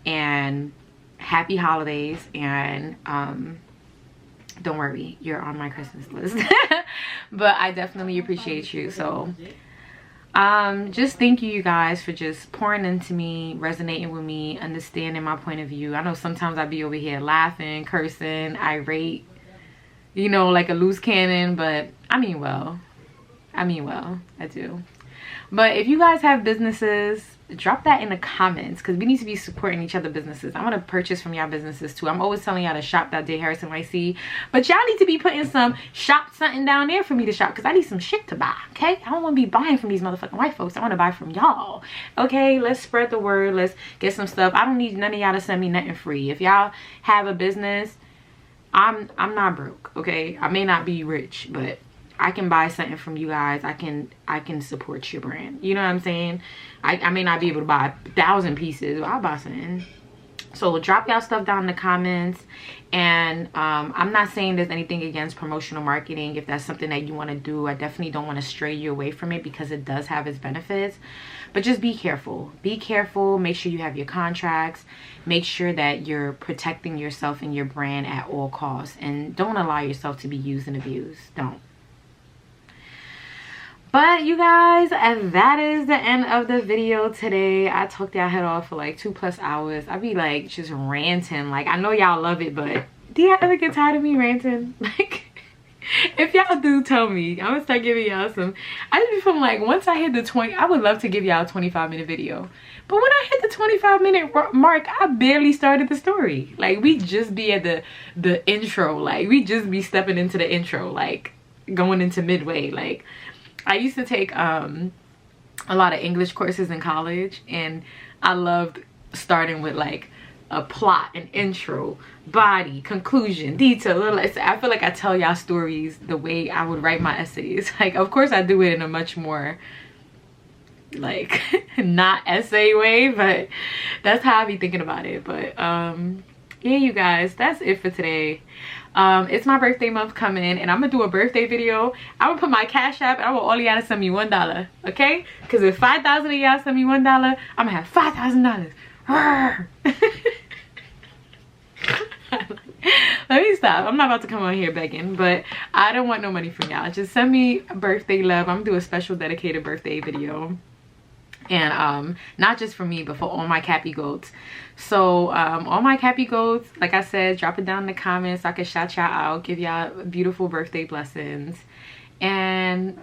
and happy holidays, and don't worry, you're on my Christmas list. But I definitely appreciate you. So just thank you guys for just pouring into me, resonating with me, understanding my point of view. I know sometimes I be over here laughing, cursing, irate, you know, like a loose cannon, but I mean well. I do. But if you guys have businesses, drop that in the comments, because we need to be supporting each other businesses. I want to purchase from y'all businesses too. I'm always telling y'all to shop that day Haras Nyc, but y'all need to be putting some shop something down there for me to shop, because I need some shit to buy. Okay, I don't want to be buying from these motherfucking white folks. I want to buy from y'all. Okay, let's spread the word. Let's get some stuff. I don't need none of y'all to send me nothing free. If y'all have a business, I'm not broke. Okay, I may not be rich, but I can buy something from you guys. I can support your brand. You know what I'm saying? I may not be able to buy 1,000 pieces, but I'll buy something. So drop y'all stuff down in the comments. And I'm not saying there's anything against promotional marketing. If that's something that you want to do, I definitely don't want to stray you away from it, because it does have its benefits. But just be careful. Be careful. Make sure you have your contracts. Make sure that you're protecting yourself and your brand at all costs. And don't allow yourself to be used and abused. Don't. But you guys, that is the end of the video today. I talked y'all head off for like 2+ hours. I be like just ranting. Like, I know y'all love it, but do y'all ever get tired of me ranting? Like, if y'all do, tell me. I'm gonna start giving y'all some. I just be feeling like once I hit the 20, I would love to give y'all a 25-minute video. But when I hit the 25-minute mark, I barely started the story. Like, we just be at the intro. Like, we just be stepping into the intro, like going into midway. Like, I used to take a lot of English courses in college, and I loved starting with like a plot, an intro, body, conclusion, detail. I feel like I tell y'all stories the way I would write my essays. Like, of course I do it in a much more like not essay way, but that's how I be thinking about it. But yeah, you guys, that's it for today. It's my birthday month coming, and I'm gonna do a birthday video. I'm gonna put my Cash App, and I want all y'all to send me $1, okay? Because if 5,000 of y'all send me $1, I'm gonna have $5,000. Let me stop. I'm not about to come on here begging, but I don't want no money from y'all. Just send me birthday love. I'm gonna do a special dedicated birthday video. And not just for me, but for all my Cappy goats. So all my Cappy goats, like I said, drop it down in the comments so I can shout y'all out, give y'all beautiful birthday blessings. And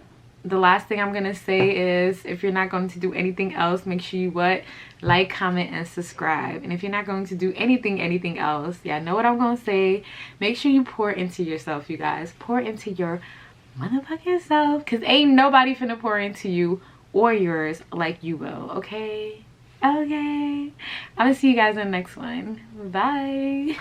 the last thing I'm gonna say is, if you're not going to do anything else, make sure you what? Like, comment, and subscribe. And if you're not going to do anything else, yeah, I know what I'm gonna say. Make sure you pour into yourself, you guys. Pour into your motherfucking self, because ain't nobody finna pour into you or yours like you will. Okay, I'm gonna see you guys in the next one. Bye.